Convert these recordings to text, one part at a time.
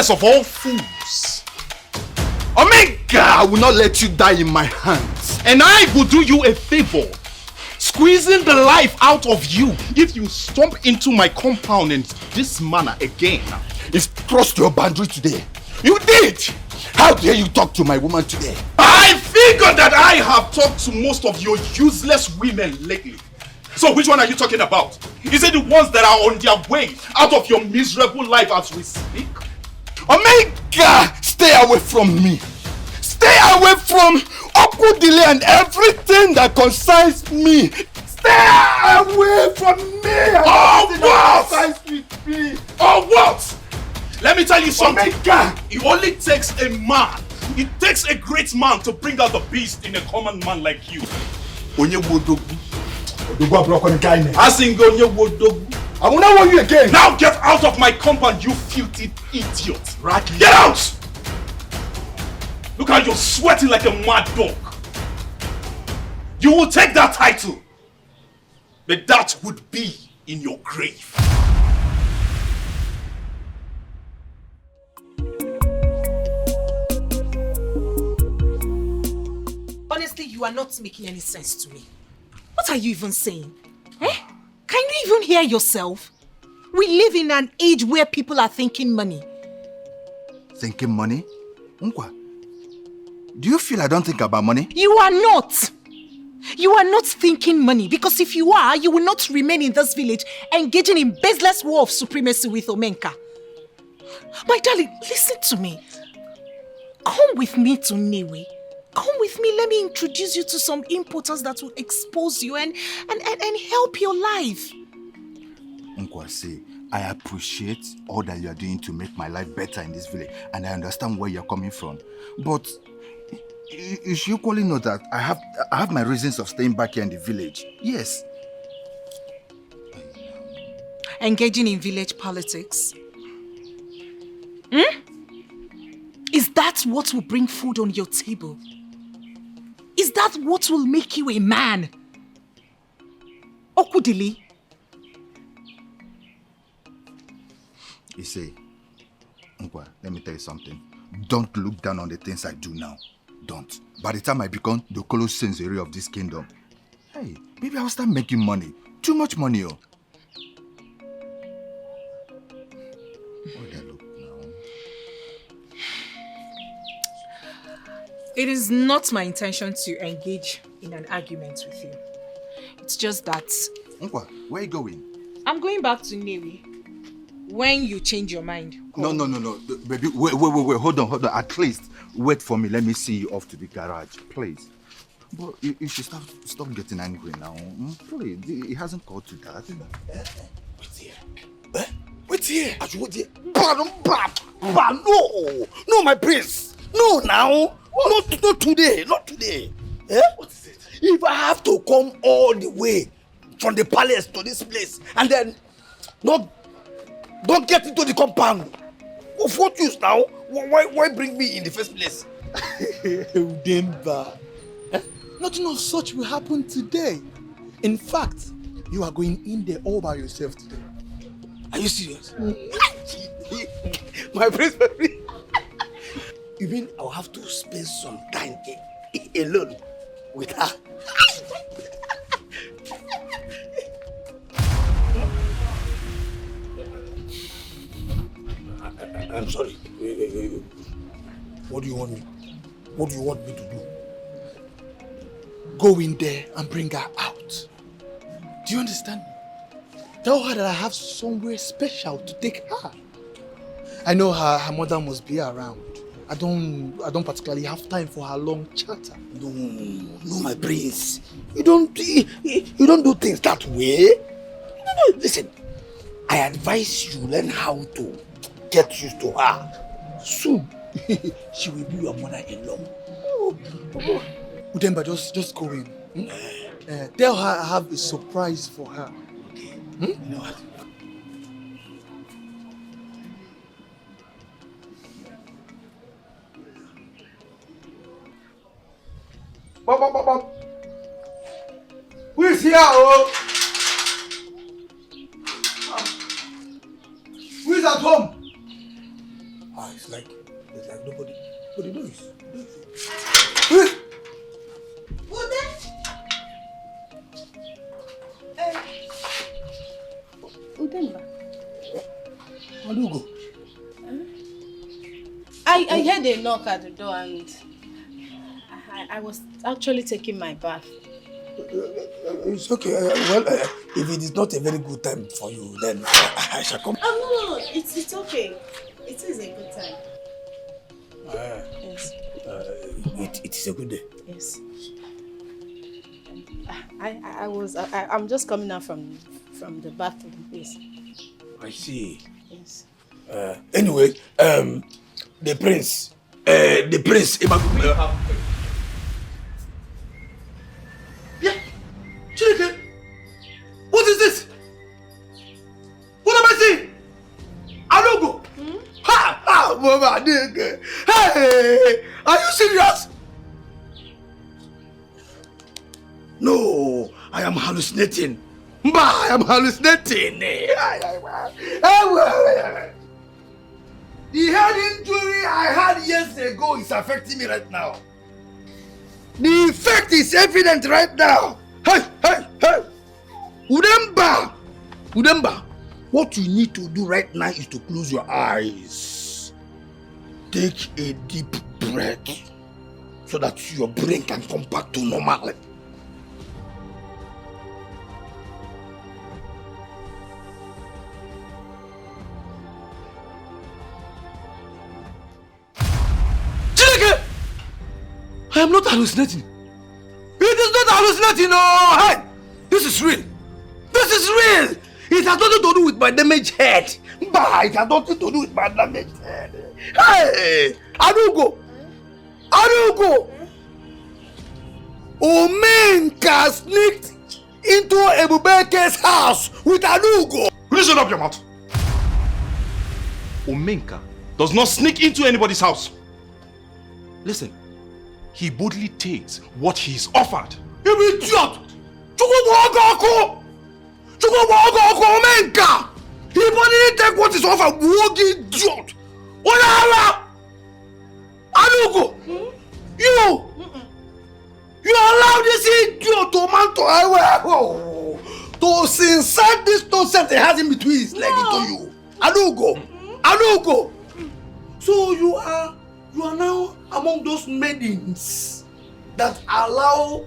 foolest of all fools. Omega, I will not let you die in my hands. And I will do you a favor, squeezing the life out of you if you stomp into my compound in this manner again. It's crossed your boundary today. You did! How dare you talk to my woman today? I figured that I have talked to most of your useless women lately. So which one are you talking about? Is it the ones that are on their way out of your miserable life as we speak? Omega! Stay away from me! Stay away from Okudile and everything that concerns me! Stay away from me! Oh what? Oh what? Let me tell you something. Omega! It only takes a man. It takes a great man to bring out the beast in a common man like you. I will not want you again. Now get out of my compound, you filthy idiot. Get out! Look how you're sweating like a mad dog. You will take that title, but that would be in your grave. Honestly, you are not making any sense to me. What are you even saying? Eh? Can you even hear yourself? We live in an age where people are thinking money. Thinking money? Unkwa, do you feel I don't think about money? You are not. You are not thinking money, because if you are, you will not remain in this village engaging in baseless war of supremacy with Omenka. My darling, listen to me. Come with me to Niwe. Come with me, let me introduce you to some importers that will expose you and help your life. Nkwasi, I appreciate all that you are doing to make my life better in this village, and I understand where you're coming from. But you should equally know that I have my reasons of staying back here in the village. Yes. Engaging in village politics? Is that what will bring food on your table? Is that what will make you a man? Okudili? You see, Nkwa, let me tell you something. Don't look down on the things I do now. Don't. By the time I become the close sensei of this kingdom, hey, maybe I'll start making money. Too much money, oh. What do I look now? It is not my intention to engage in an argument with you. It's just that... Nkwa, where are you going? I'm going back to Newi. When you change your mind. No. Baby, wait. Hold on. At least wait for me. Let me see you off to the garage, please. But you should stop getting angry now. Please, it hasn't called to that. Wait here. Wait here. No, my prince. No, now. Not today. Not today. Eh? What is it? If I have to come all the way from the palace to this place and then don't get into the compound. Of what use now? Why bring me in the first place? Udemba. Nothing of such will happen today. In fact, you are going in there all by yourself today. Are you serious? My prince, you mean I'll have to spend some time alone with her? I'm sorry. What do you want me? What do you want me to do? Go in there and bring her out. Do you understand me? Tell her that I have somewhere special to take her. I know her mother must be around. I don't particularly have time for her long chatter. No, my prince. You don't do things that way. No. Listen, I advise you learn how to get used to her. Soon, she will be your mother-in-law. Udemba, just go in. Tell her I have a surprise for her. Okay. You know what? Bob. Who is here? Oh? Who is at home? It's like nobody knows. Udemba. Alugo. I heard a knock at the door and I was actually taking my bath. It's okay. If it is not a very good time for you, then I shall come. Oh, no. It's okay. It is a good time. Yes. It is a good day. Yes. I'm just coming out from the bathroom, please. I see. Yes. Anyway, the prince, yeah, Chineke, what is this? What am I saying? Alugo. Ha! Mama, nigga. Hey, are you serious? No, I am hallucinating. I am hallucinating. The head injury I had years ago is affecting me right now. The effect is evident right now. Hey! Udemba, what you need to do right now is to close your eyes. Take a deep breath so that your brain can come back to normal. I am not hallucinating. It is not hallucinating. No, hey, this is real. This is real. It has nothing to do with my damaged head. Bah, it has nothing to do with my damaged head. Hey, Alugo. Omenka sneaked into Ebubeke's house with Alugo. Will you shut up your mouth? Omenka does not sneak into anybody's house. Listen. He boldly takes what he is offered. You idiot! Omenka! He boldly take what is offered. Wogi idiot! Ola! Alugo! You allow this idiot to man to insert this nonsense that has in between his leg into you. Alugo! So you are now among those maidens that allow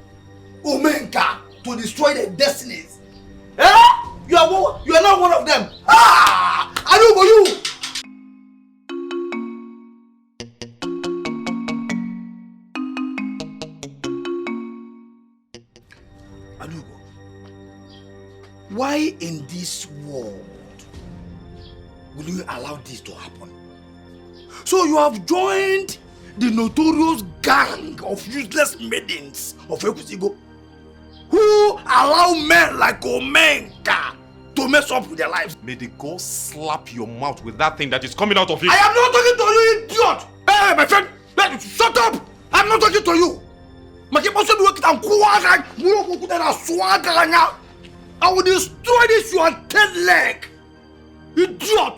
Omenka to destroy their destinies. Eh? You are not one of them. Alugo, you! Alugo, why in this world will you allow this to happen? So you have joined the notorious gang of useless maidens of Ekusigo who allow men like Omenka to mess up with their lives. May the God slap your mouth with that thing that is coming out of you. I am not talking to you, idiot! Hey, my friend, shut up! I'm not talking to you. I will destroy this your 10 leg. Idiot!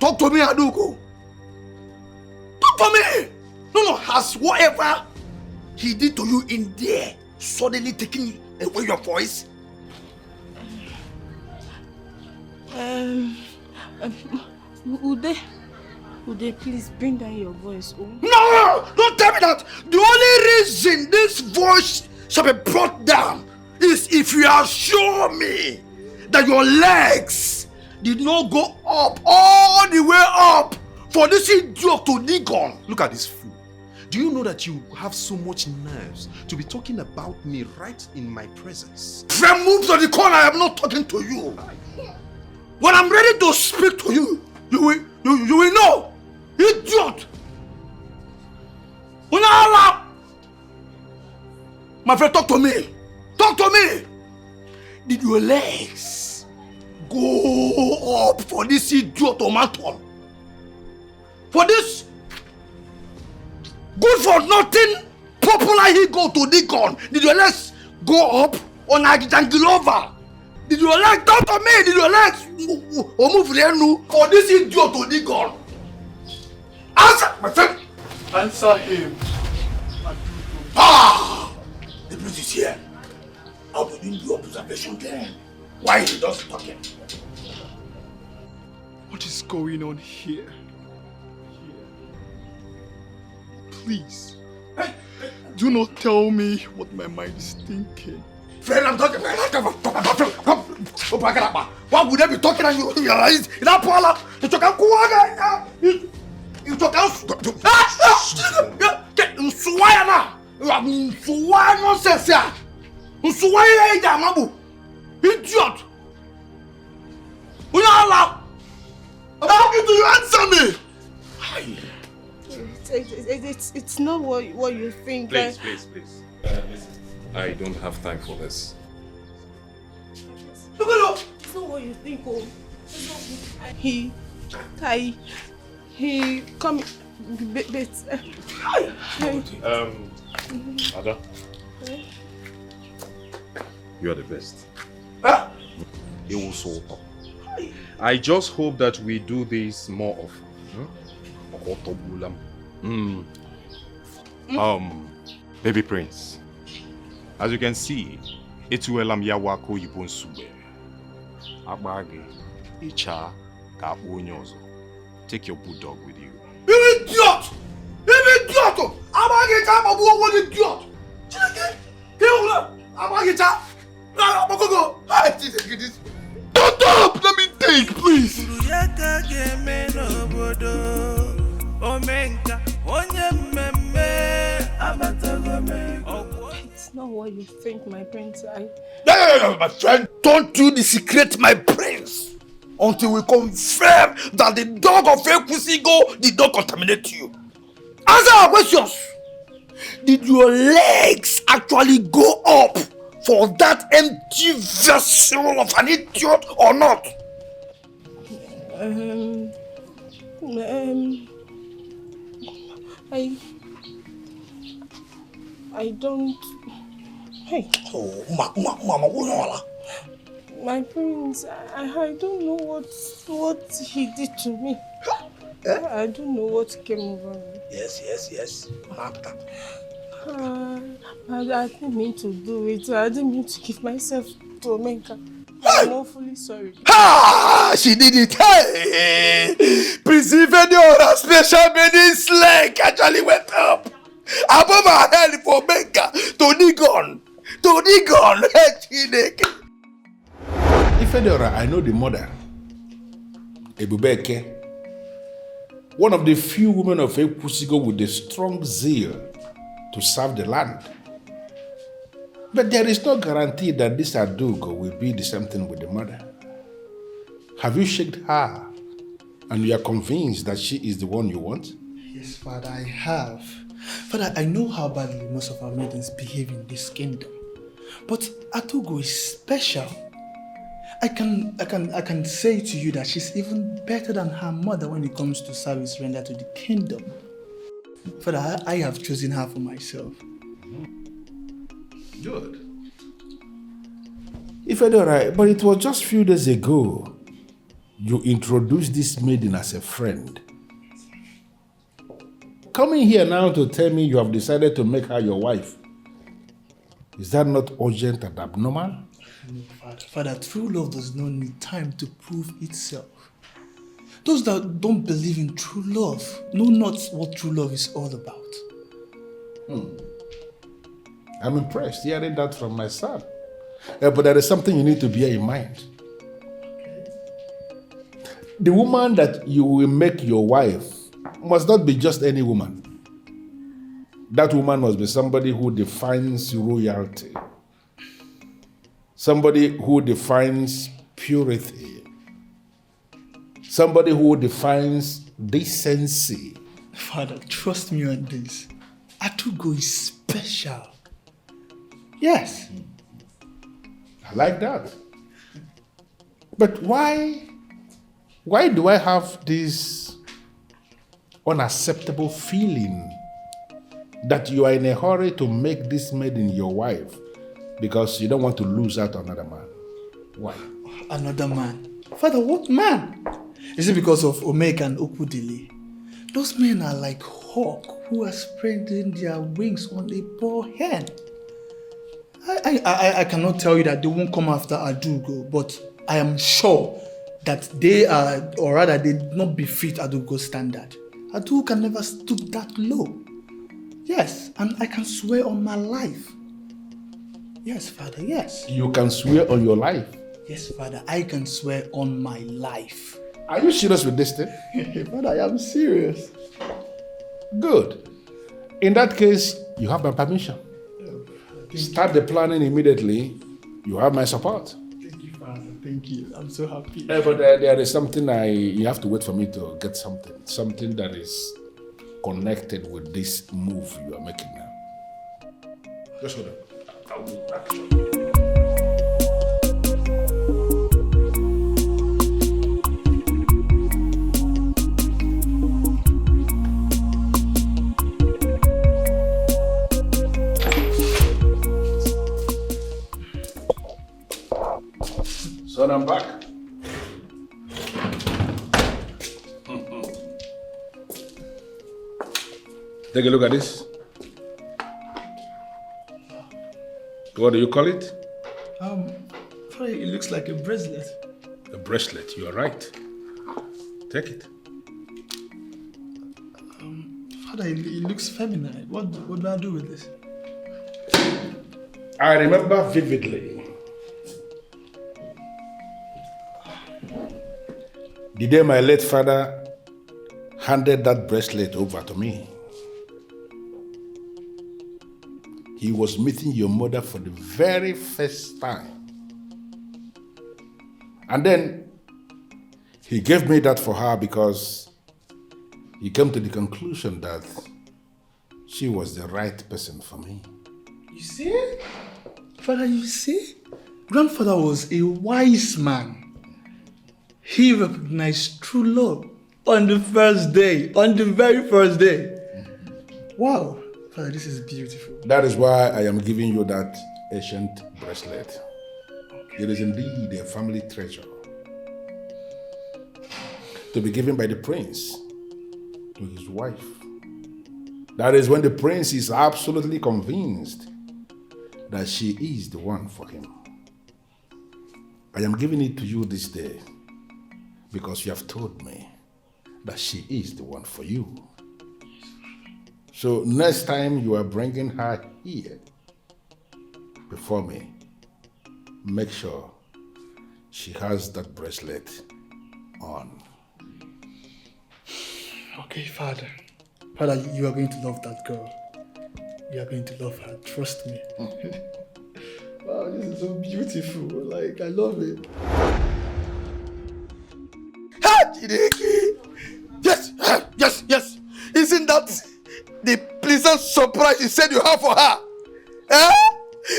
Talk to me, Alugo. Talk to me. No. Has whatever he did to you in there suddenly taken away your voice? Ude, please bring down your voice. Oh. No! Don't tell me that. The only reason this voice shall be brought down is if you assure me that your legs did not go up all the way up for this idiot to dig on. Look at this fool. Do you know that you have so much nerves to be talking about me right in my presence? Friend, move to the corner. I am not talking to you. When I'm ready to speak to you, you will know. Idiot! My friend, talk to me. Talk to me. Did your legs go up for this idiot Omanton? For this good for nothing popular he go to dig on? Did your legs go up on Agitangilova? Did your legs talk to me? Did your legs move for this idiot to be gone? Answer, my friend. Answer him. Ah! The police is here. How do you do observation there? Why is he just talking? What is going on here? Please, do not tell me what my mind is thinking. Friend, I'm talking. Why would they be talking and you realize? That Paula, you talk nonsense. Idiot. I'm talking to you, answer me. It's not what you think. Please. Listen. I don't have time for this. It's not what you think. Oh, he come. Ada, you are the best. It will solve. I just hope that we do this more often. Baby Prince, as you can see, Etuelam Yawako Yibon Sube. Abage, Icha, Kapunyozo. Take your bulldog with you. You idiot! Abage, idiot! Don't up! Let me think, please! It's not what you think, my prince. No, my friend. Don't you desecrate my prince until we confirm that the dog of Ekusigo did not contaminate you. Answer our questions. Did your legs actually go up for that empty vessel of an idiot or not? I don't. Hey. Oh, Mama, my prince, I don't know what he did to me. I don't know what came over me. Yes. I didn't mean to do it. I didn't mean to give myself to Omenka. I'm awfully sorry. She did it. Hey! Preserving special Maidens leg actually went up. Above her head for Omenka. To Nigon. Hey, Chineke. Ifedora, I know the mother, Ebubeke, one of the few women of Ekusigo with a strong zeal to serve the land. But there is no guarantee that this Adugo will be the same thing with the mother. Have you checked her and you are convinced that she is the one you want? Yes, Father, I have. Father, I know how badly most of our maidens behave in this kingdom. But Atugo is special. I can say to you that she's even better than her mother when it comes to service rendered to the kingdom. Father, I have chosen her for myself. Good. Ifedora, but it was just a few days ago you introduced this maiden as a friend. Coming here now to tell me you have decided to make her your wife, is that not urgent and abnormal? No, Father, true love does not need time to prove itself. Those that don't believe in true love know not what true love is all about. I'm impressed hearing that from my son. But there is something you need to bear in mind. The woman that you will make your wife must not be just any woman. That woman must be somebody who defines royalty. Somebody who defines purity. Somebody who defines decency. Father, trust me on this. Atugo is special. Yes. I like that. But why do I have this unacceptable feeling that you are in a hurry to make this maiden your wife because you don't want to lose out on another man? Why? Another man. Father, what man? Is it because of Omega and Okudili? Those men are like hawk who are spreading their wings on a poor hen. I cannot tell you that they won't come after Adugo, but I am sure that they are, or rather they did not befit Adugo's standard. Adugo can never stoop that low. Yes, and I can swear on my life. Yes, Father, yes. You can swear on your life? Yes, Father, I can swear on my life. Are you serious with this thing? Father, I am serious. Good. In that case, you have my permission. Start the planning immediately. You have my support. Thank you, Father. Thank you. I'm so happy. But there is something you have to wait for me to get something that is connected with this move you are making now. Just hold on. I'll be back. Son, I'm back. Take a look at this. What do you call it? Father, it looks like a bracelet. A bracelet, you are right. Take it. Father, it looks feminine. What do I do with this? I remember vividly the day my late father handed that bracelet over to me. He was meeting your mother for the very first time. And then he gave me that for her because he came to the conclusion that she was the right person for me. You see? Father, you see? Grandfather was a wise man. He recognized true love on the first day, on the very first day. Wow. Father, this is beautiful. That is why I am giving you that ancient bracelet. Okay. It is indeed a family treasure to be given by the prince to his wife. That is when the prince is absolutely convinced that she is the one for him. I am giving it to you this day because you have told me that she is the one for you. So next time you are bringing her here before me, make sure she has that bracelet on. Okay, Father. Father, you are going to love that girl. You are going to love her. Trust me. Wow, this is so beautiful. Like, I love it. Yes. Isn't that the pleasant surprise you said you have for her? Eh?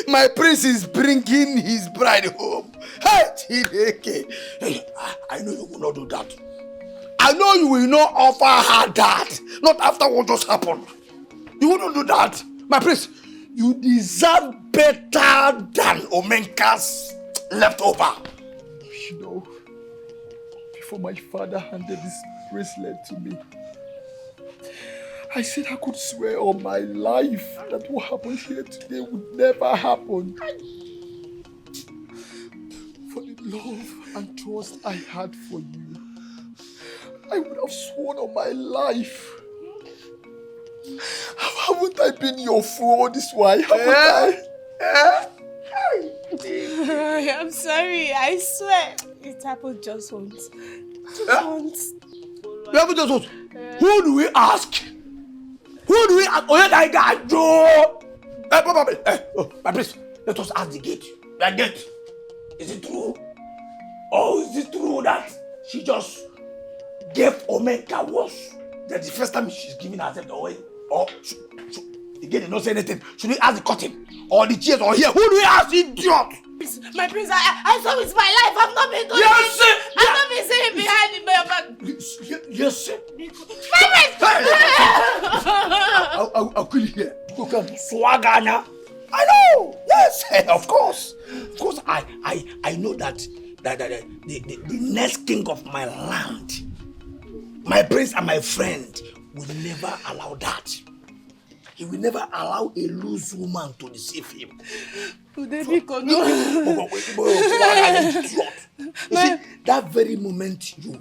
My prince is bringing his bride home. Hey, Chideke. Hey, I know you will not do that. I know you will not offer her that. Not after what just happened. You wouldn't do that. My prince, you deserve better than Omenka's leftover. You know, before my father handed this bracelet to me, I said I could swear on my life that what happened here today would never happen. For the love and trust I had for you, I would have sworn on my life. Haven't I been your fool all this while? I'm sorry, I swear. It happened just once. Once. It happened just once? Who do we ask? Who do we ask? Oh, yeah, that Joe. My prince, let us ask the gate. The gate. Is it true? Or is it true that she just gave Omega once? That's the first time she's giving herself away. Or the gate did not say anything. Should we ask the curtain? Or the chairs? Or here? Who do we ask, idiot? My prince, I saw with my life. I've not been doing Yes, sir. I've not been sitting behind him. Yes, sir. My prince! I'll kill you here. You can swagger now. I know. Yes, of course. Of course, I know that the next king of my land, my prince and my friend, will never allow that. He will never allow a loose woman to deceive him. You see, that very moment you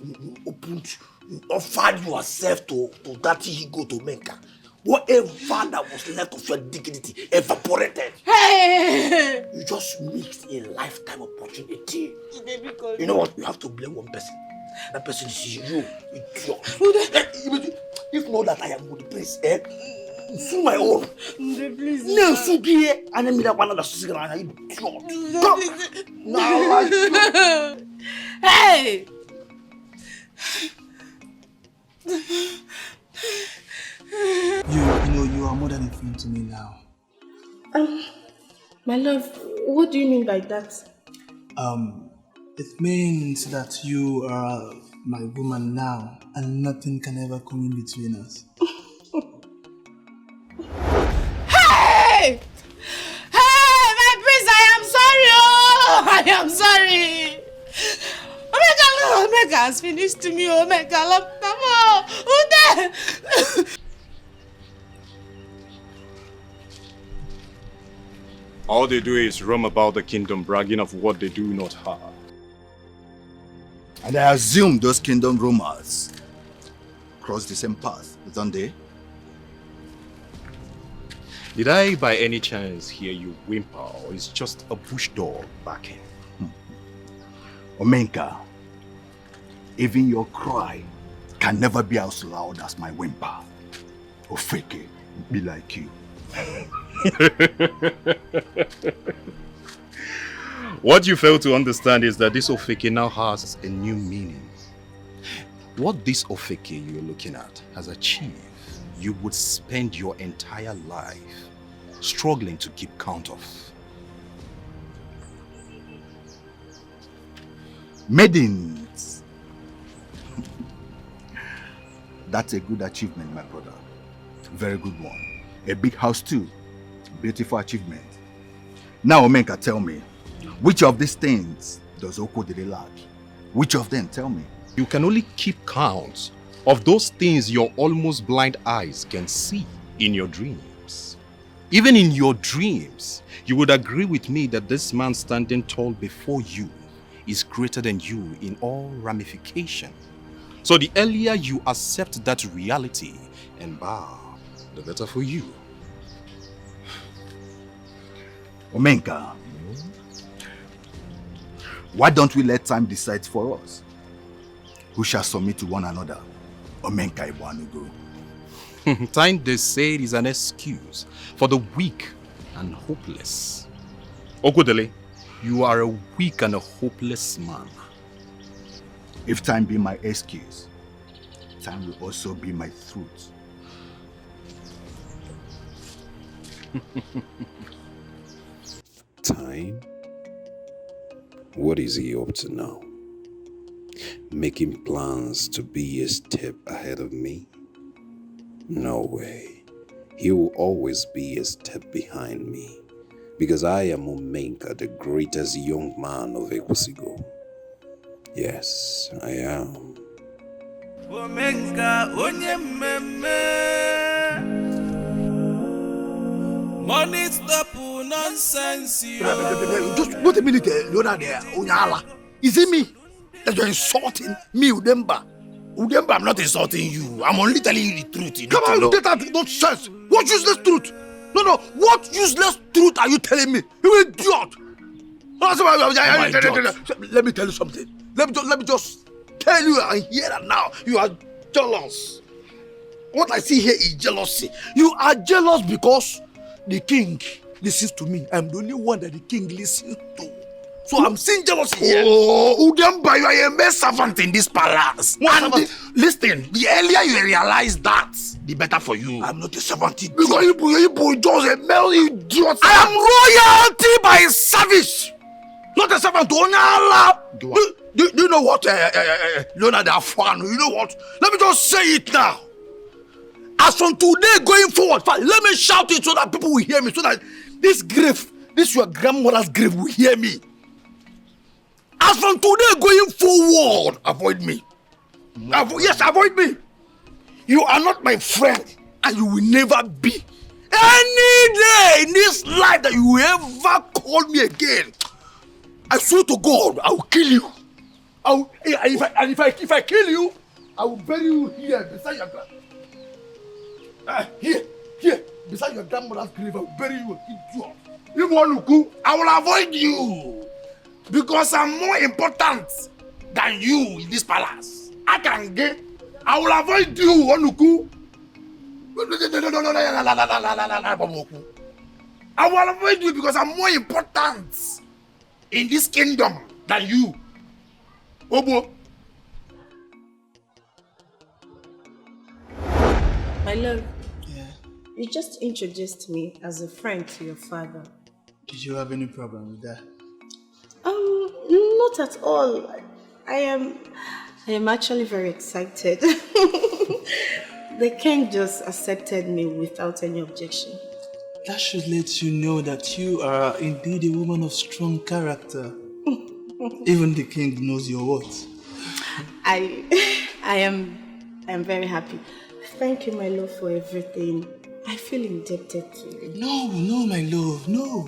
offered yourself to that ego to Menka, whatever that was left of your dignity evaporated. Hey! You just missed a lifetime opportunity. You know what? You have to blame one person. That person is you. If not that I am with the prince, sue my own. Please. No, sue here. And then me that one of the sister and you idiot. Now, hey! You are more than a friend to me now. My love, what do you mean by that? It means that you are my woman now, and nothing can ever come in between us. Hey! Hey, my prince, I am sorry. Oh, I am sorry. Omega has finished to me. Omega, love, come on. All they do is roam about the kingdom bragging of what they do not have. And I assume those kingdom roamers cross the same path, don't they? Did I by any chance hear you whimper, or is just a bush dog barking? Omenka, even your cry can never be as loud as my whimper. Ofeke, be like you. What you fail to understand is that this Ofeke now has a new meaning. What this Ofeke you're looking at has achieved, you would spend your entire life struggling to keep count of. Maidens. That's a good achievement, my brother. Very good one. A big house too. Beautiful achievement. Now, Omenka, tell me, which of these things does Okodele lack? Which of them? Tell me. You can only keep count of those things your almost blind eyes can see in your dreams. Even in your dreams, you would agree with me that this man standing tall before you is greater than you in all ramification. So the earlier you accept that reality and bow, the better for you. Omenka, why don't we let time decide for us? Who shall submit to one another? Omenka Iwanugo. Time, they say, is an excuse for the weak and hopeless. Okodele, you are a weak and a hopeless man. If time be my excuse, time will also be my truth. Time? What is he up to now? Making plans to be a step ahead of me? No way. He will always be a step behind me, because I am Omenka, the greatest young man of Ekwusigo. Yes, I am. Omenka onye mmemme. Money stop nonsense. Just wait a minute, Leonard, Onyala. Is it me that you're insulting me, Udemba? Udemba, I'm not insulting you. I'm only telling you the truth. You Come on, get that nonsense. What useless truth? No. What useless truth are you telling me? You idiot. Let me tell you something. Let me just tell you and hear that now. You are jealous. What I see here is jealousy. You are jealous because the king listens to me. I'm the only one that the king listens to. So I'm seeing jealousy here. Oh, Udemba, you are a mere servant in this palace. Listen, the earlier you realize that, the better for you. I'm not a servant. Because you just a male idiot. I am royalty by service. Not a servant. Do you know what? Leonard, have fun. You know what? Let me just say it now. As from today going forward, let me shout it so that people will hear me, so that this grief this your grandmother's grave will hear me. As from today going forward, avoid me. Yes, avoid me. You are not my friend, and you will never be. Any day in this life that you will ever call me again, I swear to God, I will kill you. If I kill you, I will bury you here beside your here beside your grandmother's grave. I will bury you and kill you. You want to go? I will avoid you because I'm more important than you in this palace. I will avoid you, Onuku. I will avoid you because I'm more important in this kingdom than you. Obo. My love, Yeah. you just introduced me as a friend to your father. Did you have any problem with that? Not at all. I am actually very excited. The king just accepted me without any objection. That should let you know that you are indeed a woman of strong character. Even the king knows your worth. I am very happy. Thank you, my love, for everything. I feel indebted to you. No, my love, no.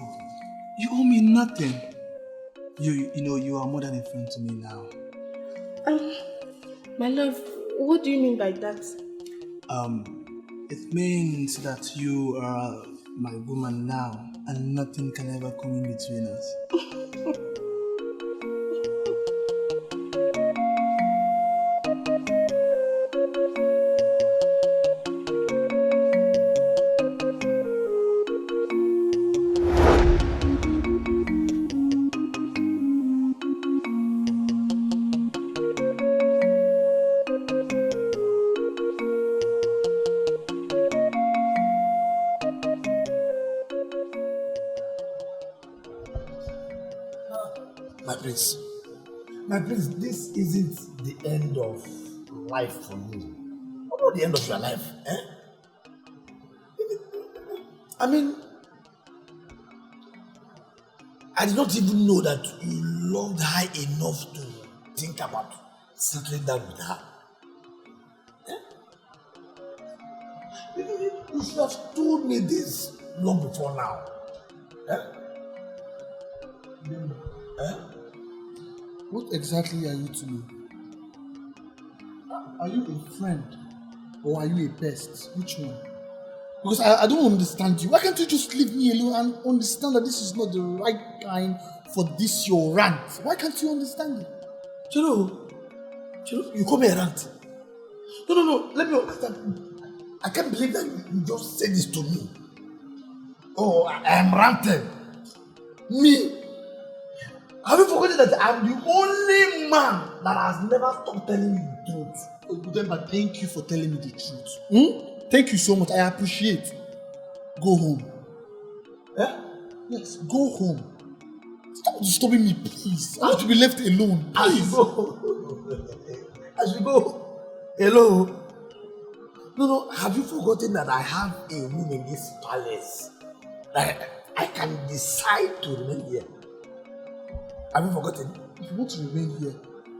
You owe me nothing. You know, you are more than a friend to me now. My love, what do you mean by that? It means that you are my woman now, and nothing can ever come in between us. My prince, this isn't the end of life for you. What about the end of your life? I mean, I did not even know that you loved her enough to think about settling down with her. You should have told me this long before now. What exactly are you to me? Are you a friend or are you a pest? Which one? Because I don't understand you. Why can't you just leave me alone and understand that this is not the right time for this your rant? Why can't you understand it? Chiro, you call me a rant. No, let me understand. I can't believe that you just said this to me. Oh, I am ranting. Me? Have you forgotten that I'm the only man that has never stopped telling me the truth? Udemba, thank you for telling me the truth. Thank you so much. I appreciate. Go home. Yes, go home. Stop disturbing me, please. I want to be left alone. Please. I should go. Hello? No, have you forgotten that I have a room in this palace? That I can decide to remain here. Have you forgotten? If you want to remain here,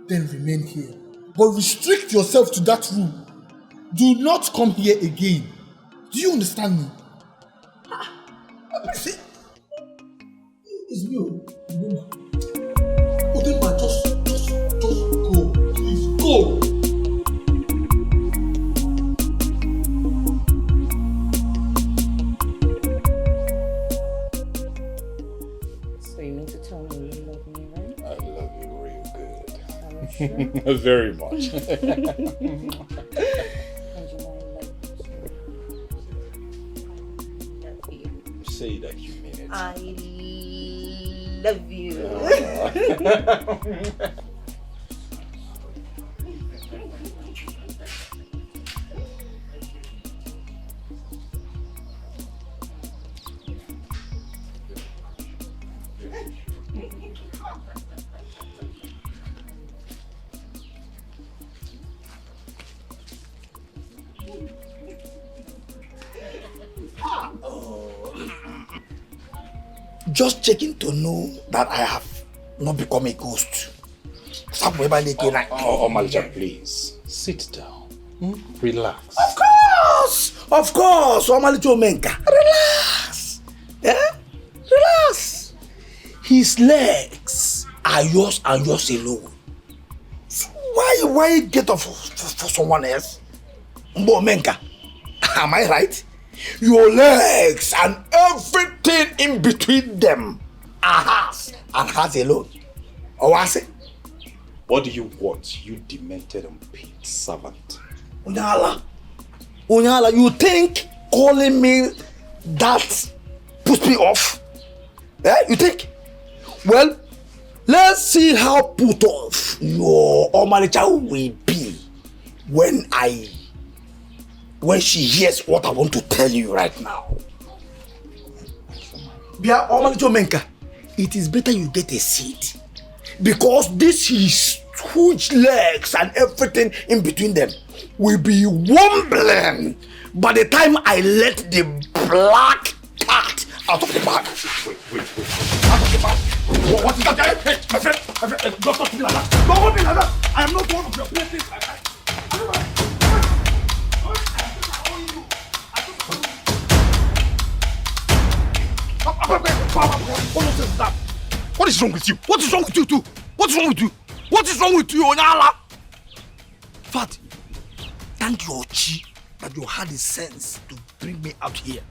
then remain here. But restrict yourself to that room. Do not come here again. Do you understand me? It's me. Udemba, just go. Please go. So you mean to tell me you love me, right? I love you real good. Sure? Very much. Say that you mean it. I love you. just checking to know that I have not become a ghost. Omalicha, please, sit down. Relax. Of course, Omalicha Omenka. Relax. Relax. His legs are yours and yours alone. So why get off for someone else? Mbo Omenka, am I right? Your legs and everything in between them are hers and hers alone. Or I say? What do you want, you demented and paid servant? Unyala, you think calling me that puts me off? You think? Well, let's see how put off your Omalicha will be when she hears what I want to tell you right now. Bia Omalicha Omenka, it is better you get a seat. Because this is huge legs and everything in between them will be wobbling by the time I let the black cat out of the bag. Wait. Out of the bag. What is that? Hey, my friend, don't talk to me like that. Don't hold me like that. I am not one of your places like that. What is wrong with you? What is wrong with you too? What is wrong with you? What is wrong with you, Onyala? Fat, thank your chi that you had the sense to bring me out here.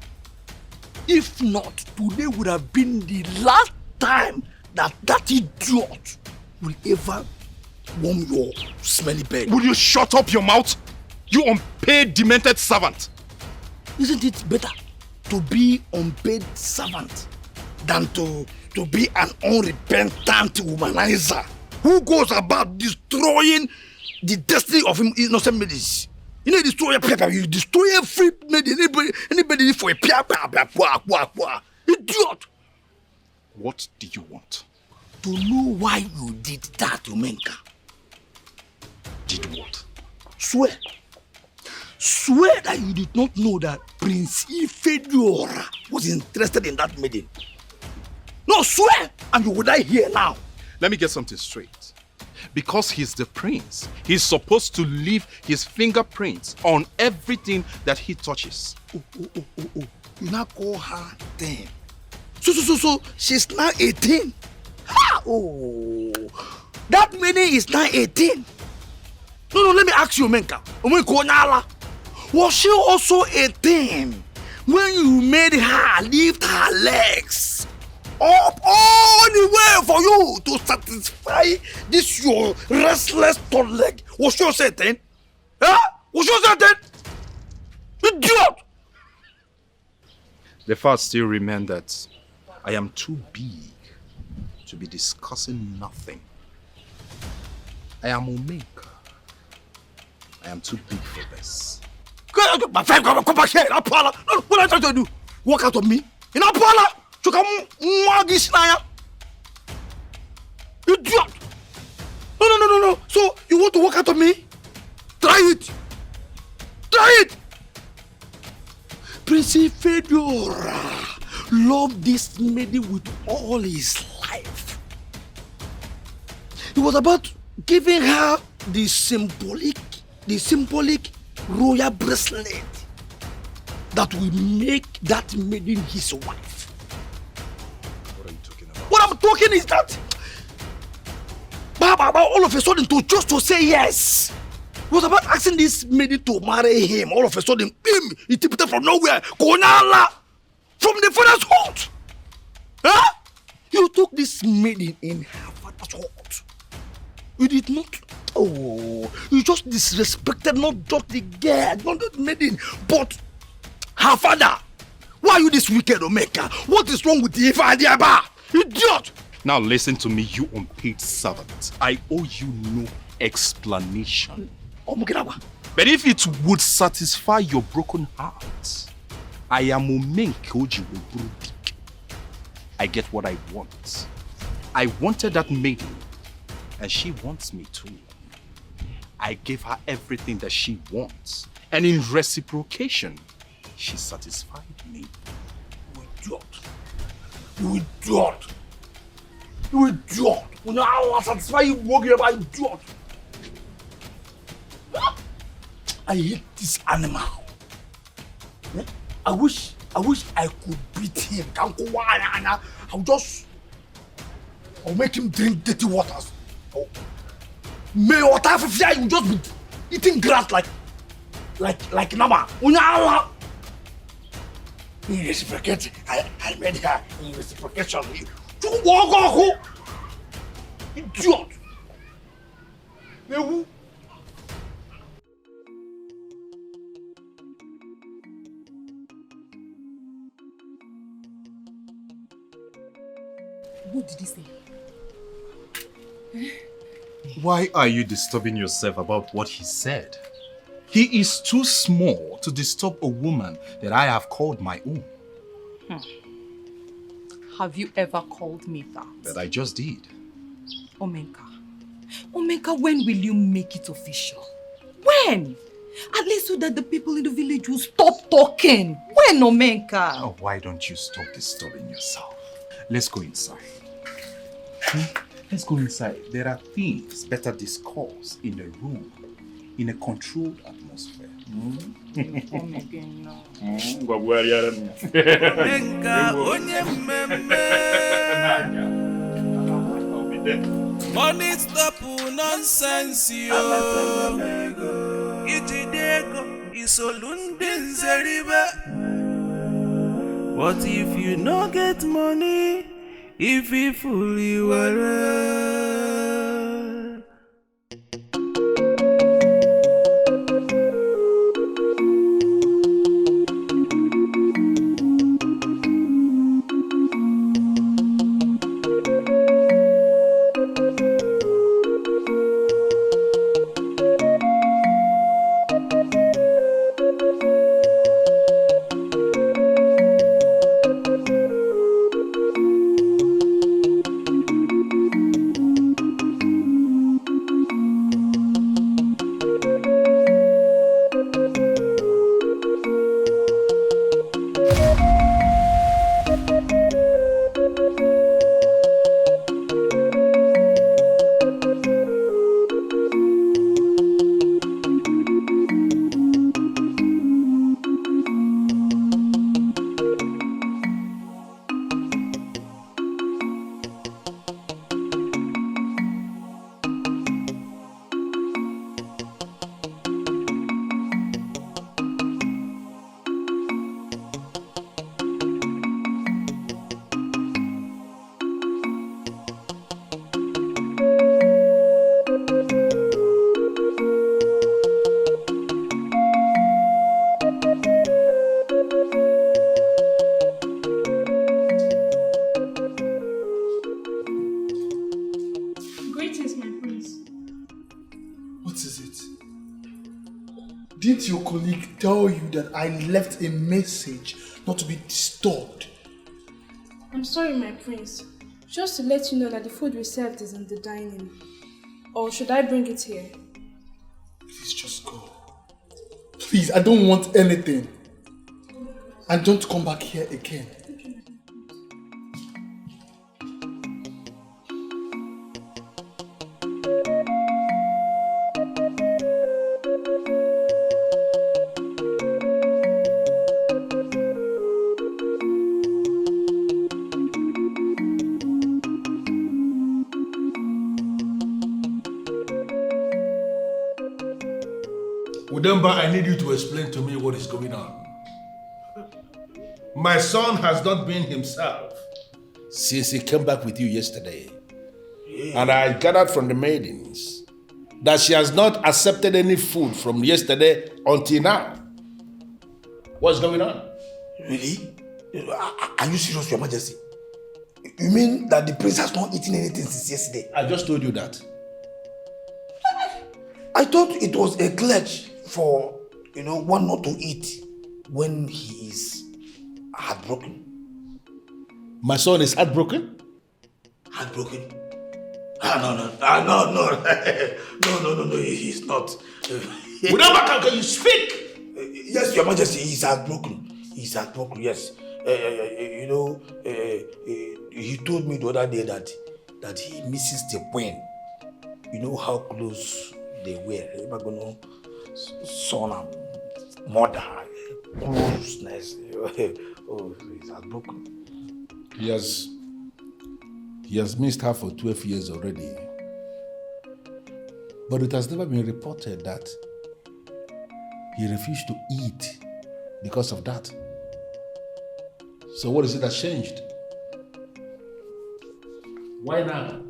If not, today would have been the last time that idiot will ever warm your smelly bed. Will you shut up your mouth? You unpaid, demented servant. Isn't it better to be unpaid servant than to be an unrepentant womanizer who goes about destroying the destiny of innocent maidens? You know, destroy a paper, you destroy every maiden, anybody for a paper. Idiot! What do you want? To know why you did that, Omenka. Did what? Swear that you did not know that Prince Ifediora was interested in that maiden. No, swear, and you will die here now. Let me get something straight. Because he's the prince, he's supposed to leave his fingerprints on everything that he touches. Oh. You now call her 10. So she's now 18. Ha! Oh, that maiden is now 18. No, let me ask you, Menka. Was she also 18 when you made her lift her legs up all the way for you to satisfy this your restless third leg? Was she also 18? Huh? Was she also 18? Idiot! The fact still remains that I am too big to be discussing nothing. I am Omeka. I am too big for this. My friend, come back here. No, what are you trying to do? Walk out of me? In a parlor? To come this now? Idiot! No. So you want to walk out of me? Try it. Prince Fedora loved this maiden with all his life. He was about giving her the symbolic royal bracelet that will make that maiden his wife. What are you talking about? What I'm talking is that Baba all of a sudden to say yes. He was about asking this maiden to marry him. All of a sudden, he tipped from nowhere. Konala from the father's hut. Huh? You took this maiden in her father's hut. You did not. Oh, you just disrespected not just the girl, not the maiden, but her father. Why are you this wicked, Omeka? What is wrong with you, Ifadiaba? Idiot! Now listen to me, you unpaid servant. I owe you no explanation. But if it would satisfy your broken heart, I am Omenka. I get what I want. I wanted that maiden, and she wants me too. I gave her everything that she wants, and in reciprocation, she satisfied me. Idiot. You idiot! You idiot! When I satisfy you, walking about idiot! I hate this animal. I wish I could beat him. I'll make him drink dirty waters. May water for fear you just be eating grass like Nama. In reciprocation, I made her in reciprocation. You walk, idiot. What did he say? Why are you disturbing yourself about what he said? He is too small to disturb a woman that I have called my own. Have you ever called me that? That I just did. Omenka, when will you make it official? When? At least so that the people in the village will stop talking. When, Omenka? Oh, why don't you stop disturbing yourself? Let's go inside. Let's go inside. There are things better discussed in a room, in a controlled atmosphere. Money stop nonsense yo. Itidego isolundin zeribe. What if you no get money? If you fully were. Didn't your colleague tell you that I left a message not to be disturbed? I'm sorry, my prince. Just to let you know that the food we served is in the dining. Or should I bring it here? Please just go. Please, I don't want anything. And don't come back here again. Udemba, I need you to explain to me what is going on. My son has not been himself since he came back with you yesterday. And I gathered from the maidens that she has not accepted any food from yesterday until now. What's going on? Really? Are you serious, Your Majesty? You mean that the prince has not eaten anything since yesterday? I just told you that. I thought it was a pledge for, one not to eat when he is heartbroken. My son is heartbroken? Heartbroken? No, he's not. Udemba, can you speak? Yes, Your Majesty, he's heartbroken. He's heartbroken, yes. he told me the other day that he misses the Queen. You know how close they were. Remember going son and mother, closeness. Oh, he's heartbroken. He has missed her for 12 years already. But it has never been reported that he refused to eat because of that. So what is it that changed? Why now?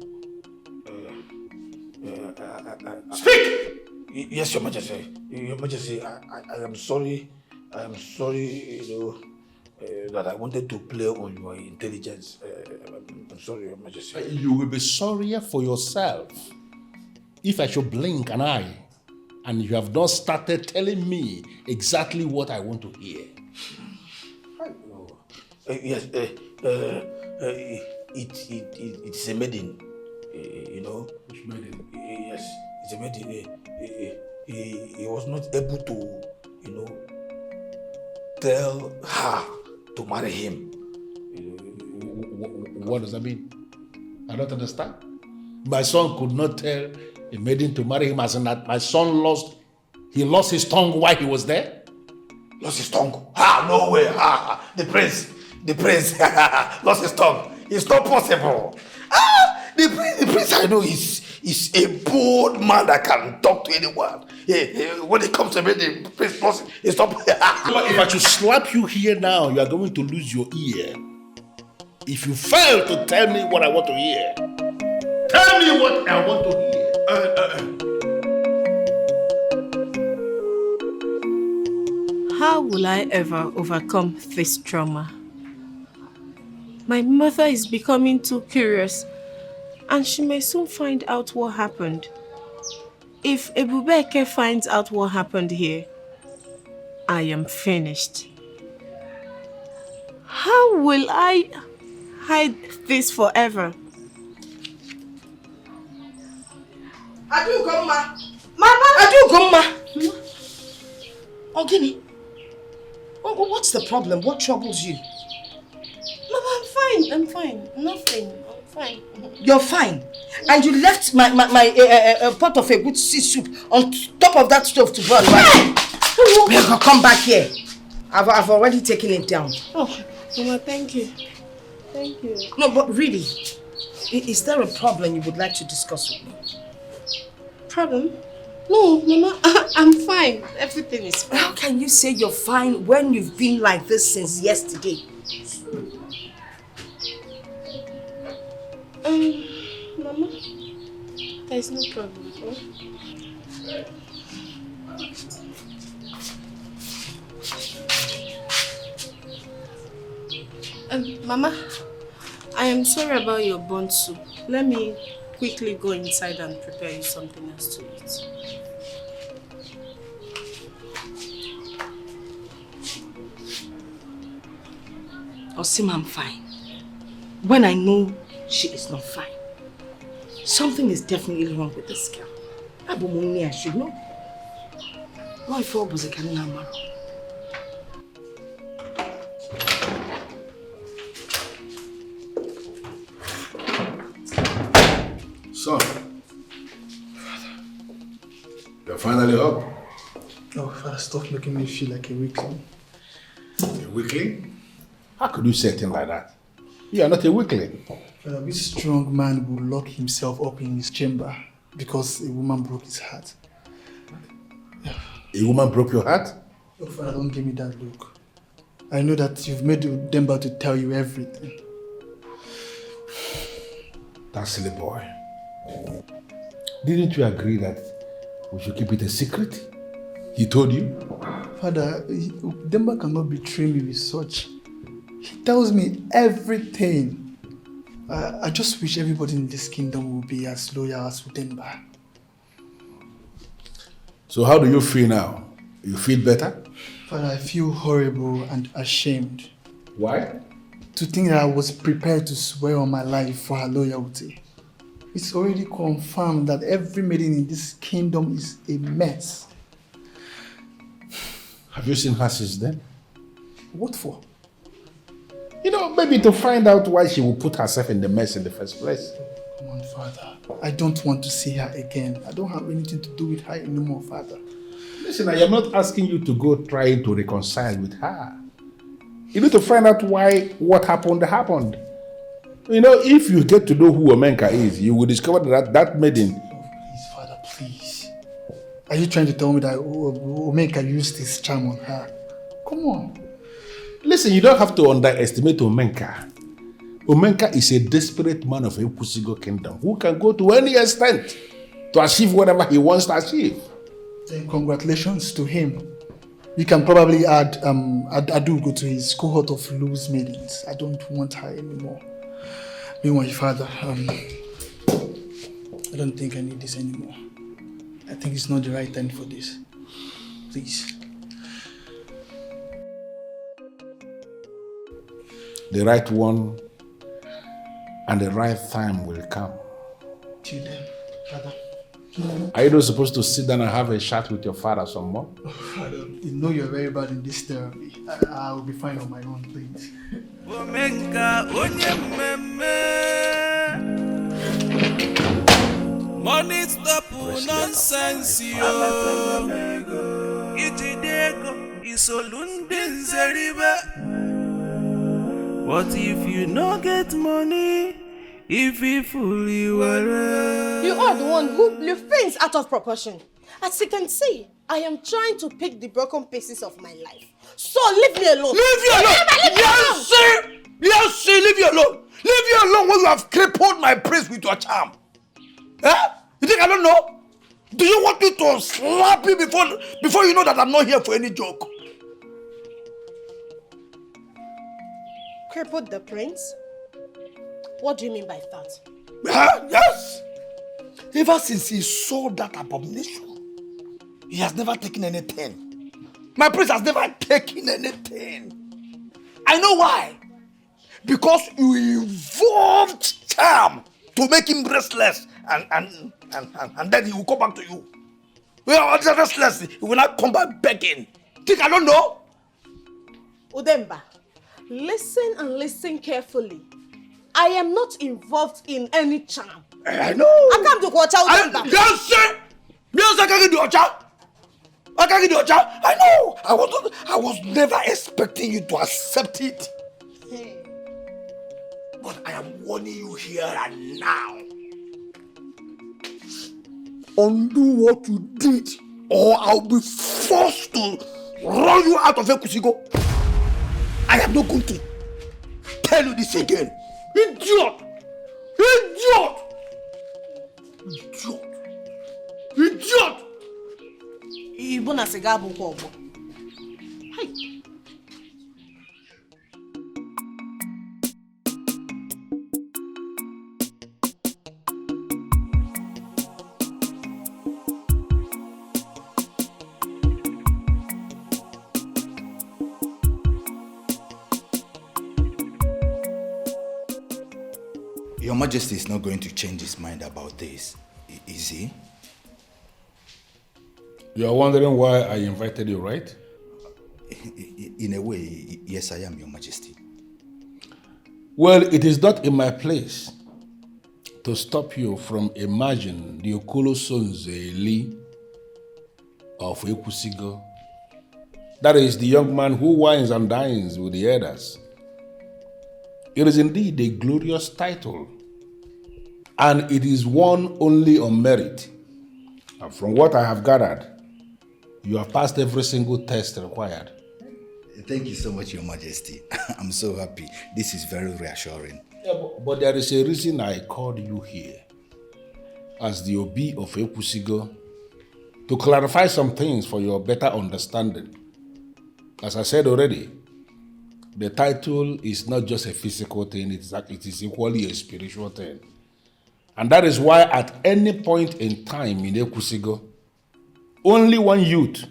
Speak! Yes, Your Majesty. Your Majesty, I am sorry. I am sorry, that I wanted to play on your intelligence. I'm sorry, Your Majesty. You will be sorrier for yourself if I should blink an eye and you have not started telling me exactly what I want to hear. Yes, it's a maiden, Which maiden? Yes, it's a maiden. He was not able to, tell her to marry him. What does that mean? I don't understand. My son could not tell a maiden to marry him, as in that my son lost his tongue while he was there? Lost his tongue? No way. The prince lost his tongue. It's not possible. The prince I know is a bold man that can talk to anyone. When it comes to me, the prince lost his tongue. If I should slap you here now, you are going to lose your ear. If you fail to tell me what I want to hear, tell me what I want to hear. How will I ever overcome this trauma? My mother is becoming too curious, and she may soon find out what happened. If Ebubeke finds out what happened here, I am finished. How will I hide this forever? Adugomma! Mama! Adugomma! Ogini, what's the problem? What troubles you? Mama, I'm fine. Nothing. I'm fine. You're fine. And you left my pot of a good sea soup on top of that stove to burn, right? Come back here. I've already taken it down. Oh, Mama, thank you. Thank you. No, but really, is there a problem you would like to discuss with me? Problem? No, Mama, I'm fine. Everything is fine. How can you say you're fine when you've been like this since yesterday? Mama, there's no problem. Mama, I am sorry about your burnt soup. Let me quickly go inside and prepare you something else to eat. Osim, I'm fine. When I know she is not fine. Something is definitely wrong with this girl. I should know. Why for was a canna? Son, you're finally up. Oh, Father, stop making me feel like a weakling. A weakling? How could you say a thing like that? You are not a weakling. Father, which strong man will lock himself up in his chamber because a woman broke his heart? A woman broke your heart? Oh, Father, don't give me that look. I know that you've made Demba to tell you everything. That silly boy. Didn't you agree that we should keep it a secret? He told you? Father, Demba cannot betray me with such. He tells me everything. I just wish everybody in this kingdom will be as loyal as Demba. So how do you feel now? You feel better? Father, I feel horrible and ashamed. Why? To think that I was prepared to swear on my life for her loyalty. It's already confirmed that every maiden in this kingdom is a mess. Have you seen her since then? What for? You know, maybe to find out why she will put herself in the mess in the first place. Come on, Father. I don't want to see her again. I don't have anything to do with her anymore, Father. Listen, I am not asking you to go trying to reconcile with her. You need to find out why what happened. You know, if you get to know who Omenka is, you will discover that maiden. Please, Father, please. Are you trying to tell me that Omenka used his charm on her? Come on. Listen, you don't have to underestimate Omenka. Omenka is a desperate man of Ekusigo kingdom who can go to any extent to achieve whatever he wants to achieve. Then congratulations to him. You can probably add Adugo to his cohort of loose maidens. I don't want her anymore. Meanwhile, Father, I don't think I need this anymore. I think it's not the right time for this. Please. The right one and the right time will come. Till then, Father. Are you not supposed to sit down and have a chat with your father some more? Oh, Father, you know you're very bad in this therapy. I'll be fine on my own, please. Money stop nonsense yo. Itidego isolunde zeribe. What if you no get money? If you fully were. You are the one who blew things out of proportion. As you can see, I am trying to pick the broken pieces of my life. So leave me alone. Leave you alone! Yes, sir! Yes, sir, leave you alone! Leave you alone when you have crippled my praise with your charm. Eh? You think I don't know? Do you want me to slap you before you know that I'm not here for any joke? Crippled the prince? What do you mean by that? Yes! Ever since he saw that abomination, he has never taken anything. My prince has never taken anything. I know why. Because you evolved charm to make him restless and then he will come back to you. Well, restless, he will not come back begging. Think I don't know? Udemba, listen and listen carefully. I am not involved in any charm. I know. I come to watch out. Yes, sir. Yes, I can't do your charm. I can't do your charm. I know. I was never expecting you to accept it. Hey. But I am warning you here and now. Undo what you did, or I'll be forced to run you out of Ekusigo. I am not going to tell you this again. Idiot! Idiot! Idiot! Idiot! Ibuna sigabu kobo. Hey. Your Majesty is not going to change his mind about this, is he? You are wondering why I invited you, right? In a way, yes, I am, Your Majesty. Well, it is not in my place to stop you from imagining the Okolo Sonzeli of Ekusigo. That is the young man who wines and dines with the elders. It is indeed a glorious title, and it is won only on merit. And from what I have gathered, you have passed every single test required. Thank you so much, Your Majesty. I'm so happy. This is very reassuring. Yeah, but there is a reason I called you here as the Obi of Ekusigo to clarify some things for your better understanding. As I said already, the title is not just a physical thing, it is equally a spiritual thing. And that is why at any point in time in Ekusigo, only one youth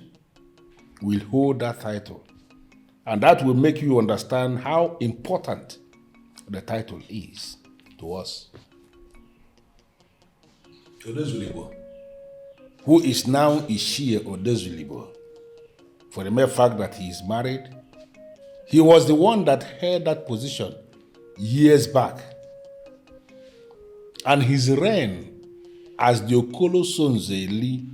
will hold that title. And that will make you understand how important the title is to us. Odezulibo, who is now Ishie Odezulibo, for the mere fact that he is married He was the one that held that position years back. And his reign as the Okolo Sonzeli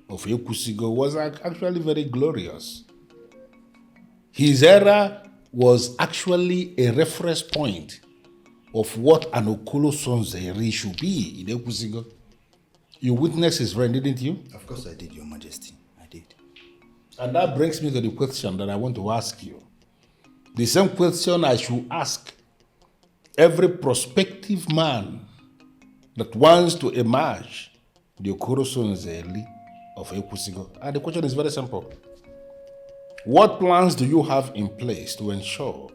of Ekusigo was actually very glorious. His era was actually a reference point of what an Okolo Sonzeli should be in Ekusigo. You witnessed his reign, didn't you? Of course I did, Your Majesty. I did. And that brings me to the question that I want to ask you. The same question I should ask every prospective man that wants to emerge the Okoro Sonzeli of Ekusigo. And the question is very simple. What plans do you have in place to ensure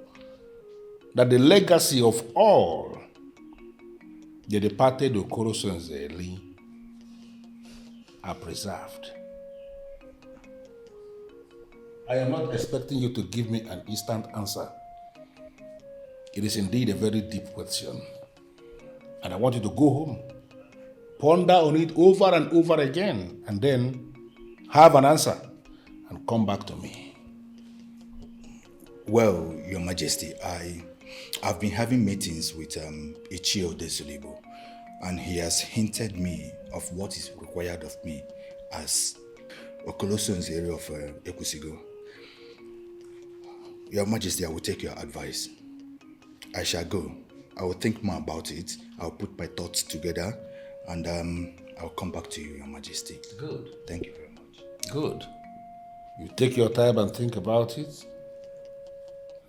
that the legacy of all the departed Okoro Sonzeli are preserved? I am not expecting you to give me an instant answer. It is indeed a very deep question. And I want you to go home, ponder on it over and over again, and then have an answer and come back to me. Well, Your Majesty, I've been having meetings with UGEZU, and he has hinted me of what is required of me as Okolo Sonzeli of Ekusigo. Your Majesty, I will take your advice. I shall go. I will think more about it. I'll put my thoughts together, and I'll come back to you, Your Majesty. Good. Thank you very much. Good. You take your time and think about it.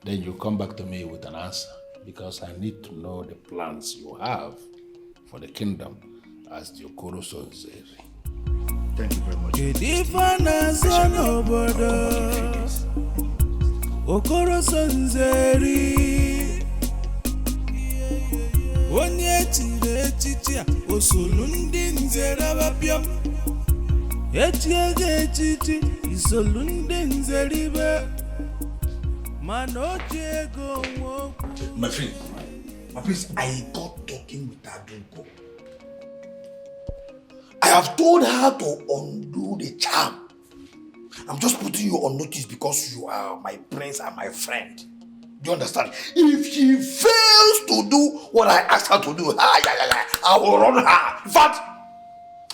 Then you come back to me with an answer, because I need to know the plans you have for the kingdom as the Okoro Sonzeli. Thank you very much. Okoro Sonzeli onye chiri echichi a osolu ndị nzere abapịam echiege echichi isolu ndị nzere ibe mana oji ego nwokwu. My friend, I got talking with Aduko. I have told her to undo the charm. I'm just putting you on notice because you are my prince and my friend. Do you understand? If she fails to do what I asked her to do, I will run her. In fact,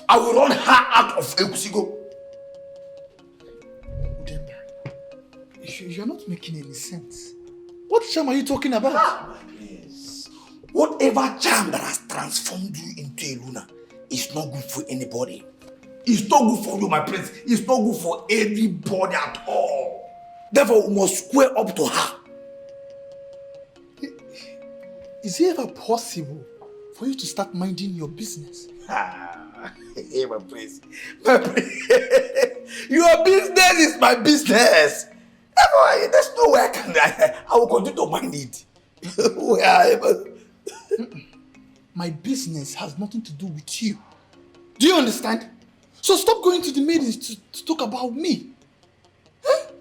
I will run her out of Ekusigo. You're not making any sense. What charm are you talking about? Please. Whatever charm that has transformed you into a Luna is not good for anybody. It's not good for you, my prince. It's not good for anybody at all. Therefore, we must square up to her. Is it ever possible for you to start minding your business? Hey, my prince. My prince. Your business is my business. There's no way I will continue to mind it. My business has nothing to do with you. Do you understand? So stop going to the maidens to talk about me. Huh?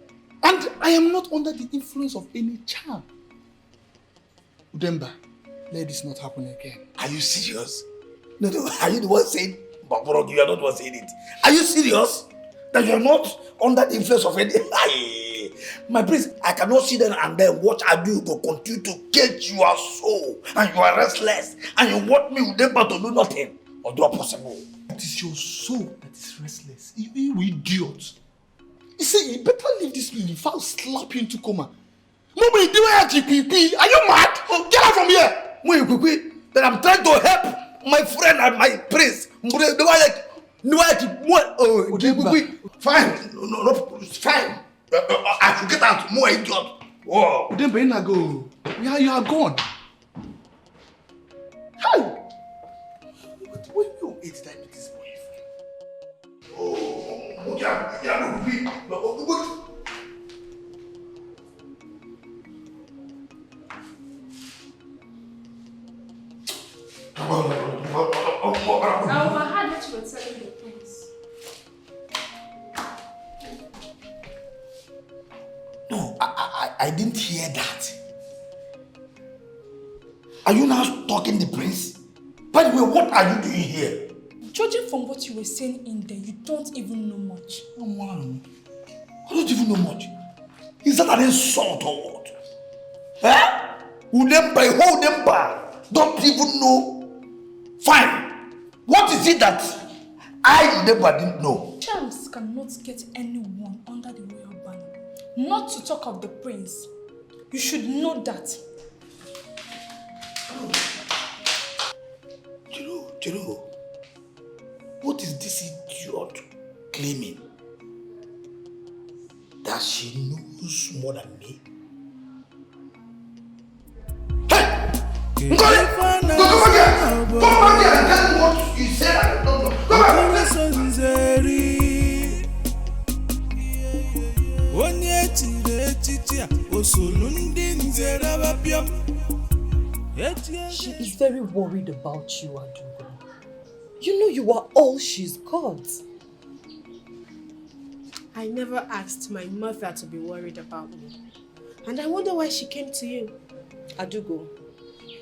And I am not under the influence of any charm. Udemba, let this not happen again. Are you serious? No, are you the one saying, Baborog, you are not the one saying it. Are you serious? That you are not under the influence of any... My prince, I cannot sit there and then watch Aduko continue to get your soul, and you are restless, and you want me Udemba to do nothing or do possible. It is your soul that is restless. You idiot. You say you better leave this meeting if I'll slap you into coma. Mama, are you mad? Oh, get out from here! Then I'm trying to help my friend and my prince. Fine. No, fine. I should get out. More idiot. Whoa. Udemba, go. You are gone. Hi. When you ate that with this boyfriend? Oh, yeah. I overheard what you were telling the prince. No, I didn't hear that. Are you now talking the prince? By the way, what are you doing here? Judging from what you were saying in there, you don't even know much. Oh, man. I don't even know much. Is that an insult or what? Huh? Unemba, Unemba. Don't even know. Fine. What is it that I never didn't know? Champs cannot get anyone under the royal banner. Not to talk of the prince. You should know that. Jiro, what is this idiot claiming? That she knows more than me? Hey! Go back here! Come back here and tell me what you said I don't know. Come back! She is very worried about you, Adugo. You know you are all she's got. I never asked my mother to be worried about me. And I wonder why she came to you. Adugo,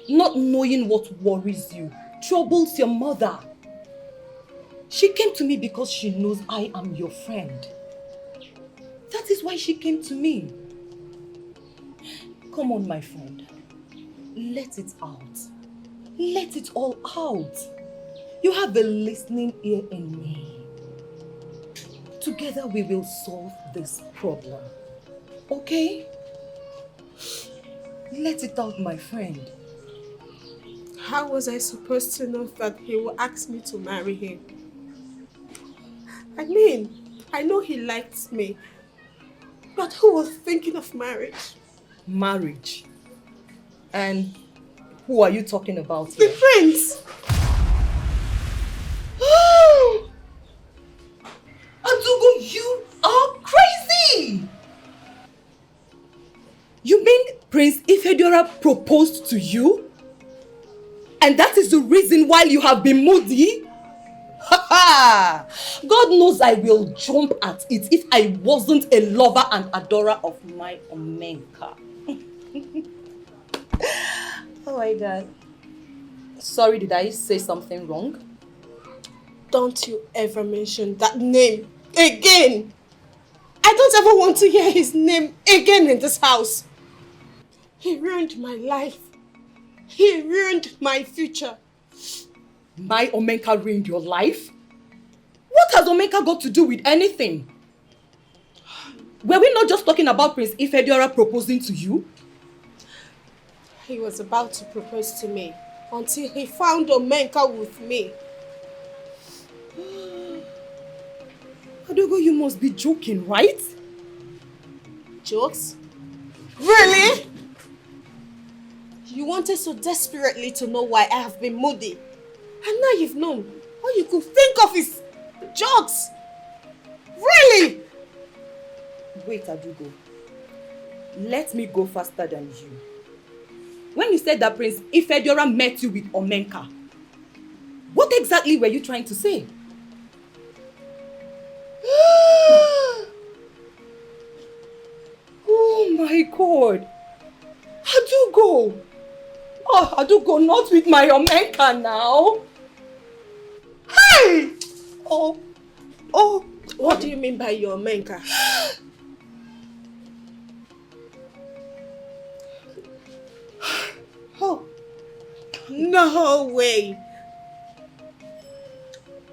not knowing what worries you troubles your mother. She came to me because she knows I am your friend. That is why she came to me. Come on, my friend. Let it out. Let it all out. You have a listening ear in me. Together we will solve this problem. Okay? Let it out, my friend. How was I supposed to know that he will ask me to marry him? I mean, I know he likes me. But who was thinking of marriage? Marriage? And who are you talking about here? The prince! Adugo, you are crazy! You mean Prince Ifedora proposed to you? And that is the reason why you have been moody? God knows I will jump at it if I wasn't a lover and adorer of my Omenka. Oh my God. Sorry, did I say something wrong? Don't you ever mention that name again! I don't ever want to hear his name again in this house. He ruined my life. He ruined my future. My Omenka ruined your life? What has Omenka got to do with anything? Were we not just talking about Prince Ifedora proposing to you? He was about to propose to me until he found Omenka with me. Adugo, you must be joking, right? Jokes? Really? You wanted so desperately to know why I have been moody. And now you've known. All you could think of is jokes. Really? Wait, Adugo. Let me go faster than you. When you said that Prince Ifedora met you with Omenka, what exactly were you trying to say? Oh my God. Adugo. Oh, Adugo, not with my Omenka now. Hey! Oh. What do you mean by your Omenka? Oh. No way.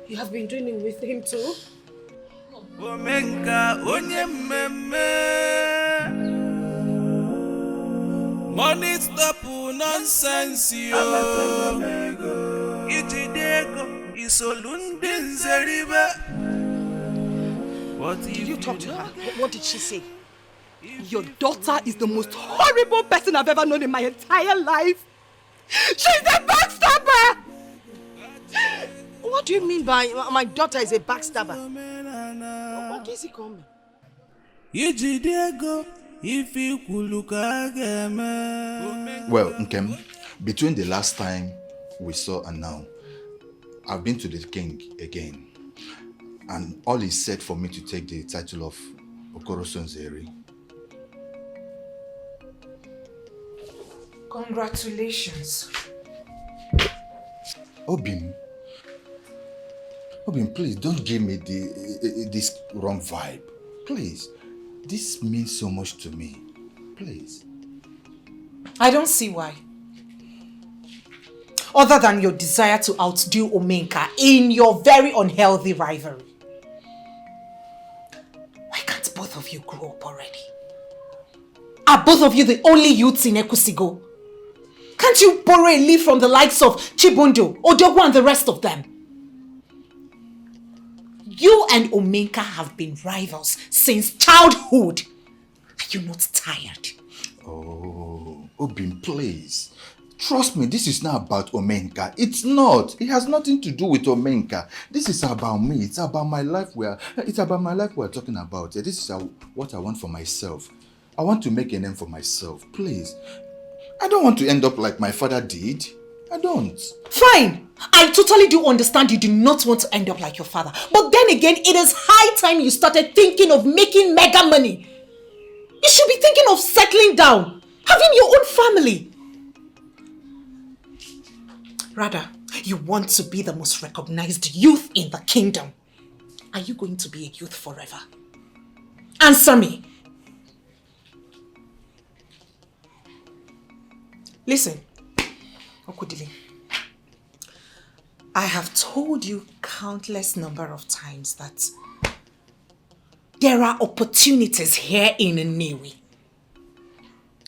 You have been doing it with him too? Omenka onye mmemme. Money stop nonsense yo. Ijidego isolunde nzeribe. What did you talk to her? What did she say? Your daughter is the most horrible person I've ever known in my entire life. She's a backstabber! What do you mean by my daughter is a backstabber? What is he calling me? Well, Nkem, between the last time we saw and now, I've been to the king again. And all is set for me to take the title of Okoro Sonzeri. Congratulations. Obim, please don't give me this wrong vibe. Please. This means so much to me. Please. I don't see why. Other than your desire to outdo Omenka in your very unhealthy rivalry. Why can't both of you grow up already? Are both of you the only youths in Ekusigo? Can't you borrow a leaf from the likes of Chibundo, Odogwu and the rest of them? You and Omenka have been rivals since childhood. Are you not tired? Oh, Obin, please. Trust me, this is not about Omenka. It's not. It has nothing to do with Omenka. This is about me. It's about my life. It's about my life we're talking about. This is what I want for myself. I want to make a name for myself. Please. I don't want to end up like my father did. I don't. Fine. I totally do understand you do not want to end up like your father. But then again, it is high time you started thinking of making mega money. You should be thinking of settling down, having your own family. Rather, you want to be the most recognized youth in the kingdom. Are you going to be a youth forever? Answer me. Listen, Okudili. I have told you countless number of times that there are opportunities here in Nnewi.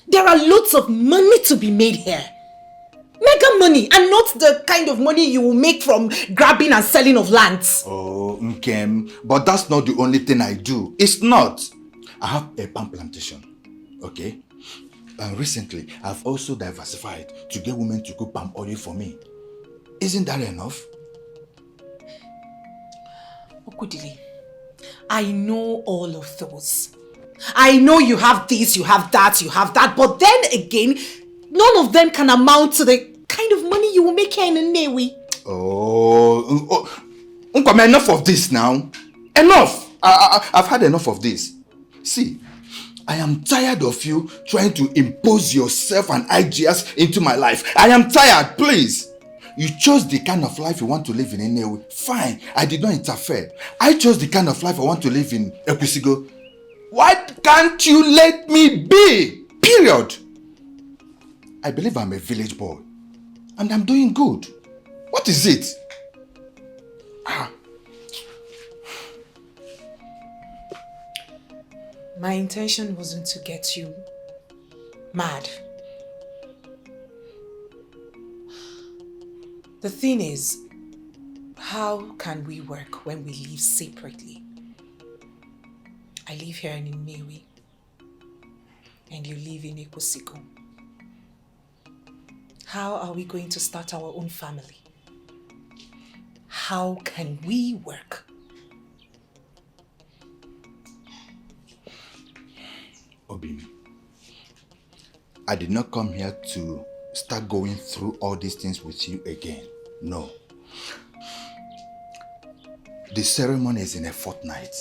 There are lots of money to be made here. Mega money, and not the kind of money you will make from grabbing and selling of lands. Oh, Nkem, but that's not the only thing I do. It's not. I have a palm plantation, okay? And recently, I've also diversified to get women to cook palm oil for me. Isn't that enough? Okudili, I know all of those. I know you have this, you have that, but then again, none of them can amount to the kind of money you will make here in Nnewi. Enough of this now. Enough! I've had enough of this. See, I am tired of you trying to impose yourself and ideas into my life. I am tired, please. You chose the kind of life you want to live in Nnewi. Fine, I did not interfere. I chose the kind of life I want to live in Ekusigo. Why can't you let me be? Period. I believe I'm a village boy. And I'm doing good. What is it? My intention wasn't to get you mad. The thing is, how can we work when we live separately? I live here in Nnewi, and you live in Ekusigo. How are we going to start our own family? How can we work? Obimi, I did not come here to start going through all these things with you again. No. The ceremony is in a fortnight.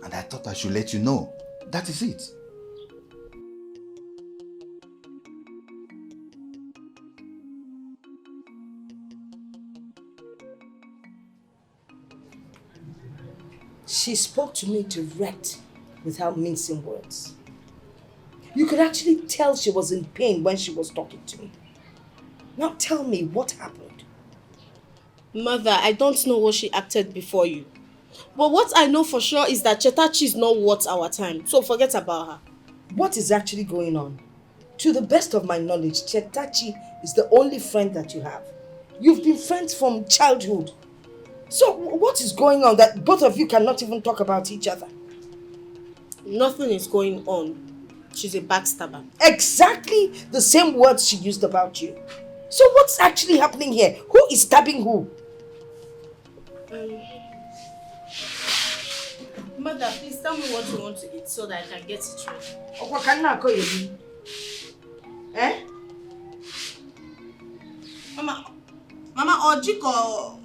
And I thought I should let you know. That is it. She spoke to me direct without mincing words. You could actually tell she was in pain when she was talking to me. Now tell me what happened. Mother, I don't know what she acted before you. But what I know for sure is that Chetachi is not worth our time. So forget about her. What is actually going on? To the best of my knowledge, Chetachi is the only friend that you have. You've been friends from childhood. So what is going on that both of you cannot even talk about each other? Nothing is going on. She's a backstabber. Exactly the same words she used about you. So what's actually happening here? Who is stabbing who? Mother, please tell me what you want to eat so that I can get it ready. Eh? Mama, Ojiko.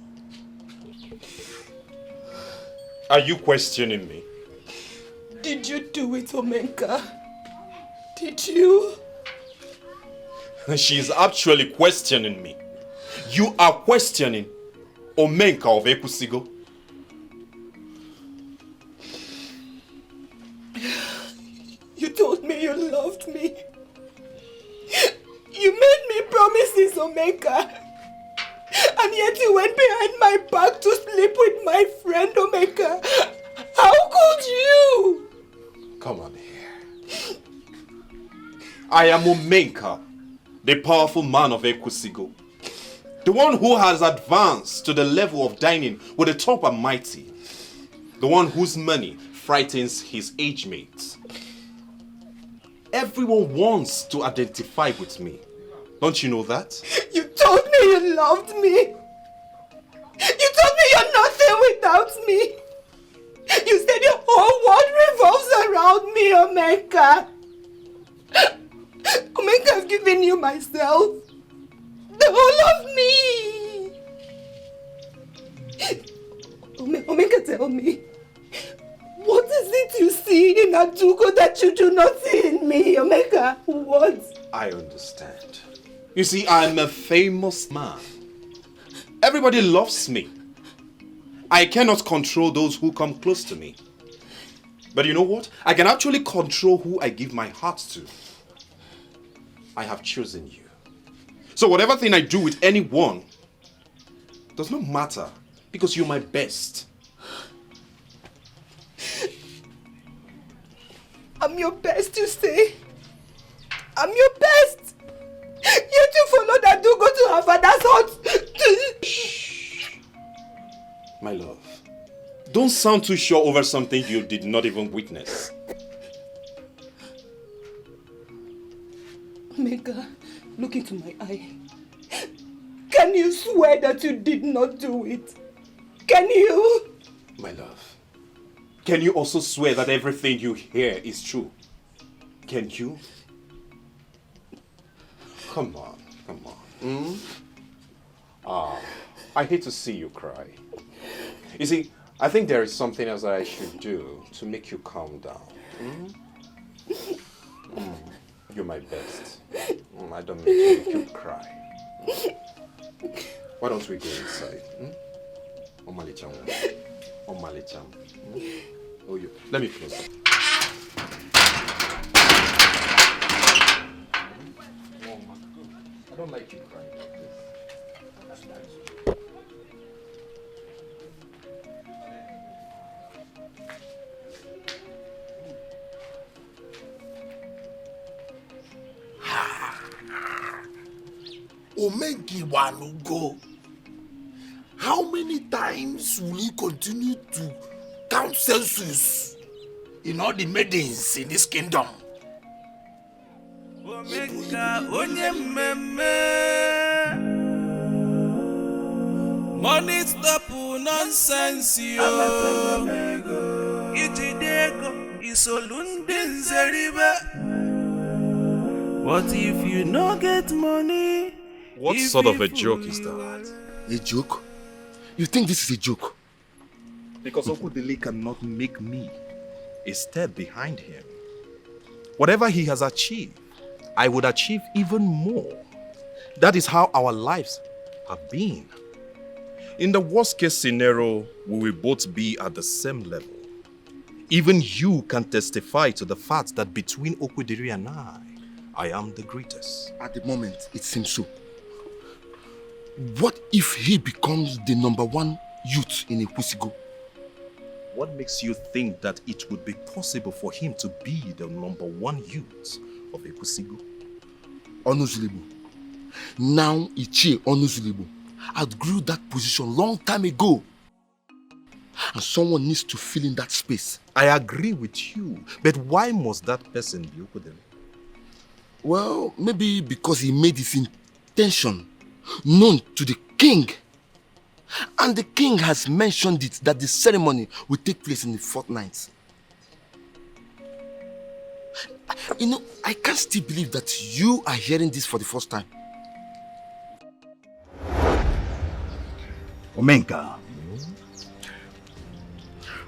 Are you questioning me? Did you do it, Omenka? Did you? She is actually questioning me. You are questioning Omenka of Ekusigo. You told me you loved me. Omenka. And yet you went behind my back to sleep with my friend Omenka. How could you? Come on here. I am Omenka, the powerful man of Ekusigo. The one who has advanced to the level of dining with the top and mighty. The one whose money frightens his age mates. Everyone wants to identify with me. Don't you know that? You told me you loved me. You told me you're nothing without me. You said your whole world revolves around me, Omenka. Omenka, I've given you myself. The whole of me. Omenka, tell me. What is it you see in Adugo that you do not see in me, Omenka? What? I understand. You see, I'm a famous man. Everybody loves me. I cannot control those who come close to me. But you know what? I can actually control who I give my heart to. I have chosen you. So whatever thing I do with anyone does not matter because you're my best. I'm your best, you say? I'm your best. You two followed Adugo to her father's hut. Shh. My love, don't sound too sure over something you did not even witness. Omenka, look into my eye. Can you swear that you did not do it? Can you? My love, can you also swear that everything you hear is true? Can you? Come on, come on. I hate to see you cry. You see, I think there is something else that I should do to make you calm down. You're my best. I don't mean to make you cry. Why don't we go inside? Omalicham. Omalicham. Oh, you. Let me close it. I don't like you crying like this. That's nice. Omenki Wanugo. How many times will you continue to count census in all the maidens in this kingdom? Omenka onye mmemme. Money stop nonsense yo. Ijidego isolunde nzeribe. What if you no get money? What sort of a joke is that? A joke? You think this is a joke? Because Okudili cannot make me a step behind him. Whatever he has achieved, I would achieve even more. That is how our lives have been. In the worst case scenario, we will both be at the same level. Even you can testify to the fact that between Okudiri and I am the greatest. At the moment, it seems so. What if he becomes the #1 youth in Ekusigo? What makes you think that it would be possible for him to be the #1 youth of Ekusigo? Onuzulibu. Now Ichie Onuzulibu outgrew that position long time ago. And someone needs to fill in that space. I agree with you, but why must that person be Okudili? Well, maybe because he made his intention known to the king. And the king has mentioned it that the ceremony will take place in the fortnight. You know, I can't still believe that you are hearing this for the first time. Omenka,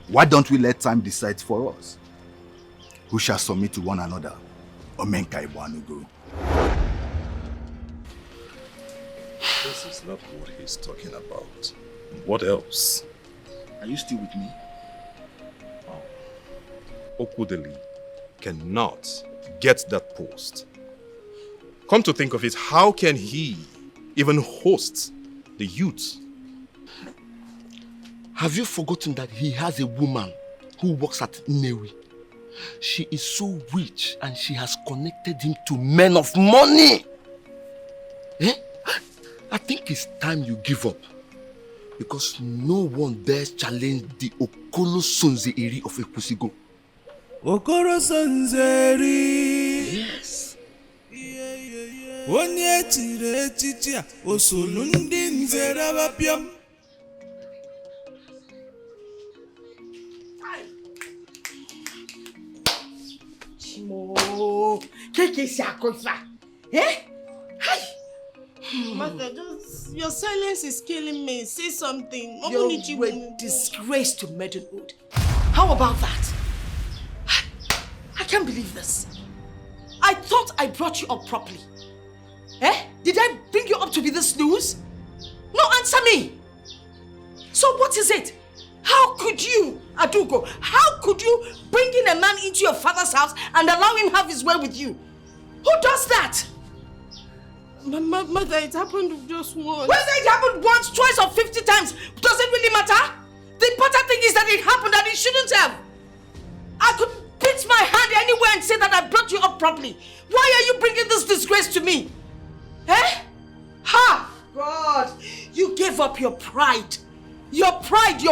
why don't we let time decide for us? Who shall submit to one another? Omenka Iwanugo. This is not what he's talking about. What else? Are you still with me? Okudili cannot get that post. Come to think of it, how can he even hosts the youths. Have you forgotten that he has a woman who works at Newi? She is so rich and she has connected him to men of money. Eh? I think it's time you give up. Because no one dares challenge the Okolo Sonze-eri of Ekwusigo. Okoro Sonze-eri. Yes. Onye chiri echichi a osolu ndị nzere abapiam. Chimo, keke si akosa. Eh? Hi. Mother, just your silence is killing me. Say something. You're a disgrace to maidenhood. How about that? I can't believe this. I thought I brought you up properly. Eh? Did I bring you up to be this news? No, answer me. So what is it? How could you, Adugo, how could you bring in a man into your father's house and allow him have his way with you? Who does that? Mother, it happened just once. Whether it happened once, twice, or 50 times, does it really matter? The important thing is that it happened and it shouldn't have. I could beat my hand anywhere and say that I brought you up properly. Why are you bringing this disgrace to me? Eh? Ha! God, you gave up your pride, your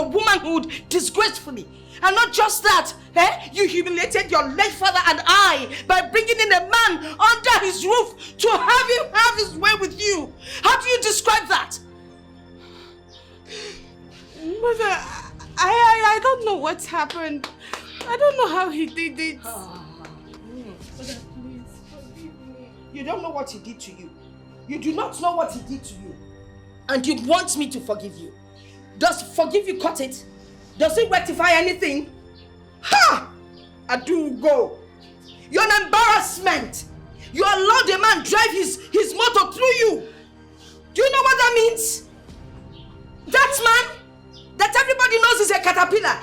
womanhood disgracefully. And not just that, eh? You humiliated your late father and I by bringing in a man under his roof to have him have his way with you. How do you describe that? Mother, I don't know what's happened. I don't know how he did it. Mother, please forgive me. You don't know what he did to you. You do not know what he did to you. And you want me to forgive you. Does forgive you cut it? Does it rectify anything? Ha! Adugo! You're an embarrassment. You allowed a man drive his motor through you. Do you know what that means? That man that everybody knows is a caterpillar.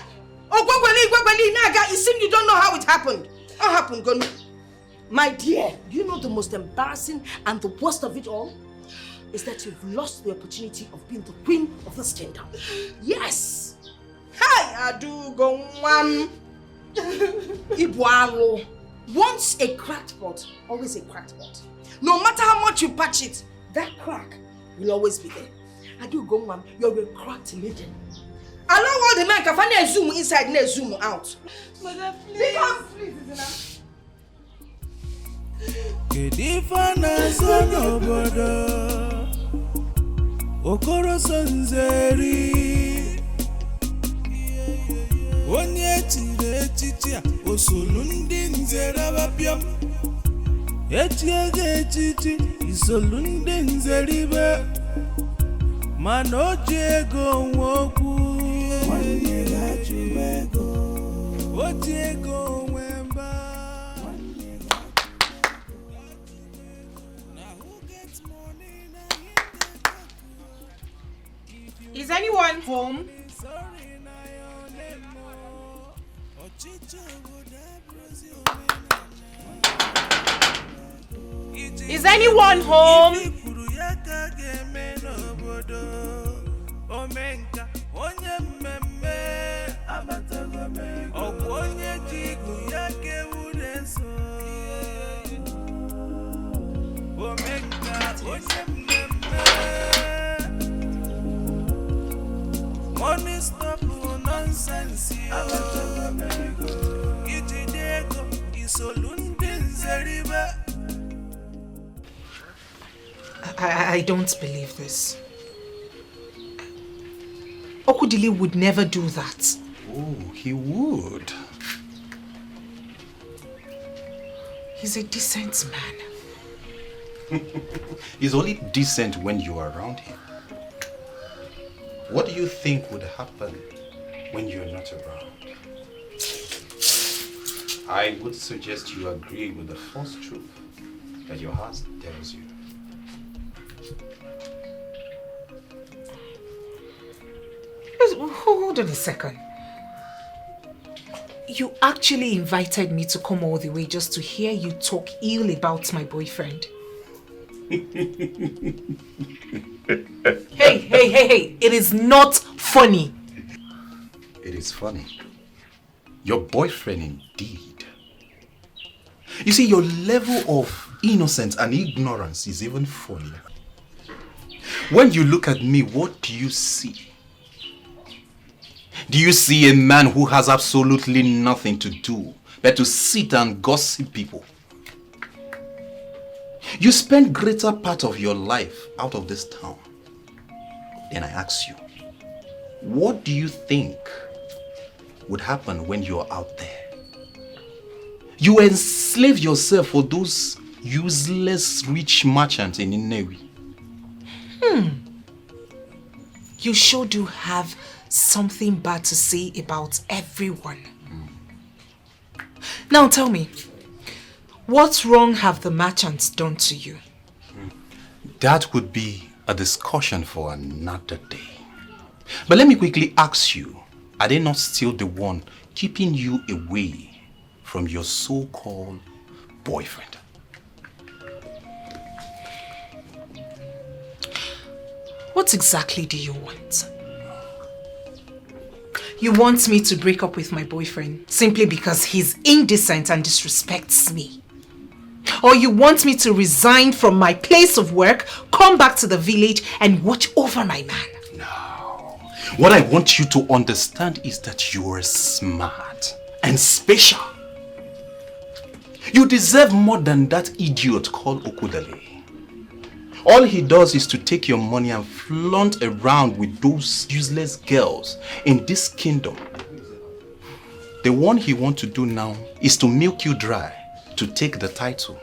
It seems you don't know how it happened. What happened, Gonu? My dear, do you know the most embarrassing and the worst of it all? Is that you've lost the opportunity of being the queen of this kingdom. Yes! Hi, Adugo one. Ibuaro. Once a cracked pot, always a cracked pot. No matter how much you patch it, that crack will always be there. Adugo one, you're a cracked maiden. Allow all the men can zoom inside and zoom out. Mother, please. Please, Kedifana sono bodo Okoro Sonze-eri. Onye chiri echichi a osolu ndị nzere abapiam. Echiege echichi isolu ndị nzere ibe. Mana o ji ego nwe okwu. Nwanne ga-achụ ego. O ji ego nwe mba. Is anyone home? Is anyone home? Money stop nonsense. I don't believe this. Okudili would never do that. Oh, he would. He's a decent man. He's only decent when you're around him. What do you think would happen when you're not around? I would suggest you agree with the first truth that your heart tells you. Hold on a second. You actually invited me to come all the way just to hear you talk ill about my boyfriend. Hey. It is not funny. It is funny. Your boyfriend indeed. You see, your level of innocence and ignorance is even funnier. When you look at me, what do you see? Do you see a man who has absolutely nothing to do but to sit and gossip people? You spend greater part of your life out of this town. Then I ask you, what do you think would happen when you're out there? You enslave yourself for those useless rich merchants in Nnewi. You sure do have something bad to say about everyone. Now tell me, what wrong have the merchants done to you? That would be a discussion for another day. But let me quickly ask you, are they not still the one keeping you away from your so-called boyfriend? What exactly do you want? You want me to break up with my boyfriend simply because he's indecent and disrespects me? Or you want me to resign from my place of work, come back to the village and watch over my man? No. What I want you to understand is that you are smart and special. You deserve more than that idiot called Okudale. All he does is to take your money and flaunt around with those useless girls in this kingdom. The one he wants to do now is to milk you dry to take the title.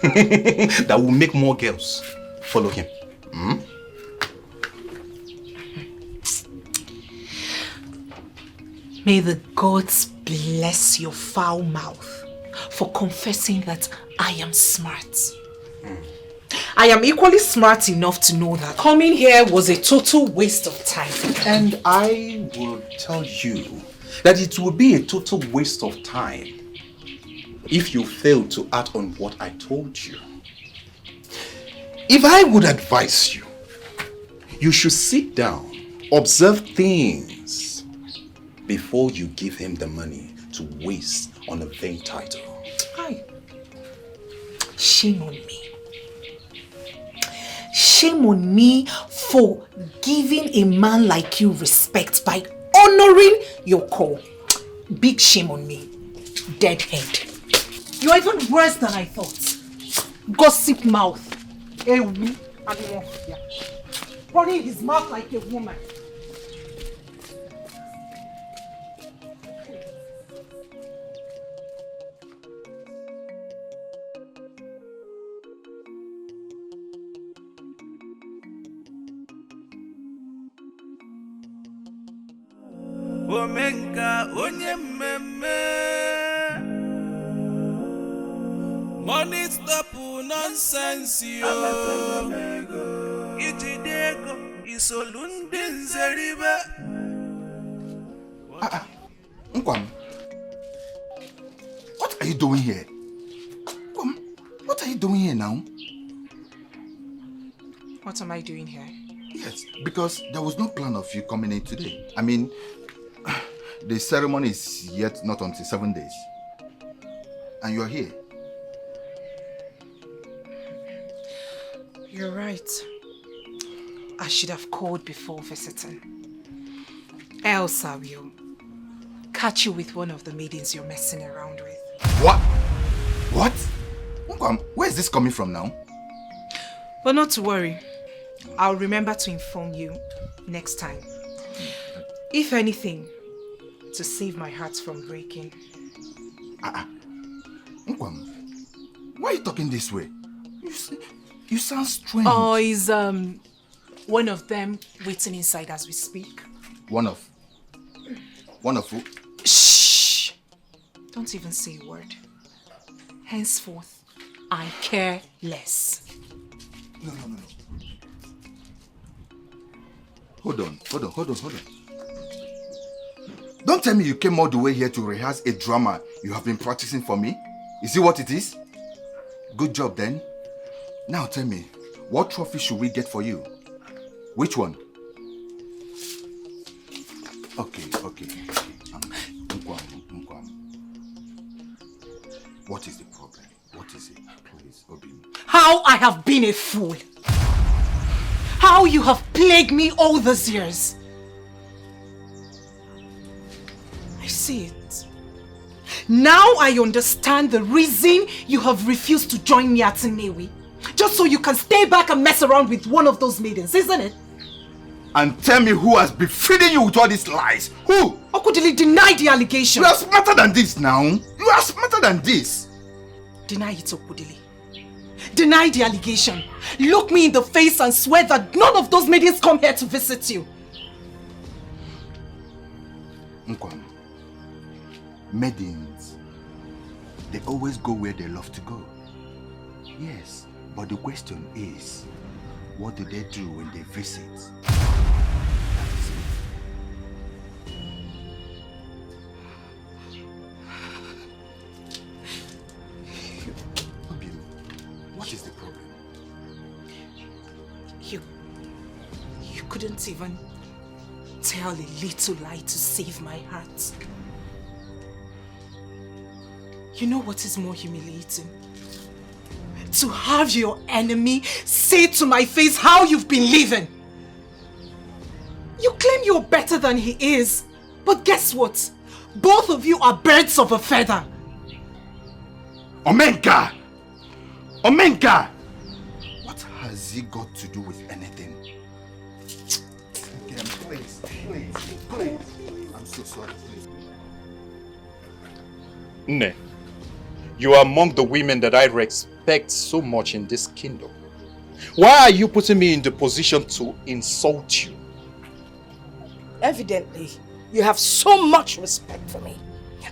That will make more girls follow him. May the gods bless your foul mouth for confessing that I am smart. I am equally smart enough to know that coming here was a total waste of time. And I will tell you that it will be a total waste of time if you fail to act on what I told you. If I would advise you, you should sit down, observe things before you give him the money to waste on a vain title. Aye. Shame on me. Shame on me for giving a man like you respect by honoring your call. Big shame on me. Deadhead. You are even worse than I thought. Gossip mouth. Running his mouth like a woman. Omenka onye mmemme. Money stop nonsense yo. Ijidego isolunde nzeribe. Nkwam, what are you doing here? Nkwam, what are you doing here now? What am I doing here? Yes, because there was no plan of you coming in today. I mean, the ceremony is yet not until 7 days. And you're here. You're right. I should have called before visiting. Else I will catch you with one of the maidens you're messing around with. What? What? Nkwam, where is this coming from now? But not to worry. I'll remember to inform you next time. If anything, to save my heart from breaking. Nkwam, why are you talking this way? You sound strange. Oh, is one of them waiting inside as we speak? One of who? Shh! Don't even say a word. Henceforth, I care less. No. Hold on. Don't tell me you came all the way here to rehearse a drama you have been practicing for me. Is it what it is? Good job then. Now tell me, what trophy should we get for you? Which one? Okay. Nkwam. What is the problem? What is it? Please, Obi. How I have been a fool. How you have plagued me all these years. I see it. Now I understand the reason you have refused to join me at CHINENYE. Just so you can stay back and mess around with one of those maidens, isn't it? And tell me who has been feeding you with all these lies? Who? Okudili, deny the allegation. You are smarter than this now. You are smarter than this. Deny it, Okudili. Deny the allegation. Look me in the face and swear that none of those maidens come here to visit you. Nkwam, maidens, they always go where they love to go. Yes, but the question is, what do they do when they visit? That is it. Obi, what is the problem? You couldn't even tell a little lie to save my heart. You know what is more humiliating? To have your enemy say to my face how you've been living. You claim you're better than he is, but guess what? Both of you are birds of a feather. Omenka! What has he got to do with anything? Okay, please. I'm so sorry, please. Ne, you are among the women that I respect so much in this kingdom. Why are you putting me in the position to insult you? Evidently, you have so much respect for me.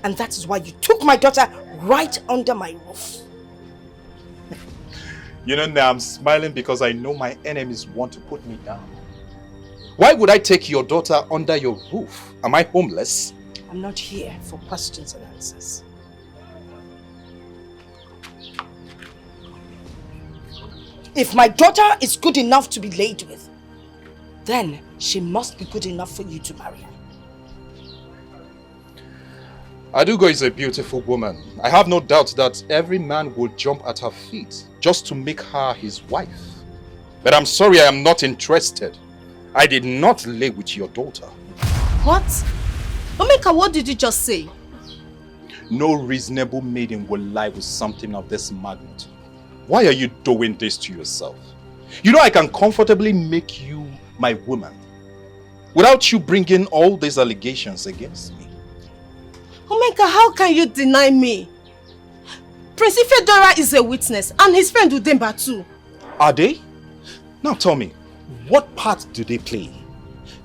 And that is why you took my daughter right under my roof. You know, now I'm smiling because I know my enemies want to put me down. Why would I take your daughter under your roof? Am I homeless? I'm not here for questions and answers. If my daughter is good enough to be laid with, then she must be good enough for you to marry her. Adugo is a beautiful woman. I have no doubt that every man would jump at her feet just to make her his wife. But I'm sorry, I am not interested. I did not lay with your daughter. What? Omeka, what did you just say? No reasonable maiden will lie with something of this magnitude. Why are you doing this to yourself? You know I can comfortably make you my woman without you bringing all these allegations against me. Omeka, how can you deny me? Prince Ifedora is a witness and his friend Udemba too. Are they? Now tell me, what part do they play?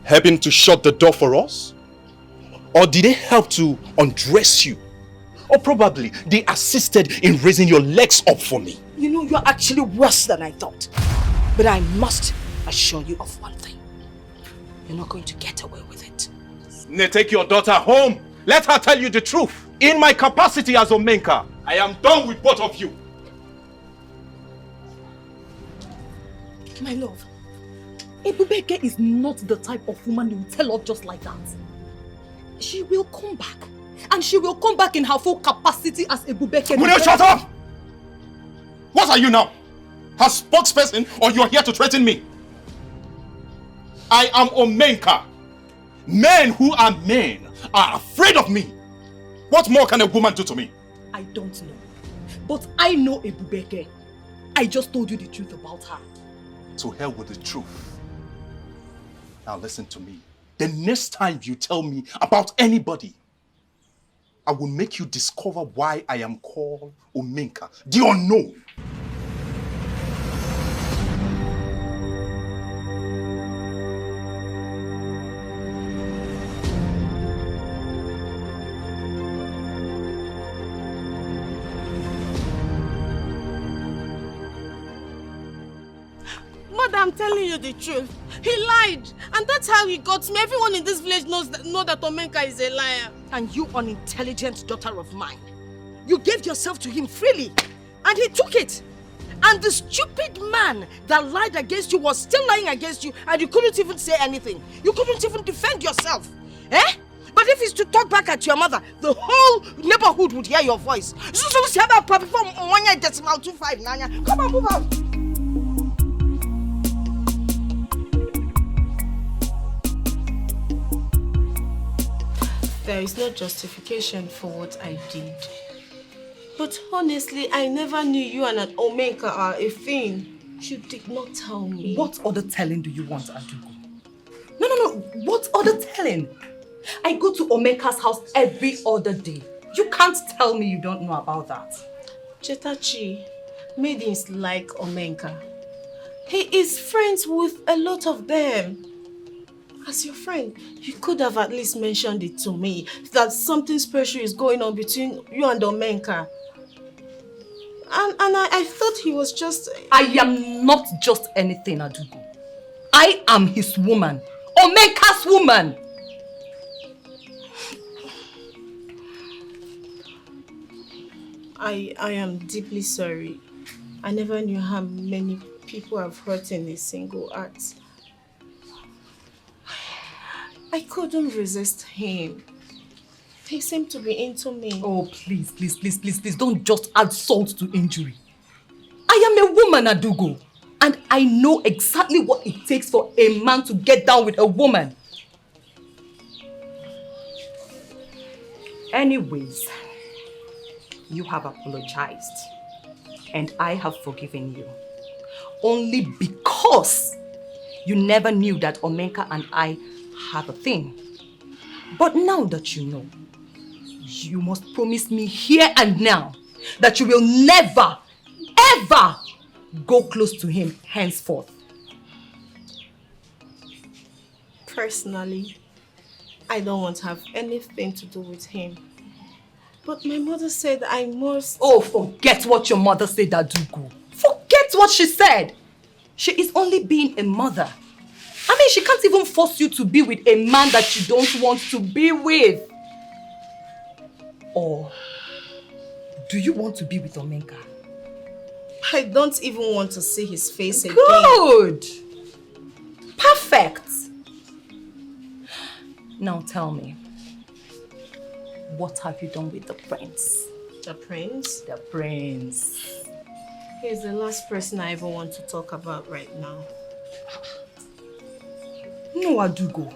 Helping to shut the door for us? Or did they help to undress you? Or probably they assisted in raising your legs up for me? You know, you're actually worse than I thought. But I must assure you of one thing. You're not going to get away with it. Ne, take your daughter home. Let her tell you the truth. In my capacity as Omenka, I am done with both of you. My love, Ebubeke is not the type of woman you will tell off just like that. She will come back. And she will come back in her full capacity as Ebubeke. Will you shut up? What are you now? Her spokesperson, or you are here to threaten me? I am Omenka. Men who are men are afraid of me. What more can a woman do to me? I don't know. But I know Ebubeke. I just told you the truth about her. To hell with the truth. Now listen to me. The next time you tell me about anybody, I will make you discover why I am called Omenka, the unknown. Mother, I'm telling you the truth. He lied. And that's how he got me. Everyone in this village know that Omenka is a liar. And you unintelligent daughter of mine. You gave yourself to him freely. And he took it. And And the stupid man that lied against you was still lying against you, and you couldn't even say anything. You couldn't even defend yourself. Eh? But if it's to talk back at your mother, the whole neighborhood would hear your voice. Come on, move out. There is no justification for what I did. But honestly, I never knew you and an Omenka are a thing. You did not tell me. What other telling do you want, Adugo? No. What other telling? I go to Omenka's house every other day. You can't tell me you don't know about that. Chetachi, Maidens like Omenka. He is friends with a lot of them. As your friend, you could have at least mentioned it to me, that something special is going on between you and Omenka. And I thought he was just... I am not just anything, Adugo. I am his woman. Omenka's woman. I am deeply sorry. I never knew how many people have hurt in a single act. I couldn't resist him. He seemed to be into me. Oh, please, don't just add salt to injury. I am a woman, Adugo, and I know exactly what it takes for a man to get down with a woman. Anyways, you have apologized, and I have forgiven you. Only because you never knew that Omenka and I have a thing. But now that you know, you must promise me here and now that you will never, ever go close to him henceforth. Personally, I don't want to have anything to do with him. But my mother said I must... Oh, forget what your mother said, Adugo. Forget what she said. She is only being a mother. I mean, she can't even force you to be with a man that you don't want to be with. Or do you want to be with Omenka? I don't even want to see his face again. Good! Perfect! Now tell me, what have you done with the prince? The prince? The prince. He's the last person I ever want to talk about right now. No, Adugo.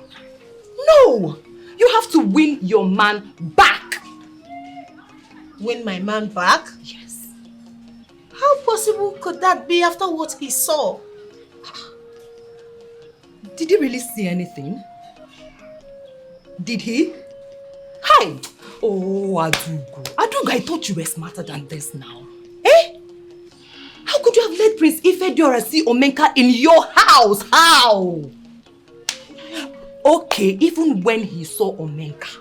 No! You have to win your man back. Win my man back? Yes. How possible could that be after what he saw? Did he really see anything? Did he? Hi! Oh, Adugo. Adugo, I thought you were smarter than this now. Eh? How could you have let Prince Ifediora see Omenka in your house? How? Okay, even when he saw Omenka,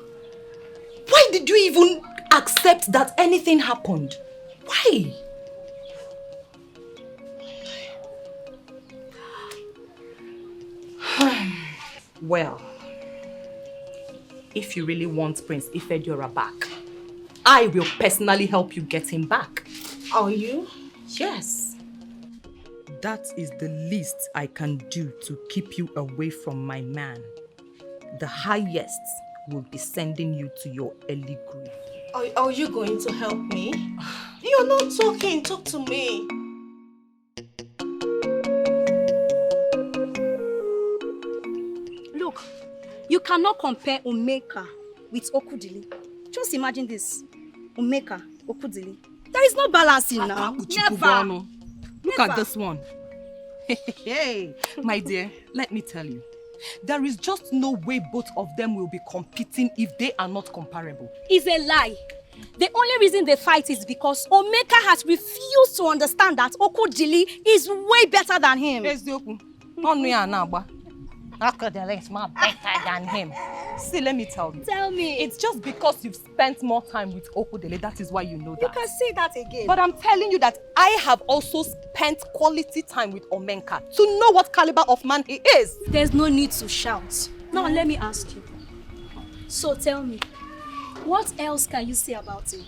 why did you even accept that anything happened? Why? Well, if you really want Prince Ifediora back, I will personally help you get him back. Are you? Yes. That is the least I can do to keep you away from my man. The highest will be sending you to your early grave. Are you going to help me? You're not talking. Talk to me. Look, you cannot compare Omenka with Okudili. Just imagine this. Omenka, Okudili. There is no balancing now. Never. Look at this one. Hey, my dear, let me tell you. There is just no way both of them will be competing if they are not comparable. It's a lie. The only reason they fight is because Omenka has refused to understand that Okudili is way better than him. Okudili is more better than him. See, let me tell you. Tell me. It's just because you've spent more time with Okudili, that is why you know that. You can say that again. But I'm telling you that I have also spent quality time with Omenka to know what caliber of man he is. There's no need to shout. Now let me ask you. So tell me, what else can you say about him?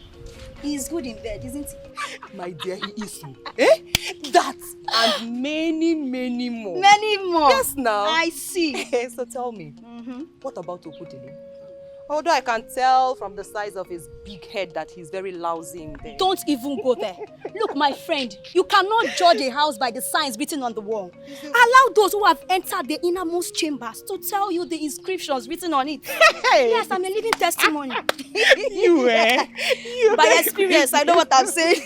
He is good in bed, isn't he? My dear, he is so. Eh? That and many more. Many more. Yes, now. I see. So tell me, what about Okudili? Although I can tell from the size of his big head that he's very lousy in there. Don't even go there. Look, my friend, you cannot judge a house by the signs written on the wall. Allow those who have entered the innermost chambers to tell you the inscriptions written on it. Yes, I'm a living testimony. You, eh? You by experience, I know what I'm saying.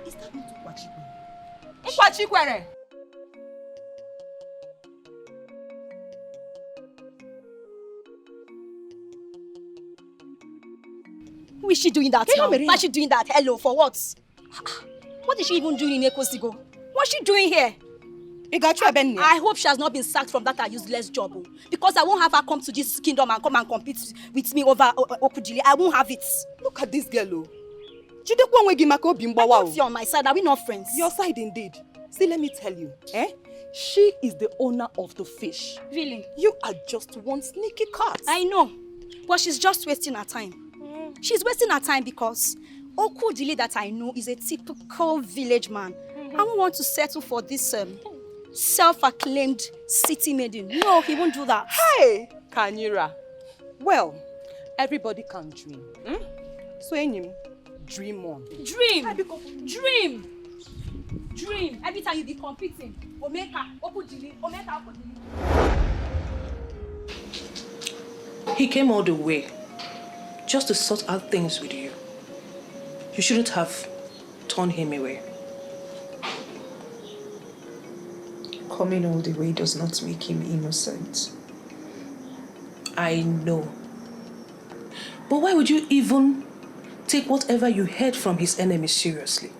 Is that not Ukwachikwere? Who is she doing that now? Why is she doing that? Hello, for what? What is she even doing in Ekosigo? What's she doing here? I hope she has not been sacked from that her useless job. Because I won't have her come to this kingdom and come and compete with me over Okudili. I won't have it. Look at this girl. I thought you're on my side. Are we not friends? Your side indeed. See, let me tell you. She is the owner of the fish. Really? You are just one sneaky cat. I know. But she's just wasting her time. She's wasting her time because Okudili that I know is a typical village man. I don't want to settle for this self-acclaimed city maiden. No, he won't do that. Hey, Kanyira. Well, everybody can dream. So, Enyim, dream on. Dream! Every time you be competing, Omeka, Okudili. He came all the way just to sort out things with you. You shouldn't have turned him away. Coming all the way does not make him innocent. I know. But why would you even take whatever you heard from his enemies seriously?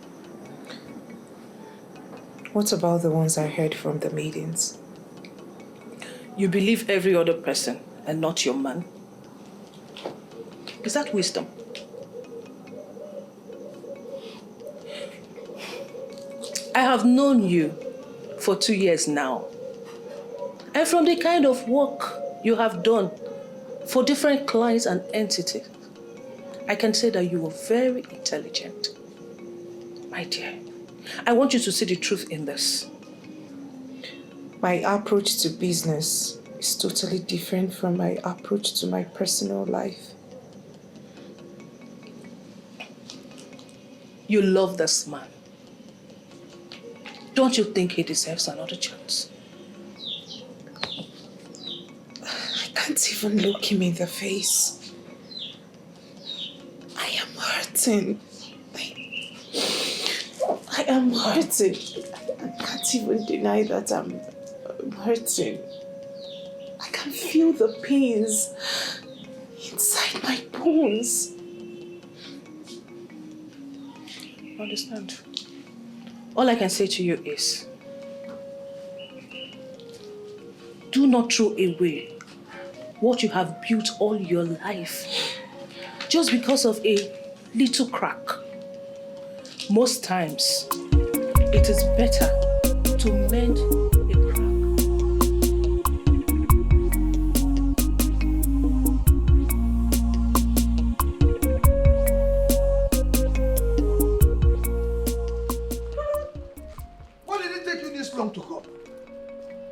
What about the ones I heard from the maidens? You believe every other person and not your man. Is that wisdom? I have known you for 2 years now. And from the kind of work you have done for different clients and entities, I can say that you are very intelligent. My dear, I want you to see the truth in this. My approach to business is totally different from my approach to my personal life. You love this man. Don't you think he deserves another chance? I can't even look him in the face. I am hurting. I am hurting. I can't even deny that I'm hurting. I can feel the pains inside my bones. Understand? All I can say to you is, do not throw away what you have built all your life just because of a little crack. Most times, it is better to mend a crack. Why did it take you this long to come?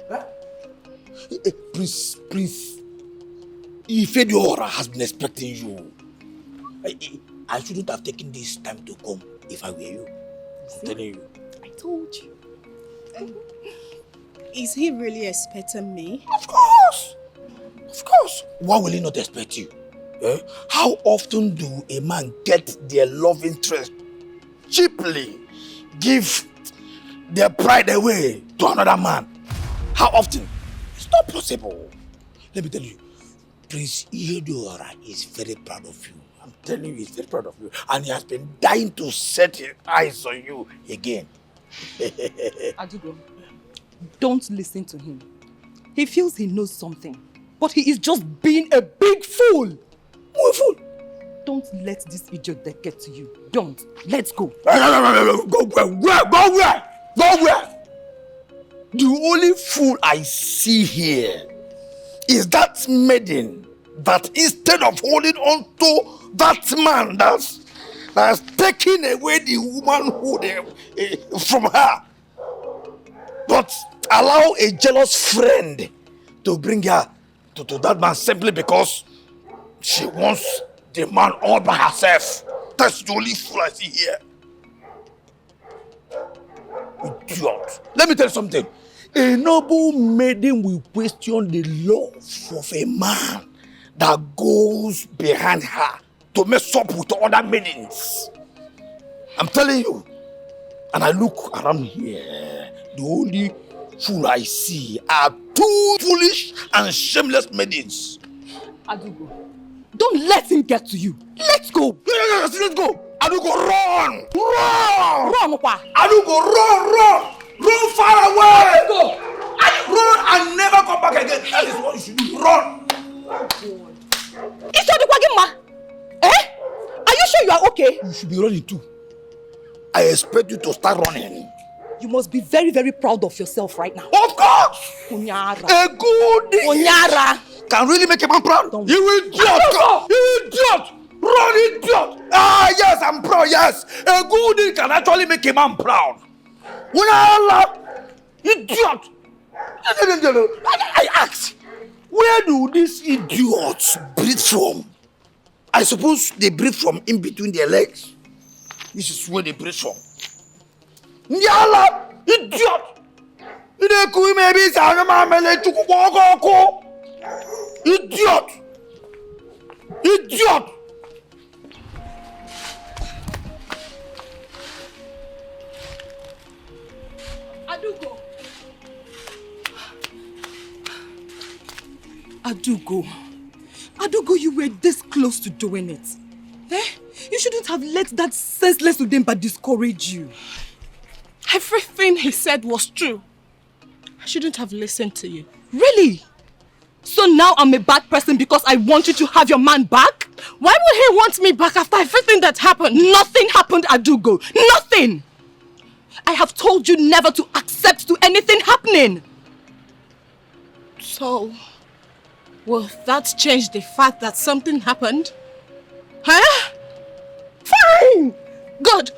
Huh? Prince, Ifediora has been expecting you. I shouldn't have taken this time to come if I were you. I'm telling you. I told you. Is he really expecting me? Of course! Of course! Why will he not expect you? How often do a man get their love interest cheaply, give their pride away to another man? How often? It's not possible. Let me tell you, Prince Ihedora is very proud of you. I'm telling you, he's very proud of you. And he has been dying to set his eyes on you again. Adugo, don't listen to him. He feels he knows something, but he is just being a big fool. Who a fool? Don't let this idiot that get to you. Don't. Let's go. Go where? Go where? Go where? The only fool I see here is that maiden that instead of holding on to that man that's taken taking away the womanhood from her. But allow a jealous friend to bring her to that man simply because she wants the man all by herself. That's the only fool I see here. Idiot. Let me tell you something. A noble maiden will question the love of a man that goes behind her to mess up with other maidens. I'm telling you. And I look around here, the only fool I see are two foolish and shameless maidens. Adugo, don't let him get to you. Let's go. Yes, let's go. Adugo, run! Run! Run, Opa. Adugo, run! Run far away! Adugo! Run and never come back again. That is what you should do. Run! It's Adugo, eh? Are you sure you are okay? You should be running too. I expect you to start running. You must be very, very proud of yourself right now. Of course! Onyara. A good Onyara can really make a man proud. You idiot! You idiot! Run, idiot! Ah, yes, I'm proud, yes. A good deed can actually make a man proud. Onyara! Idiot! I asked, where do these idiots breathe from? I suppose they breathe from in between their legs. This is where they breathe from. Nyala! Idiot! Idiot! Idiot! Adugo. Adugo. Adugo, you were this close to doing it. Eh? You shouldn't have let that senseless Udemba discourage you. Everything he said was true. I shouldn't have listened to you. Really? So now I'm a bad person because I want you to have your man back? Why would he want me back after everything that happened? Nothing happened, Adugo. Nothing! I have told you never to accept to anything happening. So, will that change the fact that something happened? Huh? Fine! Good.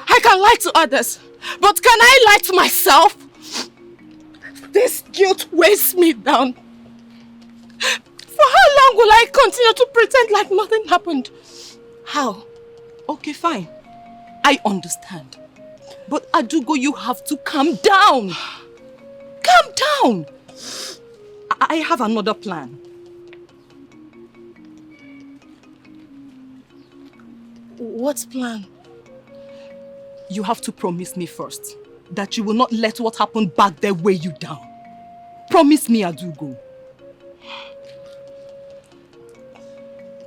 I can lie to others. But can I lie to myself? This guilt weighs me down. For how long will I continue to pretend like nothing happened? How? Okay, fine. I understand. But Adugo, you have to calm down. Calm down. I have another plan. What plan? You have to promise me first that you will not let what happened back there weigh you down. Promise me, Adugo.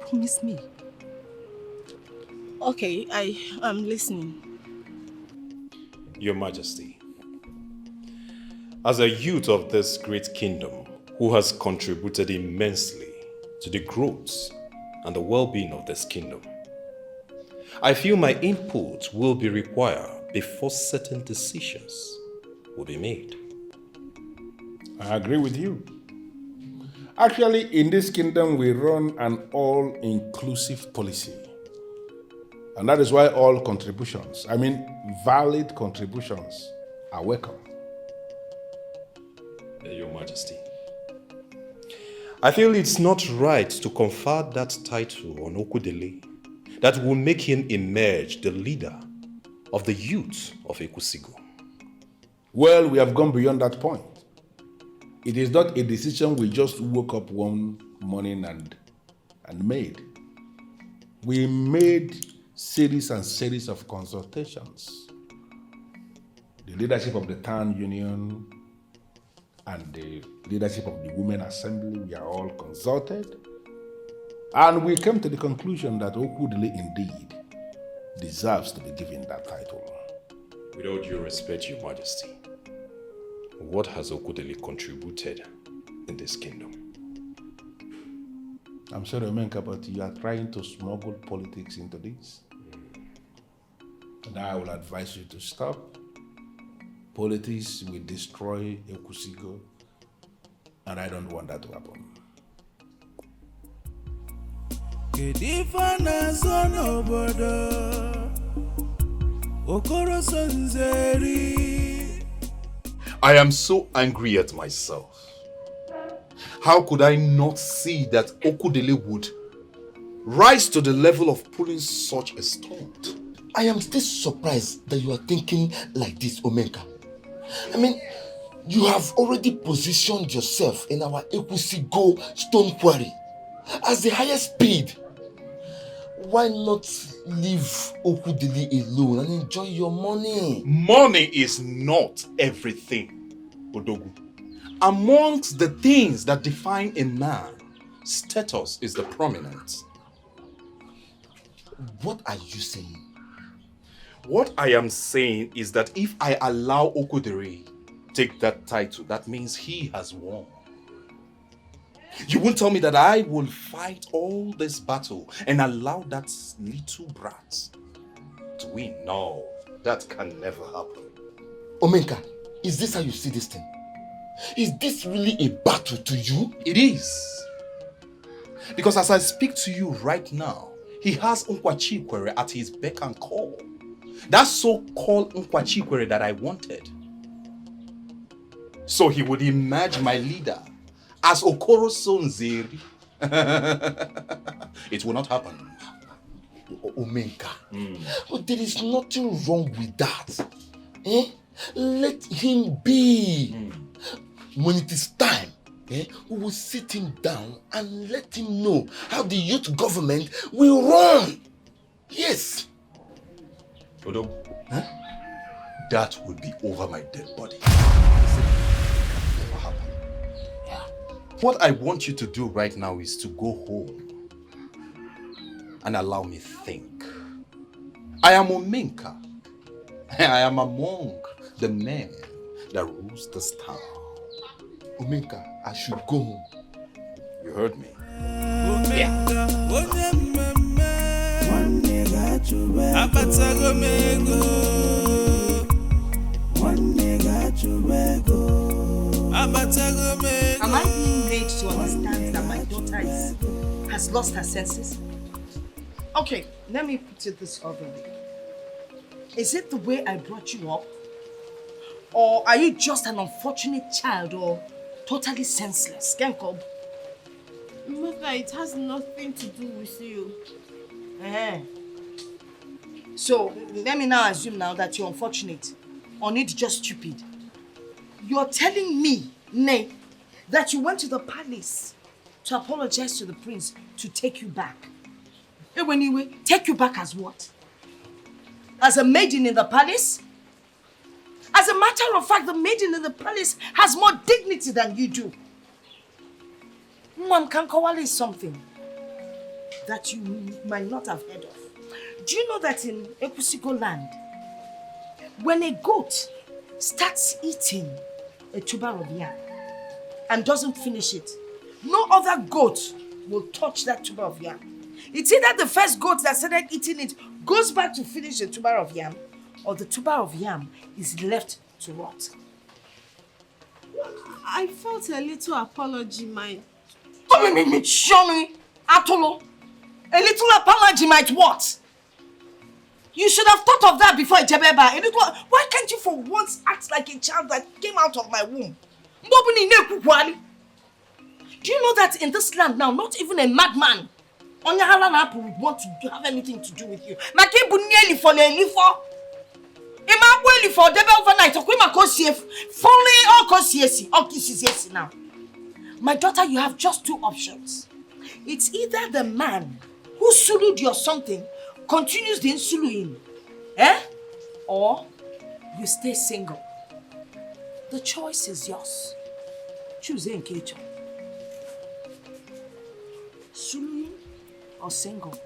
Promise me. Okay, I am listening. Your Majesty, as a youth of this great kingdom who has contributed immensely to the growth and the well-being of this kingdom, I feel my input will be required before certain decisions will be made. I agree with you. Actually, in this kingdom, we run an all-inclusive policy. And that is why all contributions, valid contributions, are welcome. Your Majesty, I feel it's not right to confer that title on Okudele that will make him emerge the leader of the youth of Ekusigo. Well, we have gone beyond that point. It is not a decision we just woke up one morning and made. We made series and series of consultations. The leadership of the town union and the leadership of the Women Assembly, we are all consulted. And we came to the conclusion that Okudele indeed deserves to be given that title. With all due respect, Your Majesty, what has Okudele contributed in this kingdom? I'm sorry, Omenka, but you are trying to smuggle politics into this. And I will advise you to stop. Politics will destroy Ekusigo, and I don't want that to happen. Kedifana zono bodo Okoro Sonzeri. I am so angry at myself. How could I not see that Okudele would rise to the level of pulling such a stunt? I am still surprised that you are thinking like this, Omenka. I mean, you have already positioned yourself in our Ekwusigo stone quarry as the highest bid. Why not leave Okudili alone and enjoy your money? Money is not everything, Odogu. Amongst the things that define a man, status is the prominent. What are you saying? What I am saying is that if I allow Okudere take that title, that means he has won. You won't tell me that I will fight all this battle and allow that little brat to win. No, that can never happen. Omenka, is this how you see this thing? Is this really a battle to you? It is. Because as I speak to you right now, he has Nkwachikwere at his beck and call. That so-called Nkwachikwere that I wanted. So he would emerge my leader as Okoro Sonzeri. It will not happen. Omenka, there is nothing wrong with that. Let him be. When it is time, we will sit him down and let him know how the youth government will run. Yes. Odo, that would be over my dead body. What I want you to do right now is to go home and allow me think. I am Omenka. I am among the men that rules this town. Omenka, I should go home. You heard me. Am I being made to understand that my daughter has lost her senses? Okay, let me put it this other way. Is it the way I brought you up? Or are you just an unfortunate child or totally senseless? Kenko? Mother, it has nothing to do with you. So, let me now assume now that you're unfortunate or need just stupid. You're telling me, Nay, that you went to the palace to apologize to the prince to take you back. Anyway, take you back as what? As a maiden in the palace? As a matter of fact, the maiden in the palace has more dignity than you do. Mom Kankawale is something that you might not have heard of. Do you know that in Ekwusigo land, when a goat starts eating a tuber of yam and doesn't finish it, no other goat will touch that tuber of yam. It's either the first goat that started eating it goes back to finish the tuber of yam, or the tuber of yam is left to rot. I felt a little apology might... Show me, Atolo. A little apology might what? You should have thought of that before Ijebeba. Why can't you for once act like a child that came out of my womb? Do you know that in this land now, not even a madman would want to have anything to do with you? Now. My daughter, you have just two options. It's either the man who sulued you or something continues the insuluing, or you stay single. The choice is yours. Choose in Kecho. Suluing or single.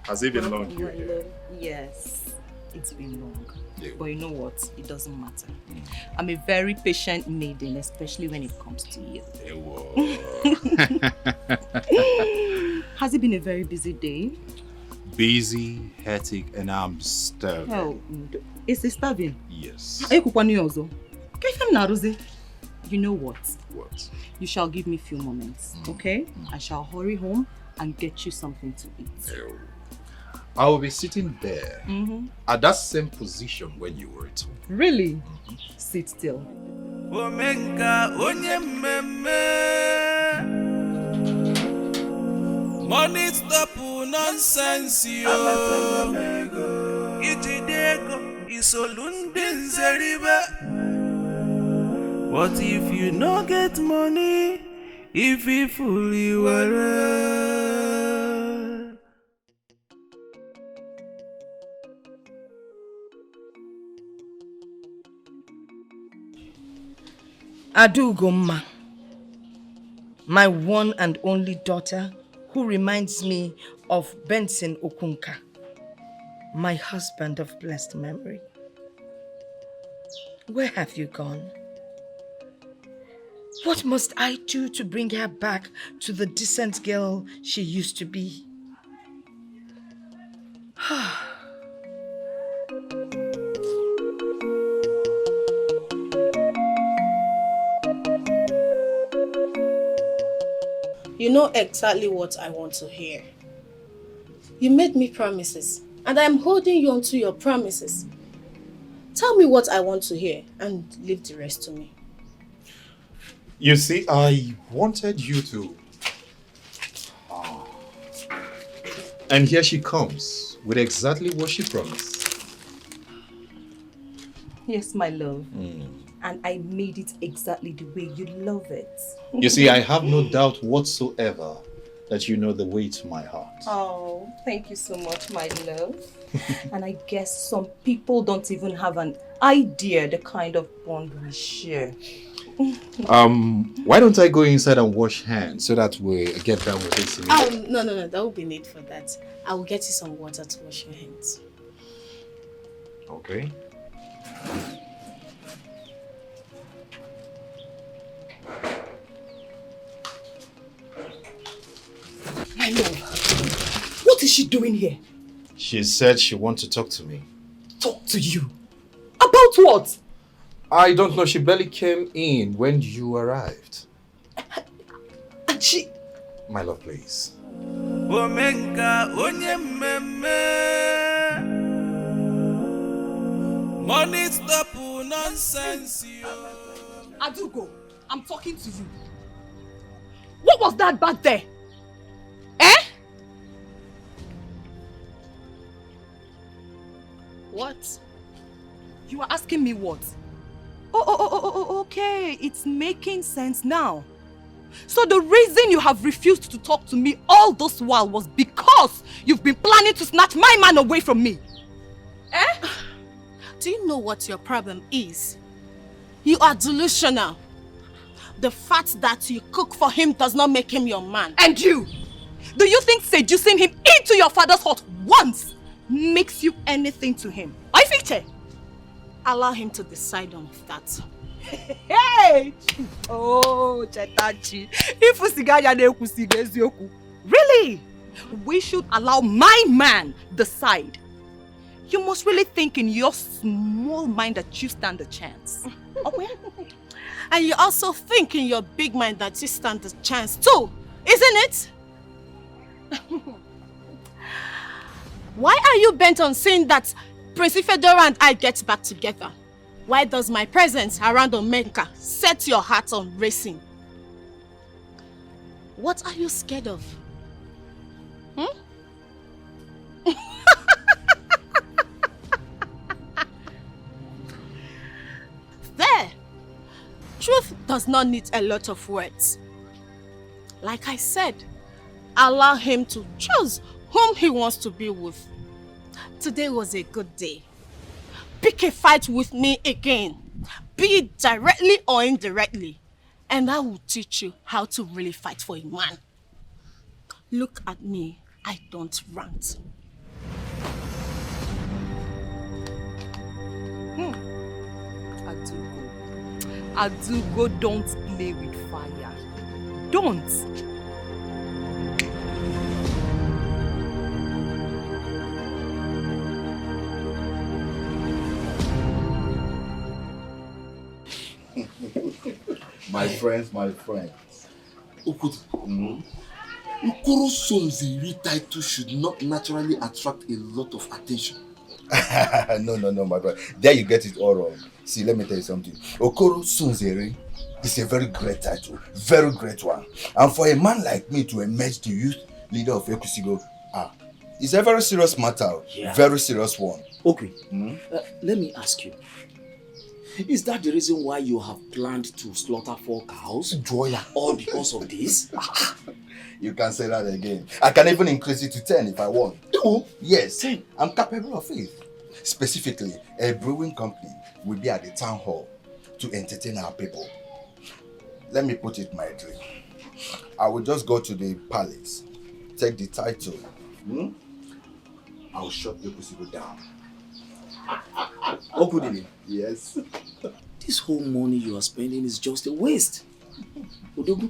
Has it been long My here? love, yes, it's been long. Yeah. But you know what? It doesn't matter. I'm a very patient maiden, especially when it comes to you. Has it been a very busy day? Busy, hectic, and I'm starving. Oh, it's starving. Yes. You know what? What? You shall give me a few moments, okay? I shall hurry home and get you something to eat. I will be sitting there at that same position when you were at home. Really? Sit still. Omenka onye mmemme. Money stop nonsense yo. Ijidego isolunde nzeribe. What if you no get money? If you fully were. Adugomma, my one and only daughter, who reminds me of Benson Okunka, my husband of blessed memory. Where have you gone? What must I do to bring her back to the decent girl she used to be? You know exactly what I want to hear. You made me promises, and I'm holding you onto your promises. Tell me what I want to hear, and leave the rest to me. You see, I wanted you to... And here she comes with exactly what she promised. Yes, my love. And I made it exactly the way you love it. You see, I have no doubt whatsoever that you know the way to my heart. Oh, thank you so much, my love. And I guess some people don't even have an idea the kind of bond we share. Why don't I go inside and wash hands so that we get done with this? No, there will be need for that. I will get you some water to wash your hands. Okay. My love, what is she doing here? She said she wants to talk to me. Talk to you? About what? I don't know. She barely came in when you arrived. And she... My love, please. Omenka onye mmemme. Money stop nonsense yo. Adugo, I'm talking to you. What was that back there? Eh? What? You are asking me what? Oh, okay. It's making sense now. So the reason you have refused to talk to me all this while was because you've been planning to snatch my man away from me. Eh? Do you know what your problem is? You are delusional. The fact that you cook for him does not make him your man. And you? Do you think seducing him into your father's hut once makes you anything to him? I think allow him to decide on that. Hey! Oh, Chetachi. Really? We should allow my man decide. You must really think in your small mind that you stand a chance. Okay? And you also think in your big mind that you stand a chance too, isn't it? Why are you bent on saying that Prince Fedora and I get back together? Why does my presence around Omenka set your heart on racing? What are you scared of? There! Truth does not need a lot of words. Like I said, allow him to choose whom he wants to be with. Today was a good day. Pick a fight with me again, be it directly or indirectly, and I will teach you how to really fight for a man. Look at me. I don't rant. Adugo, don't play with fire. Don't. My friends. Okoro Sonzeri title should not naturally attract a lot of attention. No, my brother. There you get it all wrong. See, let me tell you something. Okoro Sonzeri is a very great title, very great one. And for a man like me to emerge the youth leader of Ekusigo, it's a very serious matter, very serious one. Okay, let me ask you. Is that the reason why you have planned to slaughter 4 cows? Joya. All because of this? You can say that again. I can even increase it to 10 if I want. Oh, yes, 10. I'm capable of it. Specifically, a brewing company will be at the town hall to entertain our people. Let me put it mildly. I will just go to the palace, take the title. I'll shut the Ekusigo down. Okudili. Yes. This whole money you are spending is just a waste. Odogu.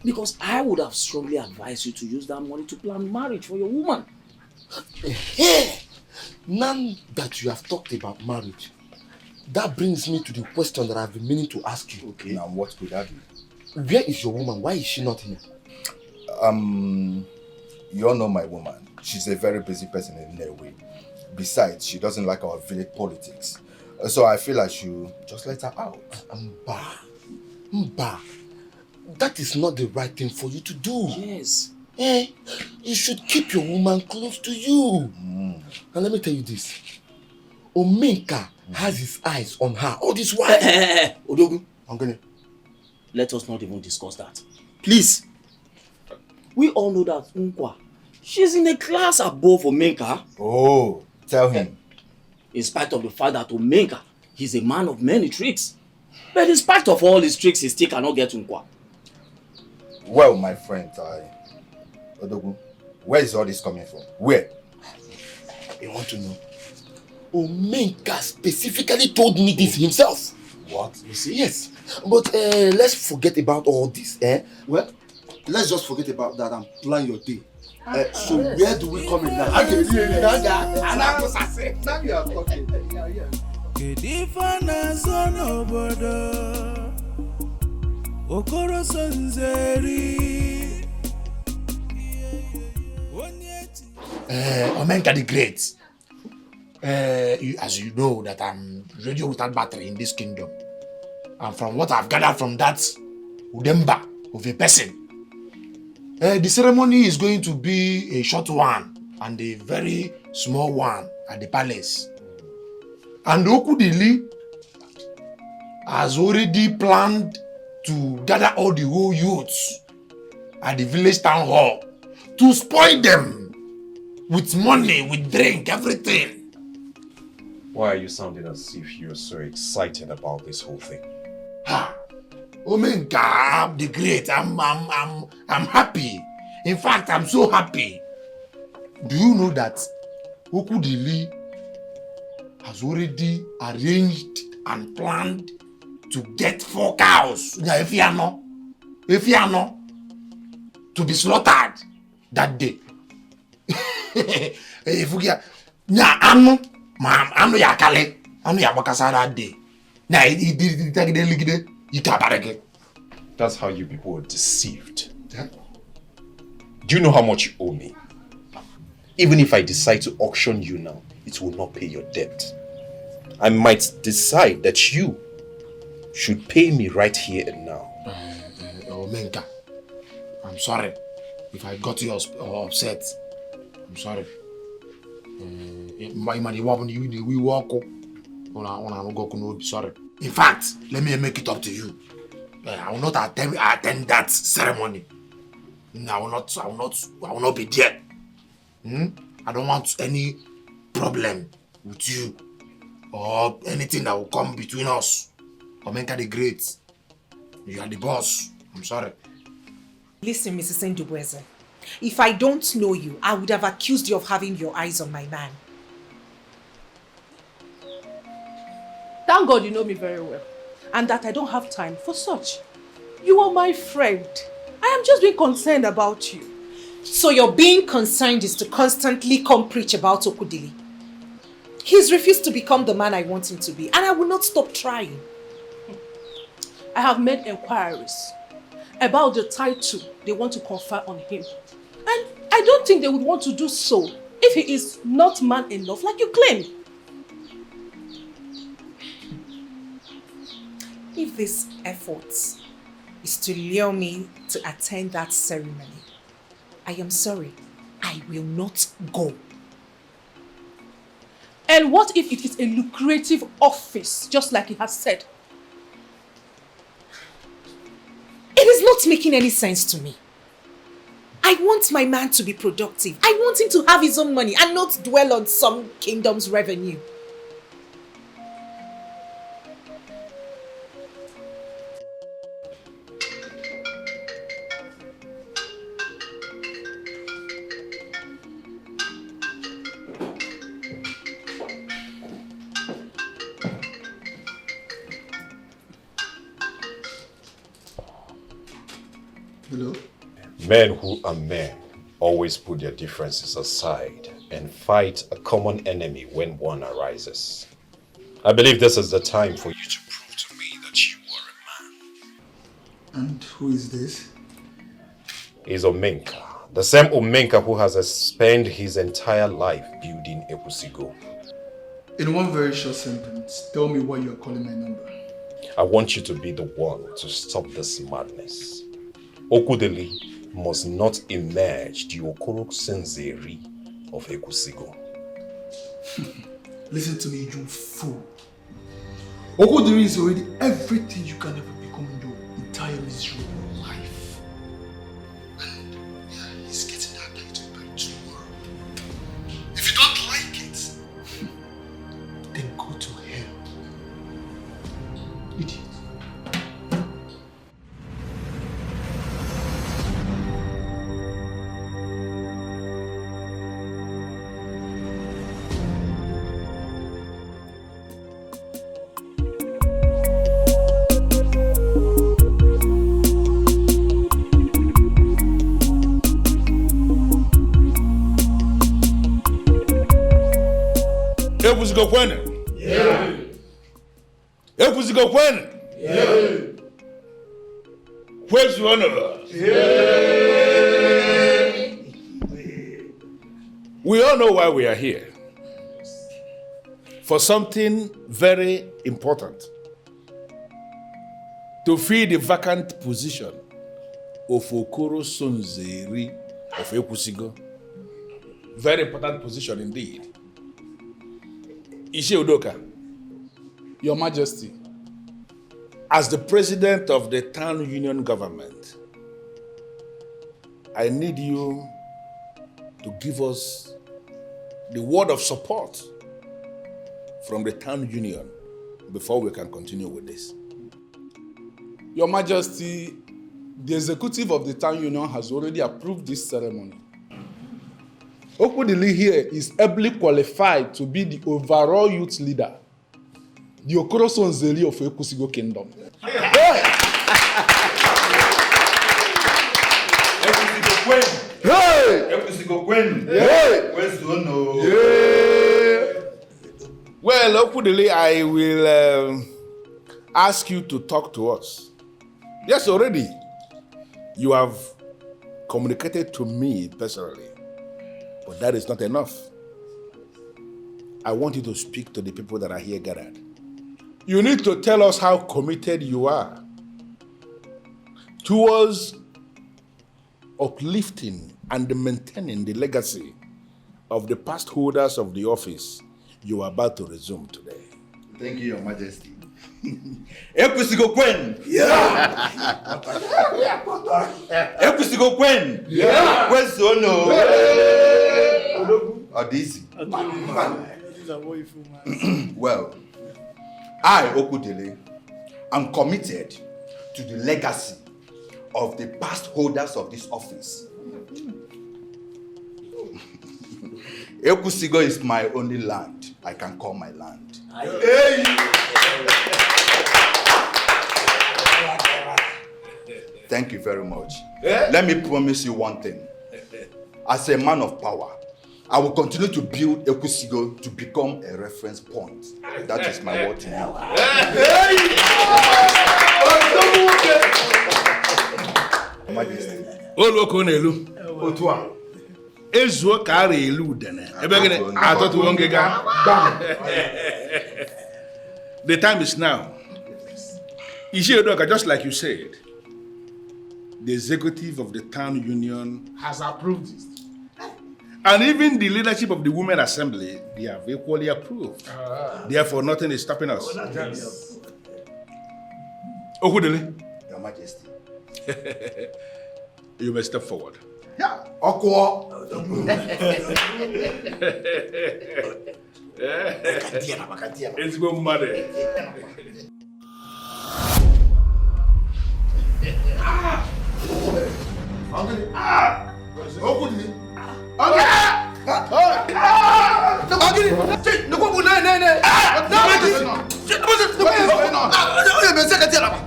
Because I would have strongly advised you to use that money to plan marriage for your woman. Hey! Now that you have talked about marriage, that brings me to the question that I've been meaning to ask you. Okay. Now what could that be? Where is your woman? Why is she not here? You all know my woman. She's a very busy person in her way. Besides, she doesn't like our village politics. So I feel I should just let her out. Mba. That is not the right thing for you to do. Yes. You should keep your woman close to you. And let me tell you this. Omenka has his eyes on her all this while. Odogu, let us not even discuss that. Please. We all know that Nkwa, she's in a class above Omenka. Oh, tell him. In spite of the fact that Omenka, he's a man of many tricks. But in spite of all his tricks, he still cannot get Nkwa. Well, my friend, Odogu, where is all this coming from? Where? I want to know. Omenka specifically told me this himself. What? You see? Yes. But let's forget about all this. Well, let's just forget about that and plan your day. So where do we come in now? Now you are talking. Okoro Sonzeri. Omenka the Great. As you know that I'm radio without battery in this kingdom. And from what I've gathered from that Udemba of a person, the ceremony is going to be a short one and a very small one at the palace. And Okudili has already planned to gather all the whole youths at the village town hall to spoil them with money, with drink, everything. Why are you sounding as if you're so excited about this whole thing? Omenka the Great, I'm happy. In fact, I'm so happy. Do you know that Okudili has already arranged and planned to get 4 cows, if you know, to be slaughtered that day. If we get anu ya kale, anu ya bakasa that day. Na That's how you people are deceived. Yeah? Do you know how much you owe me? Even if I decide to auction you now, it will not pay your debt. I might decide that you should pay me right here and now. Omenka, I'm sorry if I got you upset. I'm sorry. Sorry. In fact, let me make it up to you. I will not attend that ceremony. I will not be there. I don't want any problem with you or anything that will come between us. Omenka the Great, you are the boss. I'm sorry. Listen, Mrs. Ndubweze. If I don't know you, I would have accused you of having your eyes on my man. Thank God you know me very well, and that I don't have time for such. You are my friend. I am just being concerned about you. So your being concerned is to constantly come preach about Okudili. He's refused to become the man I want him to be, and I will not stop trying. I have made inquiries about the title they want to confer on him. And I don't think they would want to do so if he is not man enough like you claim. If this effort is to lure me to attend that ceremony, I am sorry, I will not go. And what if it is a lucrative office, just like he has said? It is not making any sense to me. I want my man to be productive. I want him to have his own money and not dwell on some kingdom's revenue. Hello? Men who are men always put their differences aside and fight a common enemy when one arises. I believe this is the time for you to prove to me that you are a man. And who is this? He's Omenka, the same Omenka who has spent his entire life building Ekusigo. In one very short sentence, tell me why you are calling my number. I want you to be the one to stop this madness. Okudili must not emerge the Okoro Senzeri of Ekusigo. Listen to me, you fool. Okudili is already everything you can ever become in your entire miserable life. And yeah, he's getting that title by tomorrow. If you don't like it, then go to hell. Idiot. Ekusigo kwene? Yeah. Ekusigo kwene? Yeah. Where's one of us? Yeah. We all know why we are here. For something very important. To fill the vacant position of Okoro Sonzeri of Ekusigo. Very important position indeed. Ishe Udoka. Your Majesty. As the president of the town union government, I need you to give us the word of support from the town union before we can continue with this. Your Majesty, the executive of the town union has already approved this ceremony. Okudili here is ably qualified to be the overall youth leader, the Okoro Sonzeri of Ekusigo Kingdom. Well, Okudili, I will ask you to talk to us. Yes, already. You have communicated to me personally. But that is not enough. I want you to speak to the people that are here gathered. You need to tell us how committed you are towards uplifting and maintaining the legacy of the past holders of the office you are about to resume today. Thank you, Your Majesty. Ekusigo Kwen! Yeah! Ekusigo Kwen! Yeah! Where's Ono? Odisi. Well, I, Okudili, am committed to the legacy of the past holders of this office. Ekusigo is my only land. I can call my land. Hey! Thank you very much. Let me promise you one thing. As a man of power, I will continue to build Ekusigo to become a reference point. That is my word to you. Majesty. Ezuo kara elu dene. Ebe gini atotu wongega. The time is now. Ishiyodoka, just like you said, the executive of the town union has approved it. And even the leadership of the Women Assembly, they have equally approved. Therefore, nothing is stopping us. Okudele. Your Majesty. You may step forward. Yeah. Okwo. It's good money.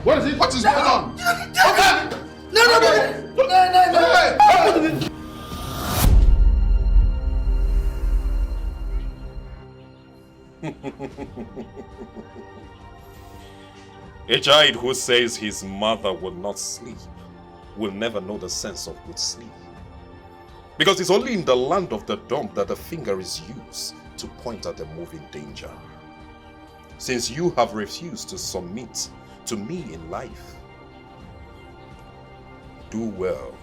What is it? What is going on? A child who says his mother will not sleep will never know the sense of good sleep. Because it's only in the land of the dumb that the finger is used to point at the moving danger. Since you have refused to submit to me in life, do well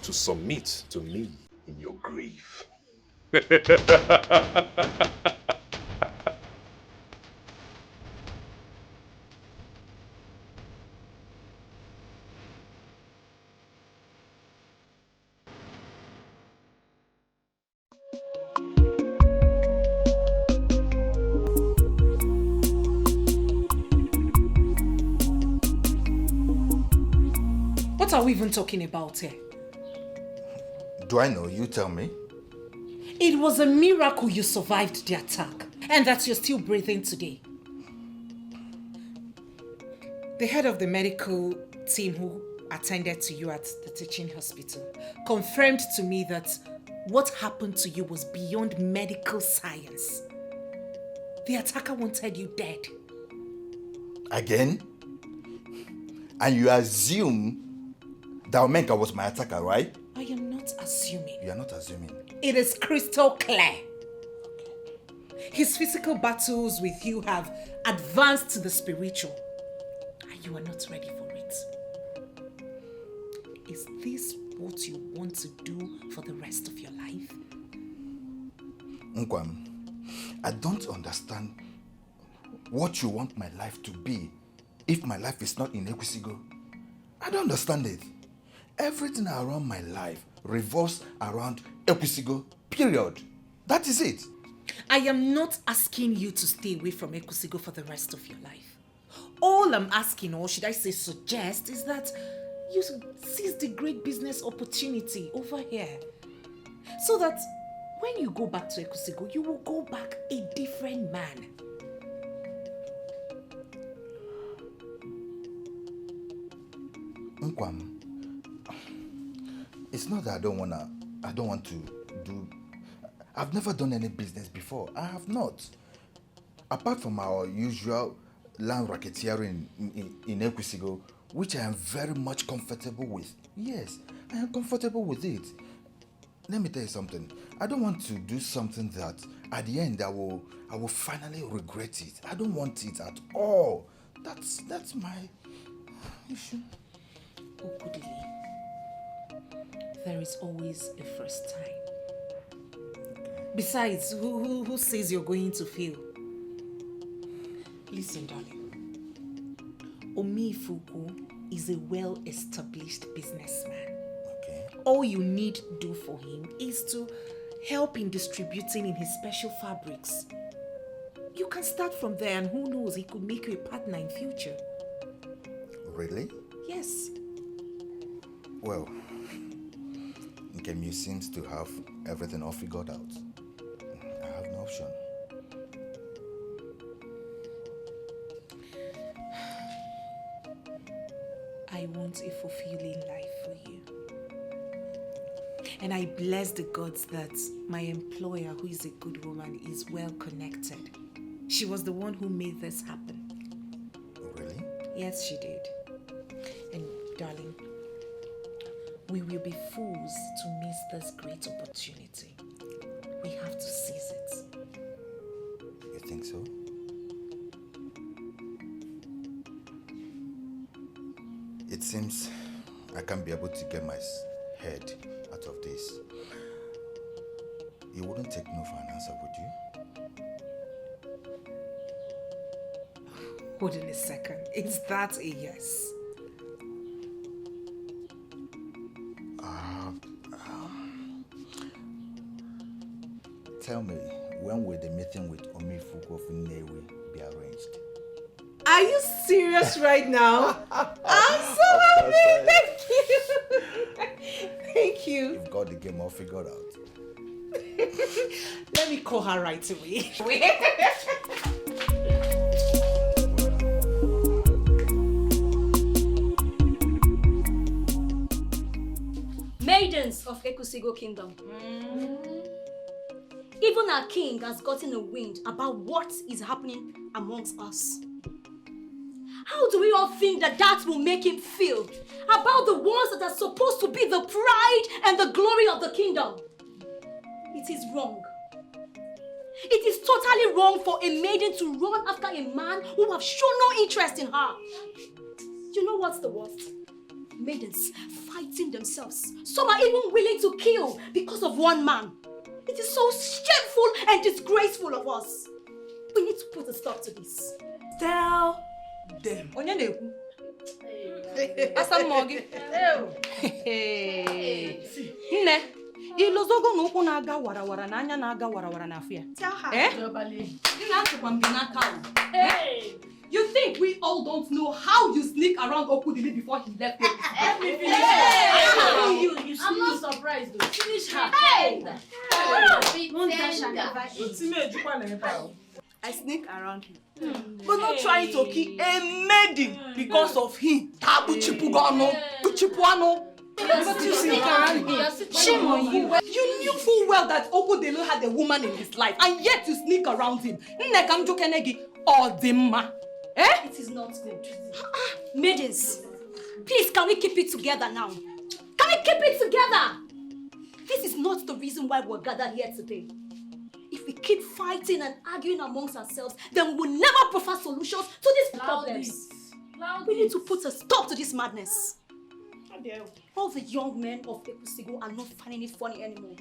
to submit to me in your grave. What are we even talking about here? Do I know? You tell me. It was a miracle you survived the attack and that you're still breathing today. The head of the medical team who attended to you at the teaching hospital confirmed to me that what happened to you was beyond medical science. The attacker wanted you dead. Again? And you assume that Omenka was my attacker, right? I am not assuming. You are not assuming. It is crystal clear. His physical battles with you have advanced to the spiritual, and you are not ready for it. Is this what you want to do for the rest of your life? Nkwam, I don't understand what you want my life to be if my life is not in Ekusigo. I don't understand it. Everything around my life revolves around Ekusigo, period. That is it. I am not asking you to stay away from Ekusigo for the rest of your life. All I'm asking, or should I say suggest, is that you seize the great business opportunity over here. So that when you go back to Ekusigo, you will go back a different man. Nkwam, it's not that I don't want to do. I've never done any business before. I have not. Apart from our usual land racketeering in Ekusigo, which I am very much comfortable with. Yes, I am comfortable with it. Let me tell you something. I don't want to do something that at the end I will finally regret it. I don't want it at all. That's my issue. Okudili, there is always a first time. Besides, who says you're going to fail? Listen, darling. Omifuku is a well-established businessman. Okay. All you need to do for him is to help in distributing in his special fabrics. You can start from there, and who knows, he could make you a partner in future. Really? Yes. Well, Nkemi seems to have everything all figured out. want a fulfilling life for you. And I bless the gods that my employer, who is a good woman, is well connected. She was the one who made this happen. Really? Yes, she did. And darling, we will be fools to miss this great opportunity. We have to seize it. You think so? It seems I can't be able to get my head out of this. You wouldn't take no for an answer, would you? Hold on a second. Is that a yes? Tell me, when will the meeting with Omifuku of Nnewi be arranged? Are you serious right now? I'm so happy. Thank you. Thank you. You've got the game all figured out. Let me call her right away. Maidens of Ekusigo Kingdom. Even our king has gotten a wind about what is happening amongst us. How do we all think that will make him feel about the ones that are supposed to be the pride and the glory of the kingdom? It is wrong. It is totally wrong for a maiden to run after a man who have shown no interest in her. You know what's the worst? Maidens fighting themselves. Some are even willing to kill because of one man. It is so shameful and disgraceful of us. We need to put a stop to this. Tell them. Nne, ilozogo n'ụkwụ na-aga warawara na anya na-aga warawara n'afọ ya. You think we all don't know how you sneak around Okudili before he left? Let me finish. I'm not surprised though. Finish her. I sneak around him. But not trying to kill a maiden because of him. But you sneak around him. Shame on you. You knew full well that Okudili had a woman in his life, and yet you sneak around him. It is not good. Maidens, please, can we keep it together now? Can we keep it together? This is not the reason why we're gathered here today. If we keep fighting and arguing amongst ourselves, then we will never provide solutions to these problems. We need to put a stop to this madness. All the young men of Ekusigo are not finding it funny anymore.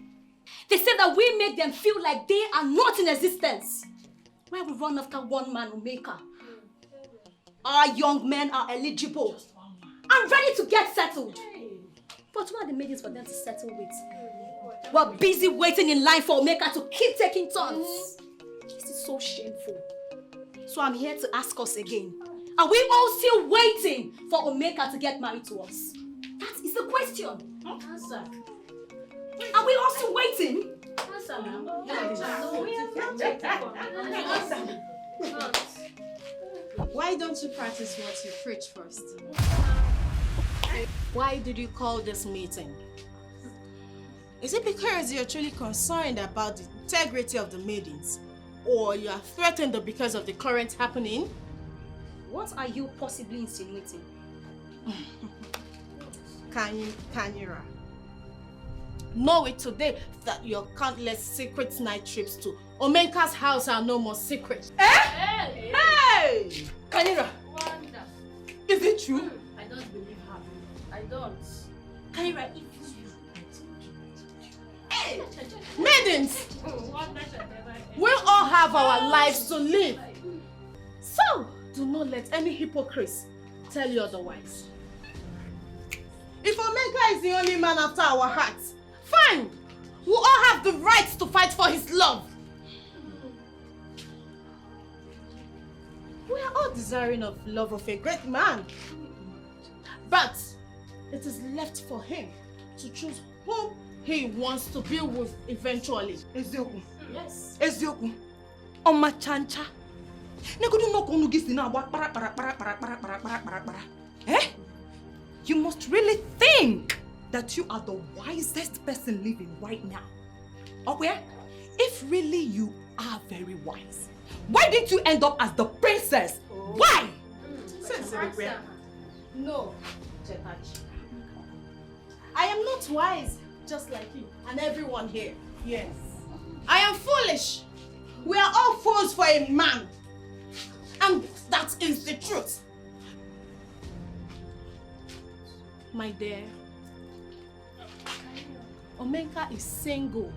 They say that we make them feel like they are not in existence. When we run after one man, Omeka, our young men are eligible and ready to get settled. But what are the maidens for them to settle with? We're busy waiting in line for Omeka to keep taking turns. This is so shameful. So I'm here to ask us again. Are we all still waiting for Omeka to get married to us? That is the question. Answer. Are we all still waiting? Answer, ma'am. Why don't you practice what you preach first? Why did you call this meeting? Is it because you're truly concerned about the integrity of the maidens? Or you are threatened because of the current happening? What are you possibly insinuating? Kanyira, know it today that your countless secret night trips to Omenka's house are no more secret. Hey! Kanyira, is it true? I don't believe her. I don't. Kanyira, if you... Hey! Maidens! We all have our lives to live. So, do not let any hypocrites tell you otherwise. If Omenka is the only man after our hearts, fine! We all have the right to fight for his love. We are all desiring of love of a great man. But it is left for him to choose whom he wants to be with eventually. Ezioku. Yes. Ezioku. Oma chancha. Negodu no konu gisi na wa para. Eh? You must really think that you are the wisest person living right now. Okay? If really you are very wise, why didn't you end up as the princess? Why? No, Chetachi. I am not wise, just like you and everyone here. Yes. I am foolish. We are all fools for a man. And that is the truth. My dear, Omenka is single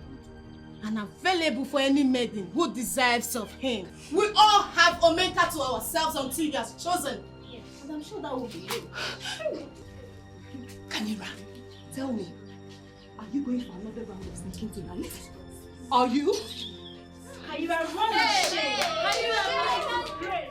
and available for any maiden who desires of him. We all have Omenka to ourselves until he has chosen. Yes, and I'm sure that will be you. Kanira, tell me, are you going for another round of sneaking tonight? Are you? You are running shame. You are running.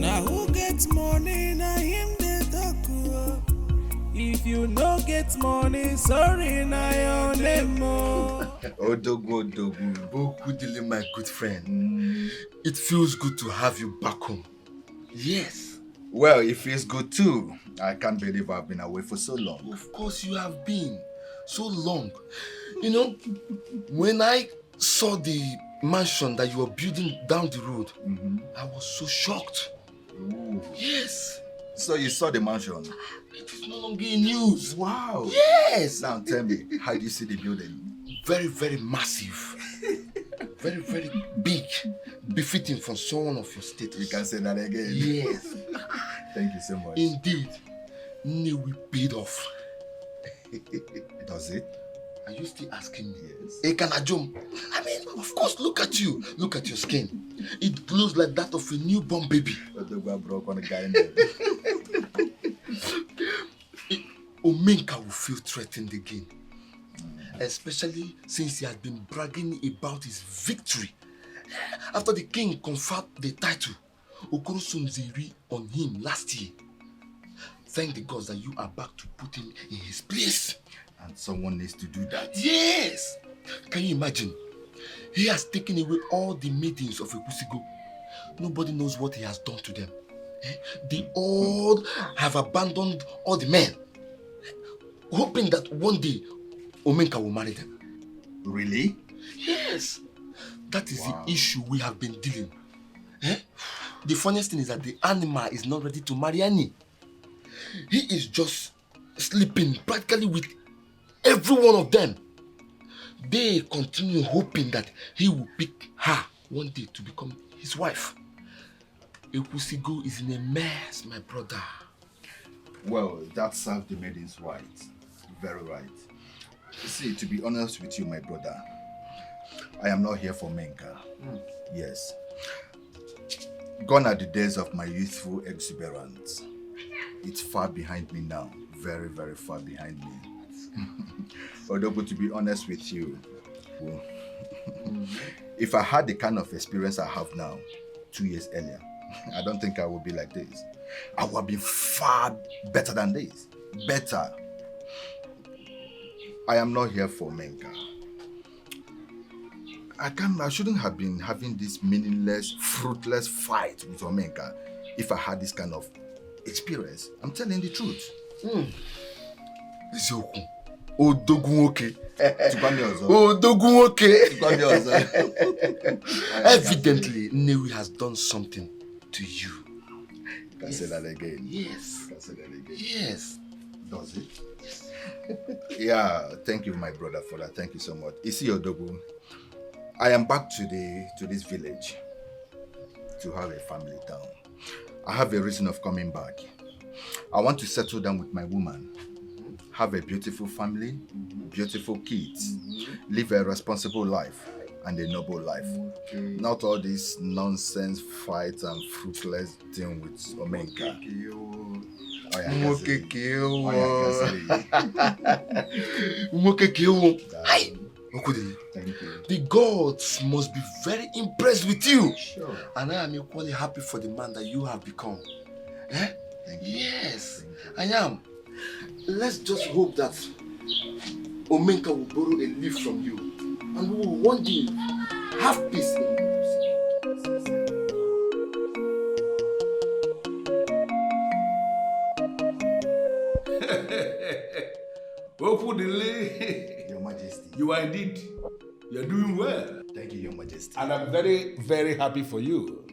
Now who gets money, now him they talk. If you no get money, sorry, now your name. Odogu, Boku Dili, my good friend. It feels good to have you back home. Yes. Well, it feels good too. I can't believe I've been away for so long. Of course you have been. So long. You know, when I saw the mansion that you were building down the road, I was so shocked. Ooh. Yes. So you saw the mansion? It is no longer in news. Wow. Yes. Now tell me, how do you see the building? Very, very massive. Very, very big. Befitting for someone of your status. You can say that again. Yes. Thank you so much. Indeed. We paid off. Does it? Are you still asking me? Yes. Ekanajum. I mean, of course, look at you. Look at your skin. It glows like that of a newborn baby. Omenka will feel threatened again. Especially since he had been bragging about his victory. After the king conferred the title, OKARO Sunzeri on him last year. Thank the gods that you are back to put him in his place. And someone needs to do that. Yes! Can you imagine? He has taken away all the maidens of EBELE. Nobody knows what he has done to them. They all have abandoned all the men, hoping that one day Omenka will marry them. Really? Yes. That is the issue we have been dealing. The funniest thing is that the animal is not ready to marry Annie. He is just sleeping practically with every one of them. They continue hoping that he will pick her one day to become his wife. EBELE is in a mess, my brother. Well, that serves the maidens right. Very right. See, to be honest with you, my brother, I am not here for Menka. Yes. Gone are the days of my youthful exuberance. It's far behind me now. Very, very far behind me. Although, to be honest with you, if I had the kind of experience I have now, 2 years earlier, I don't think I would be like this. I would have been far better than this. Better. I am not here for Menka. I shouldn't have been having this meaningless, fruitless fight with Omenka if I had this kind of experience. I'm telling the truth. Odogunwoke. Odogunwoke. Evidently, Newi has done something to you. Can I say that again? Yes. Can I say that again? Yes. Does it? Yes. Yeah, thank you, my brother, for that. Thank you so much. You see, Odogu, I am back to this village to have a family town. I have a reason of coming back. I want to settle down with my woman, have a beautiful family, beautiful kids, live a responsible life and a noble life. Not all this nonsense fight and fruitless thing with Omenka. The gods must be very impressed with you. Sure. And I am equally happy for the man that you have become. Yes, I am. Let's just hope that Omenka will borrow a leaf from you, and we will one day have peace in Opudile. Your Majesty. You are indeed. You are doing well. Thank you, Your Majesty. And I'm very, very happy for you.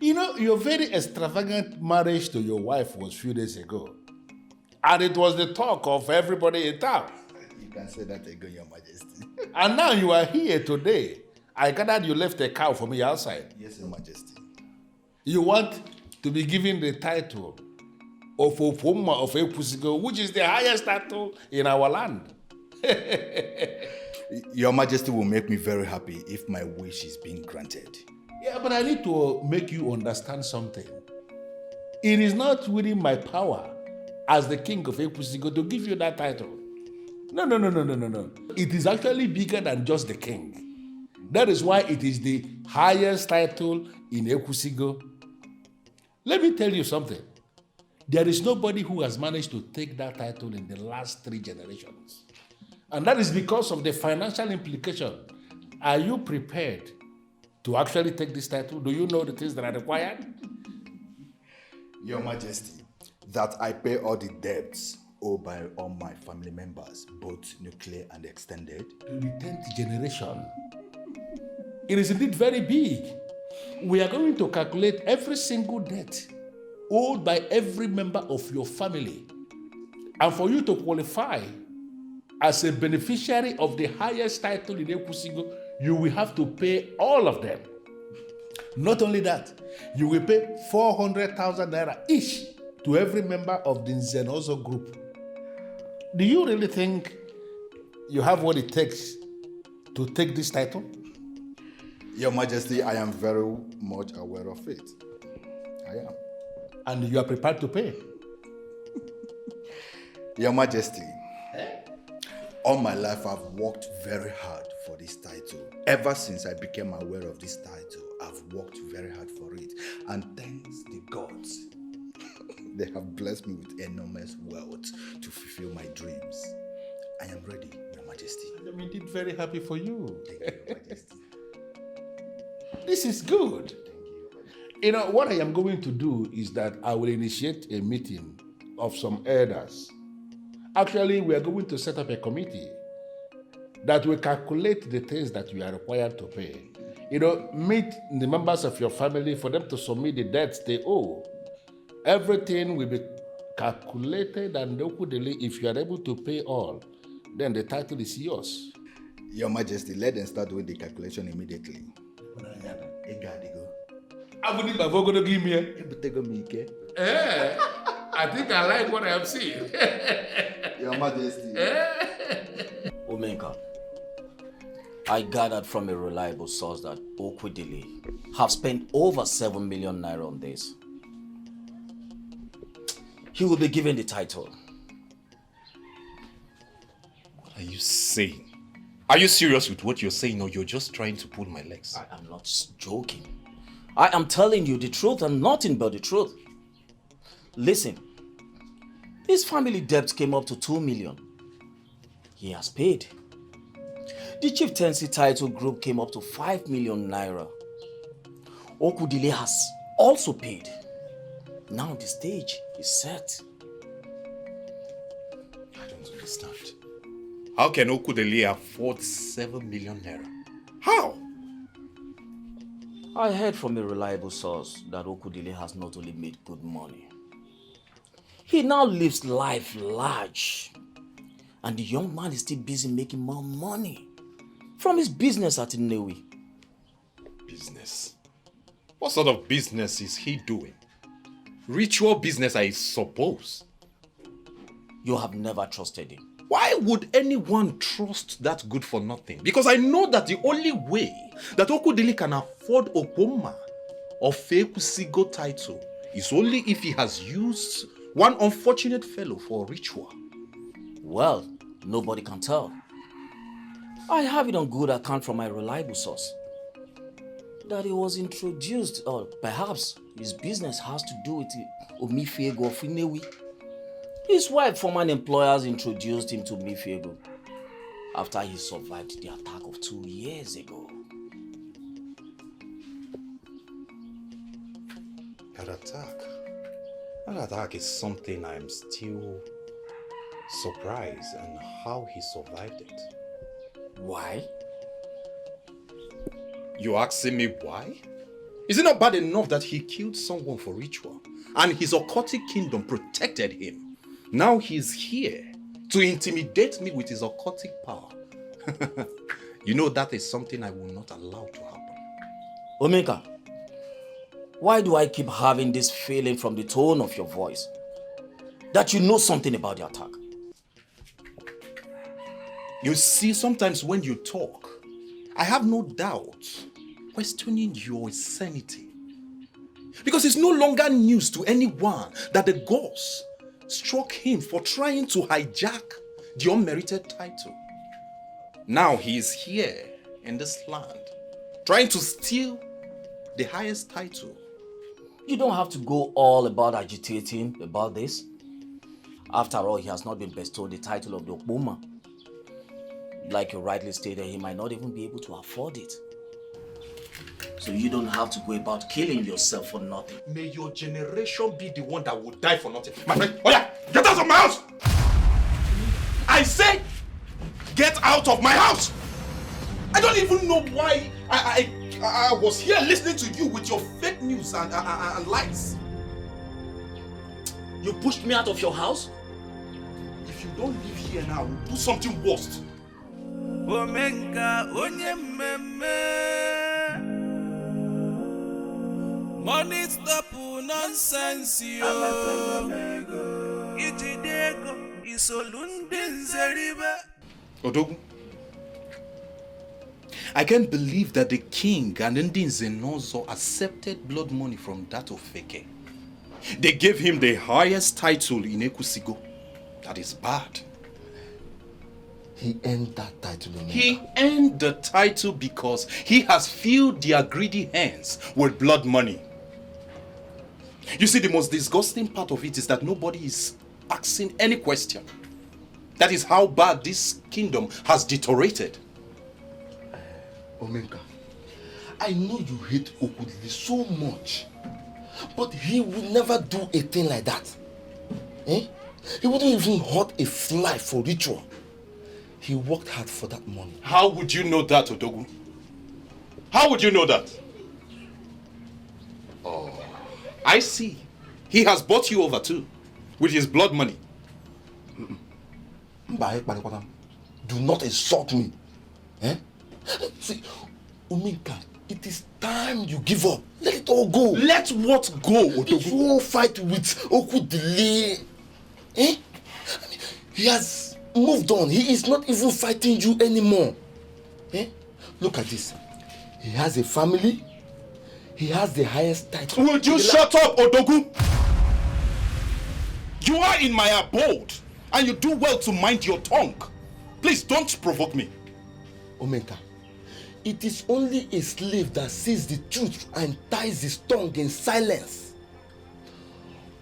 You know, your very extravagant marriage to your wife was a few days ago. And it was the talk of everybody in town. You can say that again, Your Majesty. And now you are here today. I gathered you left a cow for me outside. Yes, Your Majesty. You want to be given the title of Opoma of Epusigo, which is the highest title in our land. Your Majesty will make me very happy if my wish is being granted. Yeah, but I need to make you understand something. It is not within my power as the king of Epusigo to give you that title. No. It is actually bigger than just the king. That is why it is the highest title in Epusigo. Let me tell you something. There is nobody who has managed to take that title in the last 3 generations. And that is because of the financial implication. Are you prepared to actually take this title? Do you know the things that are required? Your Majesty, that I pay all the debts owed by all my family members, both nuclear and extended. To the 10th generation. It is indeed very big. We are going to calculate every single debt owed by every member of your family. And for you to qualify as a beneficiary of the highest title in Epusigo, you will have to pay all of them. Not only that, you will pay 400,000 naira each to every member of the Nzenozo group. Do you really think you have what it takes to take this title? Your Majesty, I am very much aware of it. I am. And you are prepared to pay? Your Majesty, all my life I've worked very hard for this title. Ever since I became aware of this title, I've worked very hard for it. And thanks the gods, they have blessed me with enormous wealth to fulfill my dreams. I am ready, Your Majesty. I'm indeed very happy for you. Thank you, Your Majesty. This is good. You know, what I am going to do is that I will initiate a meeting of some elders. Actually, we are going to set up a committee that will calculate the things that you are required to pay. You know, meet the members of your family for them to submit the debts they owe. Everything will be calculated, and if you are able to pay all, then the title is yours. Your Majesty, let them start doing the calculation immediately. I think I like what I have seen. Your Majesty. Omenka, I gathered from a reliable source that Okwudili have spent over 7 million naira on this. He will be given the title. What are you saying? Are you serious with what you're saying, or you're just trying to pull my legs? I am not joking. I am telling you the truth and nothing but the truth. Listen, his family debt came up to 2 million. He has paid. The chieftaincy title group came up to 5 million naira. Okwudili has also paid. Now the stage is set. I don't understand. How can Okwudili afford 7 million naira? How? I heard from a reliable source that Okwudili has not only made good money, he now lives life large. And the young man is still busy making more money from his business at Inewi. Business? What sort of business is he doing? Ritual business, I suppose. You have never trusted him. Why would anyone trust that good for nothing? Because I know that the only way that Okwudili can afford Opoma or Fekusigo title is only if he has used one unfortunate fellow for a ritual. Well, nobody can tell. I have it on good account from my reliable source that he was introduced, or perhaps his business has to do with Omifiego of Inewi. His wife, former employers, introduced him to Mifiego. after he survived the attack of 2 years ago. That attack is something I'm still surprised and how he survived it. Why? You asking me why? Is it not bad enough that he killed someone for ritual and his occultic kingdom protected him? Now he's here to intimidate me with his occultic power. You know that is something I will not allow to happen. Omeka, why do I keep having this feeling from the tone of your voice that you know something about the attack? You see, sometimes when you talk, I have no doubt questioning your sanity. Because it's no longer news to anyone that the gods struck him for trying to hijack the unmerited title. Now he is here in this land, trying to steal the highest title. You don't have to go all about agitating about this. After all, he has not been bestowed the title of the Okpoma. Like you rightly stated, he might not even be able to afford it. So you don't have to go about killing yourself for nothing. May your generation be the one that will die for nothing. My friend, oh yeah, get out of my house! I say, get out of my house! I don't even know why I was here listening to you with your fake news and lies. You pushed me out of your house? If you don't live here now, we'll do something worse. Omenka onye mmemme. Money stop nonsense yo. Ijidego isolunde nzeribe. Odogu, I can't believe that the king and Ndi Nzenozo accepted blood money from that of Feke. They gave him the highest title in Ekusigo. That is bad. He earned that title. He earned the title because he has filled their greedy hands with blood money. You see, the most disgusting part of it is that nobody is asking any question. That is how bad this kingdom has deteriorated. Omenka, I know you hate Okudili so much, but he would never do a thing like that. Eh? He wouldn't even hurt a fly for ritual. He worked hard for that money. How would you know that, Odogu? How would you know that? Oh, I see. He has bought you over too, with his blood money. Do not insult me. Eh? See, Omenka, it is time you give up. Let it all go. Let what go, Odogu? If you won't fight with Okudili, eh? I mean, he has moved on. He is not even fighting you anymore. Eh? Look at this. He has a family. He has the highest title. Would you shut up, Odogu? You are in my abode, and you do well to mind your tongue. Please don't provoke me. Omenka, it is only a slave that sees the truth and ties his tongue in silence.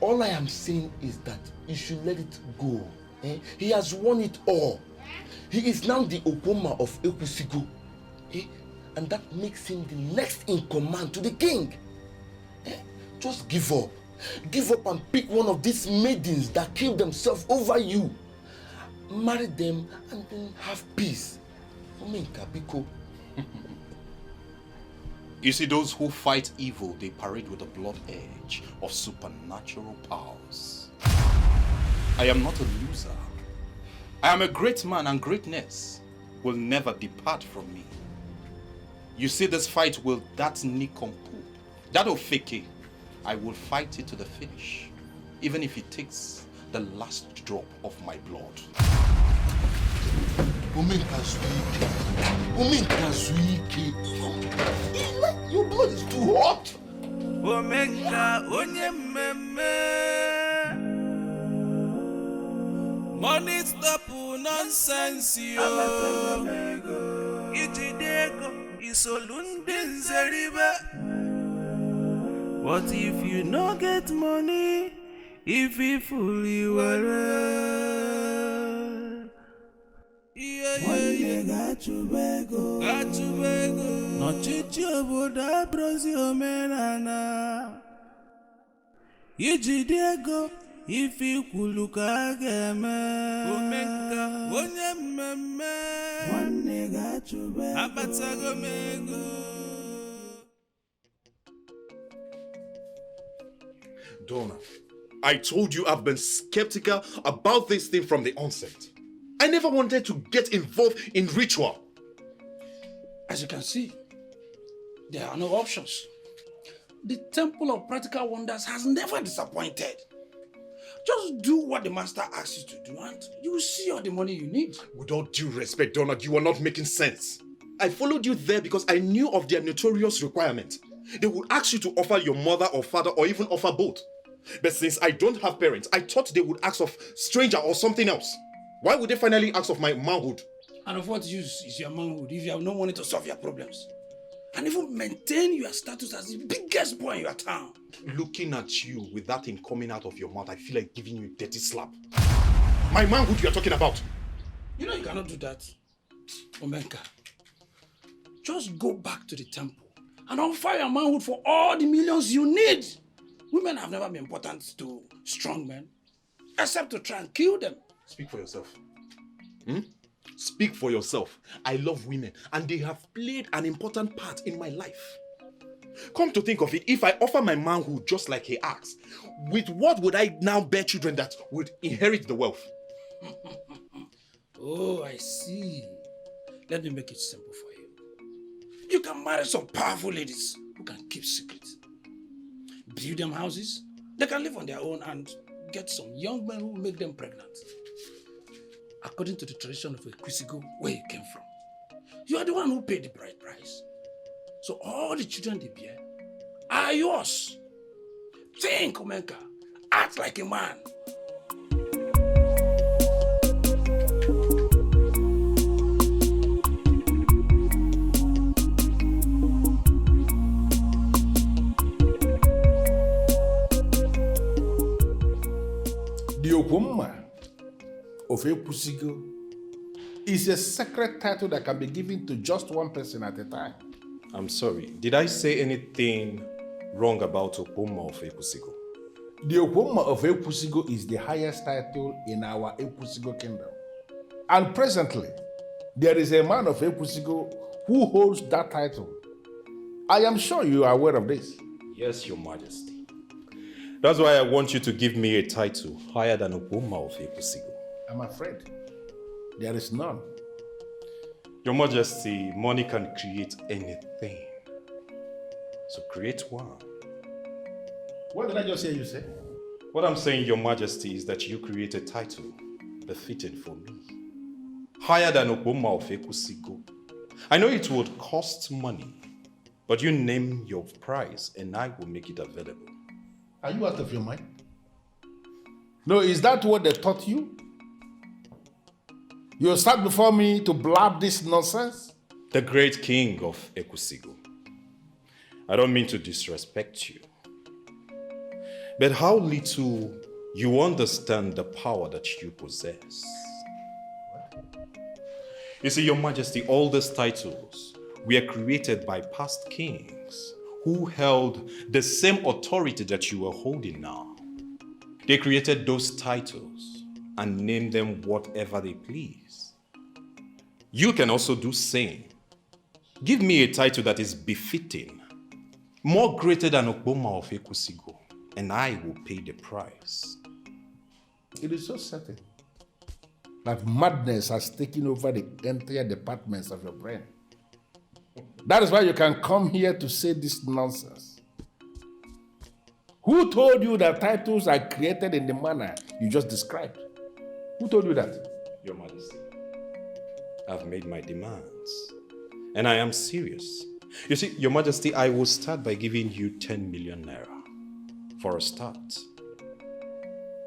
All I am saying is that you should let it go. Eh? He has won it all. He is now the Okpoma of Ekusigo. Eh? And that makes him the next in command to the king. Eh? Just give up. Give up and pick one of these maidens that killed themselves over you. Marry them and then have peace. Omenka, Biko. You see, those who fight evil, they parade with the blood edge of supernatural powers. I am not a loser. I am a great man, and greatness will never depart from me. You see this fight with that Nikompu, that Ofeke, I will fight it to the finish, even if it takes the last drop of my blood. Your blood is too hot. Omenka onye mmemme. Money stop nonsense yo. Ijidego isolunde nzeribe. What if you no get money? If you fully were. Yeah. gachubego n'ọchịchị obodo abụrụzi omenala ijide ego ife ikwulu ka a ga-eme omenka onye mmemme nwanne gachubego akpatago m ego. Donna, I told you I've been skeptical about this thing from the onset. I never wanted to get involved in ritual. As you can see, there are no options. The Temple of Practical Wonders has never disappointed. Just do what the master asks you to do and you will see all the money you need. With all due respect, Donald, you are not making sense. I followed you there because I knew of their notorious requirement. They would ask you to offer your mother or father or even offer both. But since I don't have parents, I thought they would ask of stranger or something else. Why would they finally ask of my manhood? And of what use is your manhood if you have no money to solve your problems? And even maintain your status as the biggest boy in your town. Looking at you with that thing coming out of your mouth, I feel like giving you a dirty slap. My manhood you are talking about. You know you cannot do that, Omenka. Just go back to the temple and offer your manhood for all the millions you need. Women have never been important to strong men, except to try and kill them. Speak for yourself. Speak for yourself. I love women and they have played an important part in my life. Come to think of it, if I offer my manhood just like he asked, with what would I now bear children that would inherit the wealth? Oh, I see. Let me make it simple for you. You can marry some powerful ladies who can keep secrets. Build them houses, they can live on their own and get some young men who will make them pregnant. According to the tradition of Ekwusigo, where you came from, you are the one who paid the bride price. So all the children they bear are yours. Think, Omenka. Act like a man. The Okwomma of Ekwusigo is a sacred title that can be given to just one person at a time. I'm sorry, did I say anything wrong about Okwomma of Ekwusigo? The Okwomma of Ekwusigo is the highest title in our Ekwusigo kingdom. And presently, there is a man of Ekwusigo who holds that title. I am sure you are aware of this. Yes, Your Majesty. That's why I want you to give me a title higher than Okwomma of Ekwusigo. I'm afraid there is none. Your Majesty, money can create anything. So create one. What did I just hear you say? What I'm saying, Your Majesty, is that you create a title befitting for me. Higher than Okwomma of Ekwusigo. I know it would cost money, but you name your price and I will make it available. Are you out of your mind? No, is that what they taught you? You sat before me to blab this nonsense? The great king of Ekwusigo. I don't mean to disrespect you, but how little you understand the power that you possess. You see, Your Majesty, all these titles were created by past kings who held the same authority that you are holding now. They created those titles and named them whatever they please. You can also do same. Give me a title that is befitting, more greater than Okwomma of Ekwusigo, and I will pay the price. It is so certain that madness has taken over the entire departments of your brain. That is why you can come here to say this nonsense. Who told you that titles are created in the manner you just described? Who told you that? Your Majesty, I've made my demands, and I am serious. You see, Your Majesty, I will start by giving you 10 million naira for a start.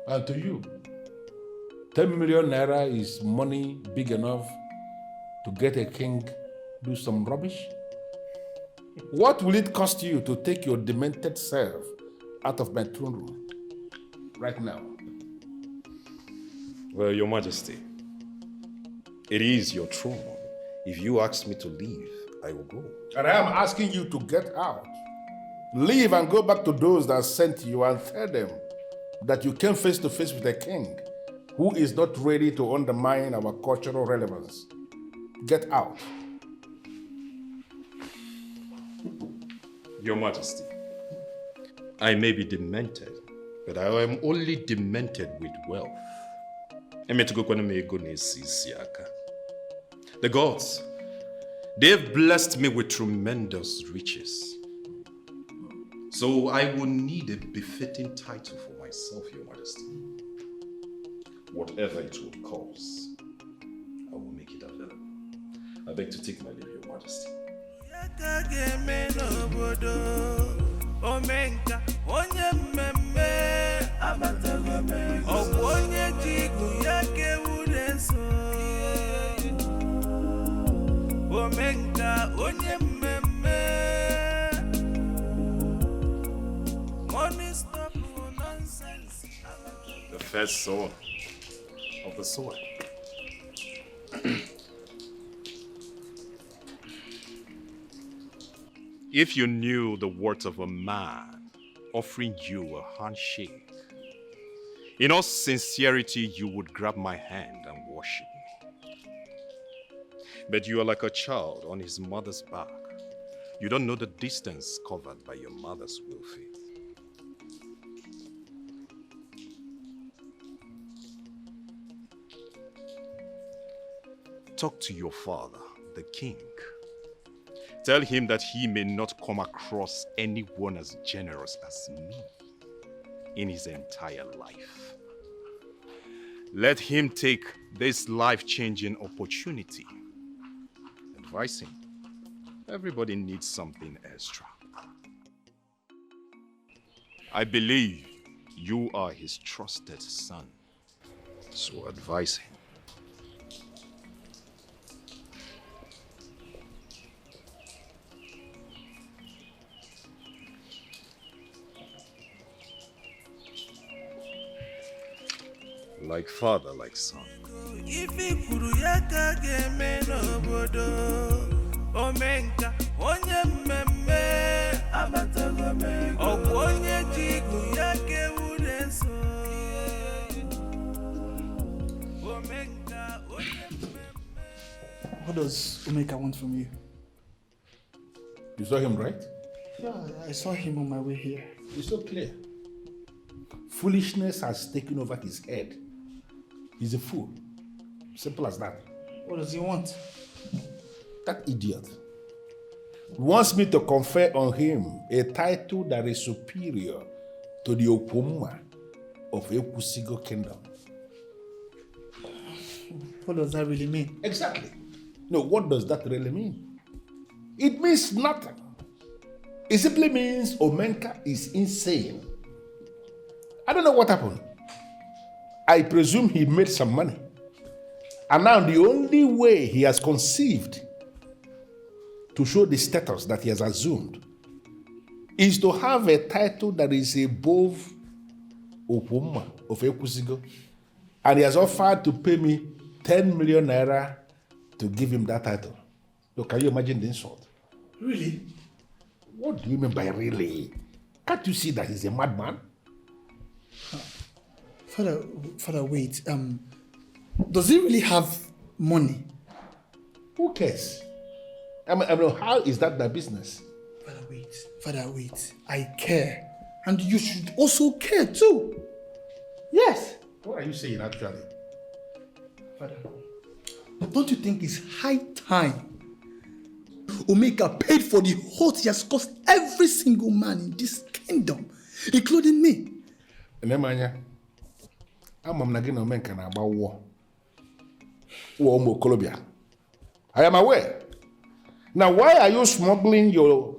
And to you, 10 million naira is money big enough to get a king do some rubbish? What will it cost you to take your demented self out of my throne room right now? Well, Your Majesty, it is your throne, If you ask me to leave, I will go. And I am asking you to get out. Leave and go back to those that sent you and tell them that you came face to face with a king who is not ready to undermine our cultural relevance. Get out. Your Majesty, I may be demented, but I am only demented with wealth. The gods, they've blessed me with tremendous riches. So I will need a befitting title for myself, Your Majesty. Whatever it would cost, I will make it available. I beg to take my leave, Your Majesty. The first sword of the sword. If you knew the worth of a man offering you a handshake, in all sincerity, you would grab my hand and worship me. But you are like a child on his mother's back. You don't know the distance covered by your mother's will faith. Talk to your father, the king. Tell him that he may not come across anyone as generous as me in his entire life. Let him take this life-changing opportunity. Advise him. Everybody needs something extra. I believe you are his trusted son, so advise him. Like father, like son. What does Omeka want from you? You saw him, right? Yeah, I saw him on my way here. It's so clear. Foolishness has taken over his head. He's a fool. Simple as that. What does he want? That idiot wants me to confer on him a title that is superior to the Opoma of Ekusigo Kingdom. What does that really mean? Exactly. No, what does that really mean? It means nothing. It simply means Omenka is insane. I don't know what happened. I presume he made some money. And now the only way he has conceived to show the status that he has assumed is to have a title that is above Opoma of Ekusigo. And he has offered to pay me 10 million naira to give him that title. So can you imagine the insult? Really? What do you mean by really? Can't you see that he's a madman? Father, wait. Does he really have money? Who cares? I mean, how is that their business? Father, wait. I care. And you should also care too. Yes. What are you saying actually? Father, don't you think it's high time Omeka paid for the hurt he has caused every single man in this kingdom, including me? Nemanya, I'm not going to make an about war. War Colombia. I am aware. Now, why are you smuggling your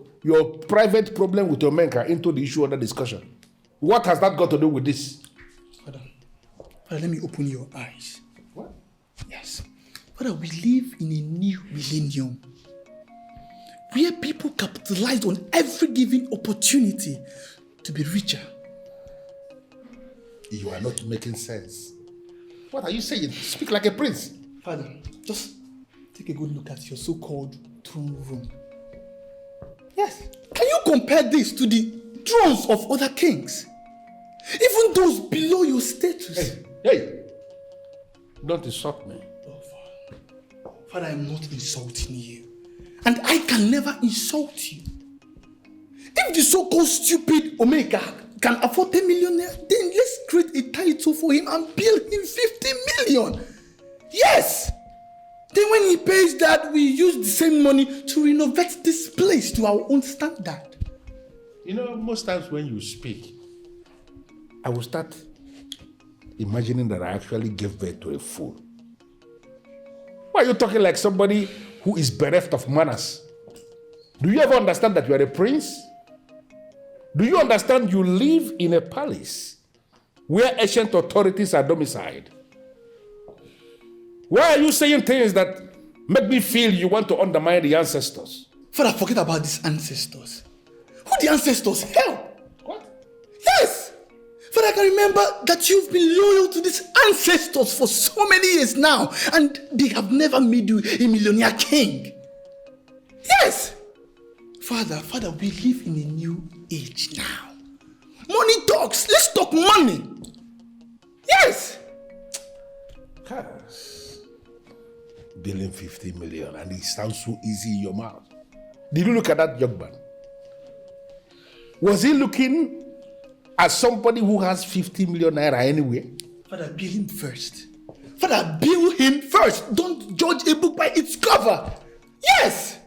private problem with Omenka into the issue of the discussion? What has that got to do with this? Father, let me open your eyes. What? Yes. Father, we live in a new millennium where people capitalize on every given opportunity to be richer. You are not making sense. What are you saying? Speak like a prince. Father, just take a good look at your so-called throne room. Yes. Can you compare this to the thrones of other kings? Even those below your status. Hey! Don't insult me. Father, I'm not insulting you. And I can never insult you. If the so-called stupid Omega can afford 10 million, then let's create a title for him and bill him 50 million. Yes! Then when he pays that, we use the same money to renovate this place to our own standard. You know, most times when you speak, I will start imagining that I actually gave birth to a fool. Why are you talking like somebody who is bereft of manners? Do you ever understand that you are a prince? Do you understand you live in a palace where ancient authorities are domiciled? Why are you saying things that make me feel you want to undermine the ancestors? Father, forget about these ancestors. Who the ancestors? Hell! What? Yes! Father, I can remember that you've been loyal to these ancestors for so many years now, and they have never made you a millionaire king. Yes! Father, we live in a new age now. Money talks. Let's talk money. Yes! Billing 50 million, and it sounds so easy in your mouth. Did you look at that young man? Was he looking at somebody who has 50 million naira anyway? Father, bill him first. Father, bill him first. Don't judge a book by its cover. Yes!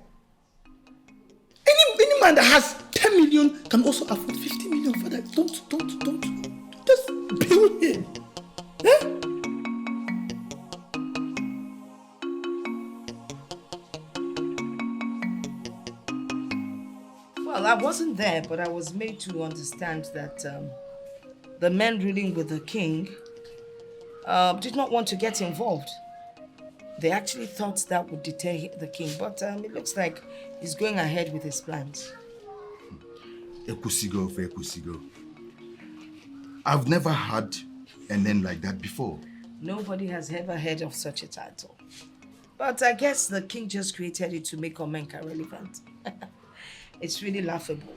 Any man that has 10 million can also afford 50 million. Father, don't. Just bill him. Eh? Well, I wasn't there, but I was made to understand that the men ruling with the king did not want to get involved. They actually thought that would deter the king, but it looks like he's going ahead with his plans. Ekusigo for Ekusigo. I've never had a name like that before. Nobody has ever heard of such a title. But I guess the king just created it to make Omenka relevant. It's really laughable.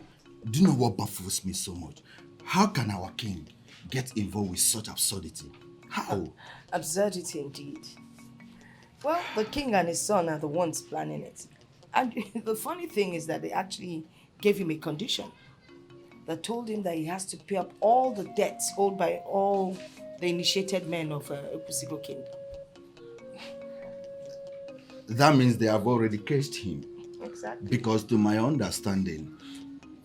Do you know what baffles me so much? How can our king get involved with such absurdity? How? Absurdity indeed. Well, the king and his son are the ones planning it. And the funny thing is that they actually gave him a condition that told him that he has to pay up all the debts owed by all the initiated men of Ekusigo kingdom. That means they have already cased him. Exactly. Because to my understanding,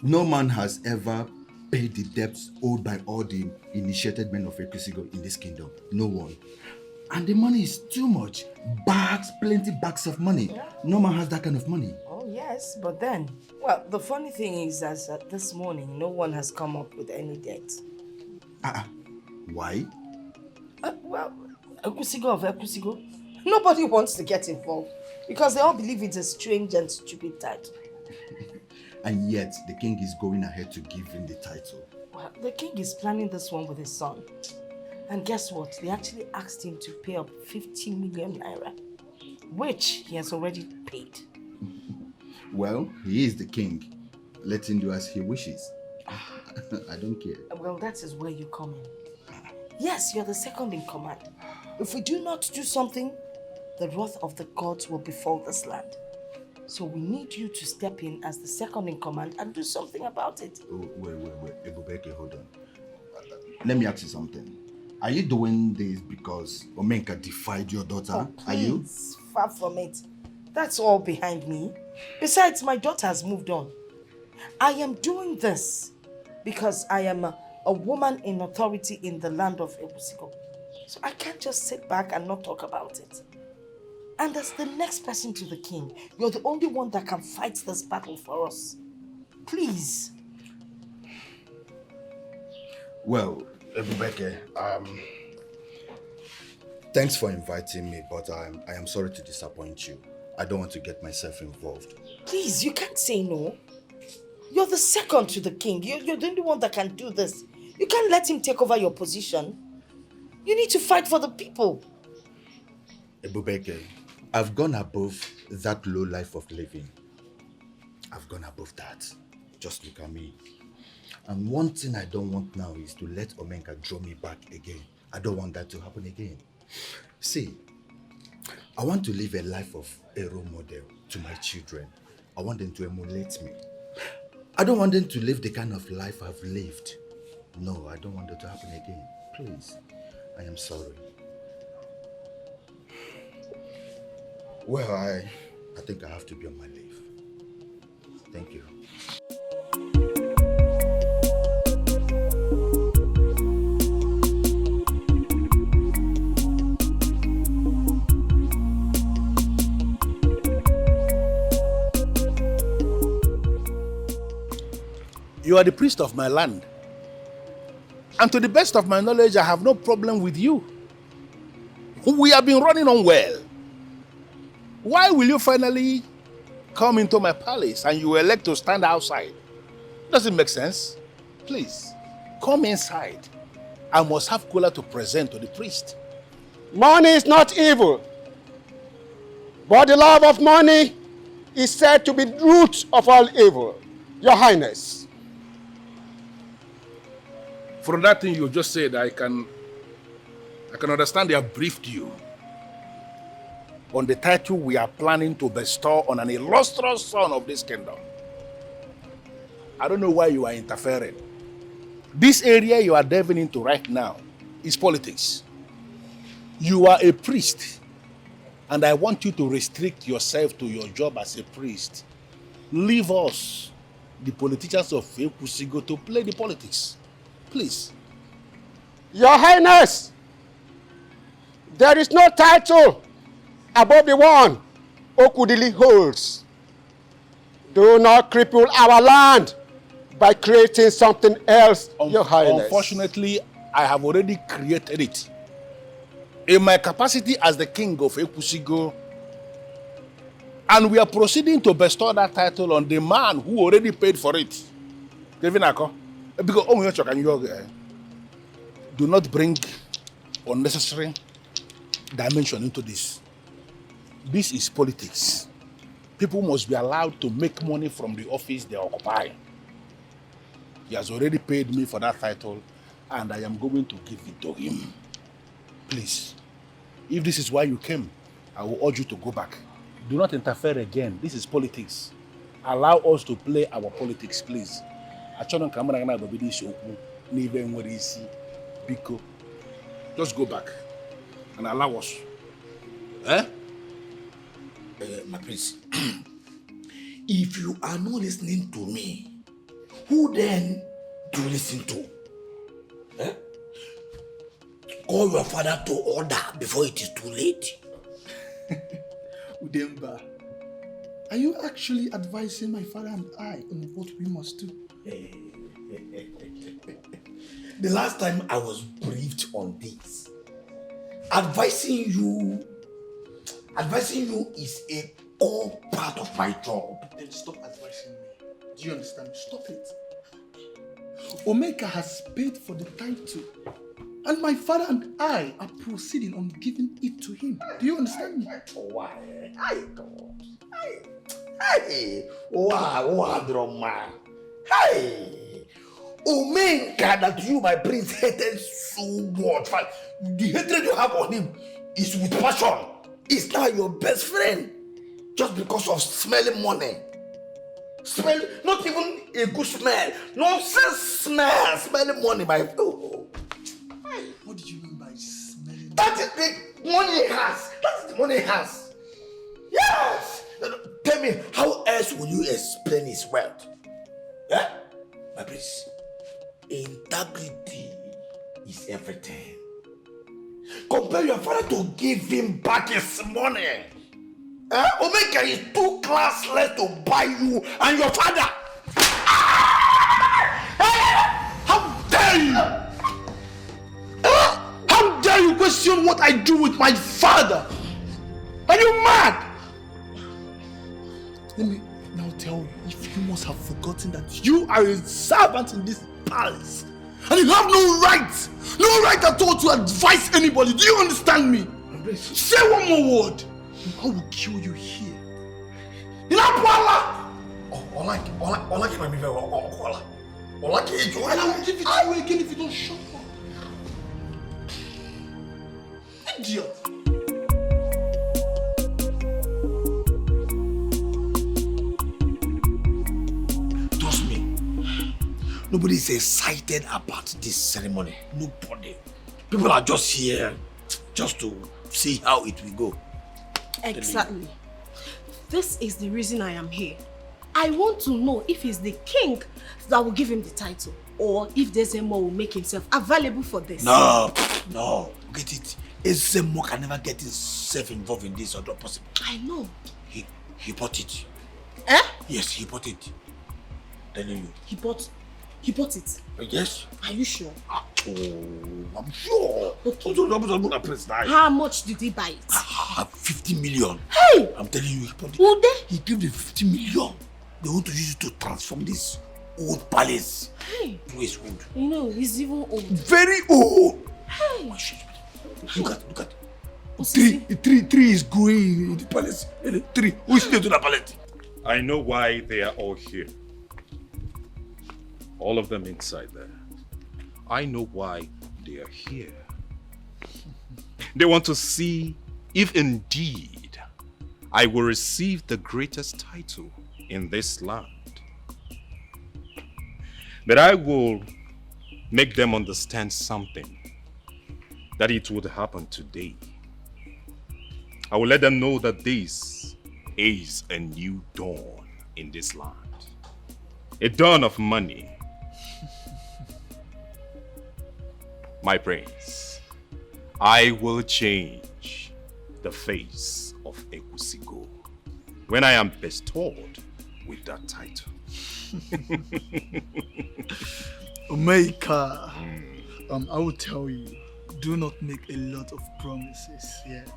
no man has ever paid the debts owed by all the initiated men of Ekusigo in this kingdom. No one. And the money is too much. Bags, plenty bags of money. Yeah. No man has that kind of money. Oh, yes, but then, well, the funny thing is that this morning, no one has come up with any debt. Why? Well, Ekusigo of Ekusigo, nobody wants to get involved because they all believe it's a strange and stupid title. And yet, the king is going ahead to give him the title. Well, the king is planning this one with his son. And guess what? They actually asked him to pay up 50 million naira, which he has already paid. Well, he is the king. Let him do as he wishes. I don't care. Well, that is where you come in. Yes, you're the second in command. If we do not do something, the wrath of the gods will befall this land. So we need you to step in as the second in command and do something about it. Oh, wait. Ebubeke, hold on. Let me ask you something. Are you doing this because Omenka defied your daughter? Oh, please, are you? Far from it. That's all behind me. Besides, my daughter has moved on. I am doing this because I am a woman in authority in the land of Ekusigo. So I can't just sit back and not talk about it. And as the next person to the king, you're the only one that can fight this battle for us. Please. Well, Ebubeke, thanks for inviting me, but I am sorry to disappoint you. I don't want to get myself involved. Please, you can't say no. You're the second to the king. You're the only one that can do this. You can't let him take over your position. You need to fight for the people. Ebubeke, I've gone above that low life of living. I've gone above that. Just look at me. And one thing I don't want now is to let Omenka draw me back again. I don't want that to happen again. See, I want to live a life of a role model to my children. I want them to emulate me. I don't want them to live the kind of life I've lived. No, I don't want that to happen again. Please, I am sorry. Well, I think I have to be on my leave. Thank you. You are the priest of my land. And to the best of my knowledge, I have no problem with you. We have been running on well. Why will you finally come into my palace and you elect to stand outside? Does it make sense? Please, come inside. I must have kola to present to the priest. Money is not evil, but the love of money is said to be the root of all evil, Your Highness. From that thing you just said, I can understand they have briefed you on the title we are planning to bestow on an illustrious son of this kingdom. I don't know why you are interfering. This area you are delving into right now is politics. You are a priest, and I want you to restrict yourself to your job as a priest. Leave us, the politicians of Ekusigo, to play the politics. Please. Your Highness, there is no title above the one Okudili holds. Do not cripple our land by creating something else, Your Highness. Unfortunately, I have already created it. In my capacity as the king of Ekusigo, and we are proceeding to bestow that title on the man who already paid for it. Because do not bring unnecessary dimension into this. This is politics. People must be allowed to make money from the office they occupy. He has already paid me for that title, and I am going to give it to him. Please, if this is why you came, I will urge you to go back. Do not interfere again. This is politics. Allow us to play our politics, please. Just go back and allow us. My prince, if you are not listening to me, who then do you listen to? Call your father to order before it is too late. Udemba, are you actually advising my father and I on what we must do? The last time I was briefed on this, advising you is a core part of my job. Then stop advising me. Do you understand? Stop it. Omeka has paid for the title, and my father and I are proceeding on giving it to him. Do you understand me? Omenka, that you, my prince, hated so much. The hatred you have on him is with passion. He's now your best friend just because of smelling money. Smell, not even a good smell. Nonsense smell. Smelling money, my fool. What did you mean by smelling? That is the money he has. That is the money he has. Yes. Tell me, how else will you explain his wealth? Yeah? My prince, integrity is everything. Compare your father to give him back his money. Omeka is too classless to buy you and your father. How dare you? How dare you question what I do with my father? Are you mad? Let me now tell you, if you must have forgotten that you are a servant in this palace, and you have no right at all to advise anybody. Do you understand me? Say one more word. I will kill you here. Ilapwala! Ola give me very well. Ola give you. And I will give it to you again if you don't shut up. Idiot. Trust me. Nobody is excited about this ceremony. Nobody. People are just here just to see how it will go. Exactly. This is the reason I am here. I want to know if it's the king that will give him the title or if Dezemo will make himself available for this. No. Get it. Ezemo can never get himself involved in this or not possible. I know. He bought it. Eh? Yes, he bought it. Telling you. He bought it? Yes. Are you sure? Oh, I'm sure. Okay. How much did he buy it? 50 million. Hey! I'm telling you, he bought it. Ude? He gave the 50 million. They want to use it to transform this old palace Hey! to his wood. You know, he's even old. Very old. Hey! Look at. Tree is growing in the palace. Tree. Who is still to the palace? I know why they are all here. All of them inside there. I know why they are here. They want to see if indeed I will receive the greatest title in this land. That I will make them understand something, that it would happen today. I will let them know that this is a new dawn in this land. A dawn of money. My prince, I will change the face of Ekusigo when I am bestowed with that title. Omeka, I will tell you, do not make a lot of promises yet.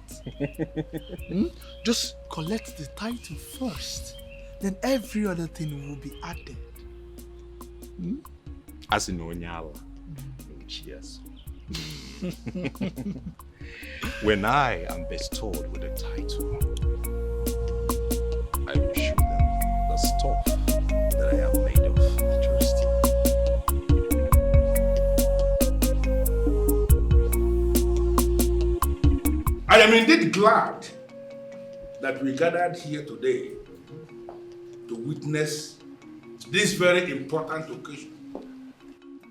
Just collect the title first, then every other thing will be added. As in Onyala, cheers. When I am bestowed with a title, I will show them the stuff that I am made of. I am indeed glad that we gathered here today to witness this very important occasion.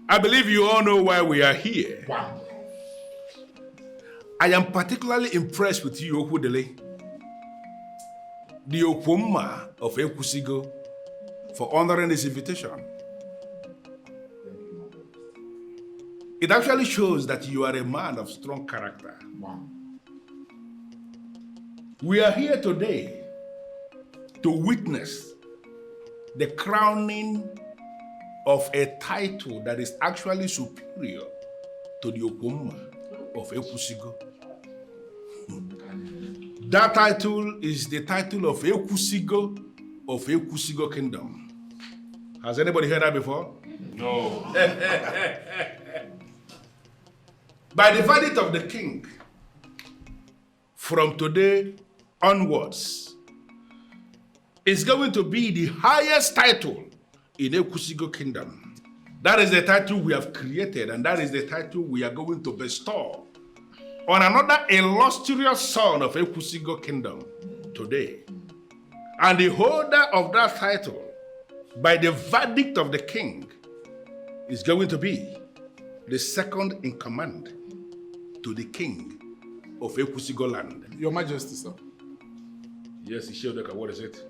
I believe you all know why we are here. Wow. I am particularly impressed with you, Okudele, the Okwoma of Ekusigo, for honoring this invitation. It actually shows that you are a man of strong character. Wow. We are here today to witness the crowning of a title that is actually superior to the Okwoma of Ekusigo. That title is the title of Ekusigo Kingdom. Has anybody heard that before? No. By the verdict of the king, from today onwards, it's going to be the highest title in Ekusigo Kingdom. That is the title we have created, and that is the title we are going to bestow on another illustrious son of Ekusigo Kingdom today. And the holder of that title, by the verdict of the king, is going to be the second in command to the king of Ekusigo land. Your Majesty, sir. Yes, Ishiodeka, what is it?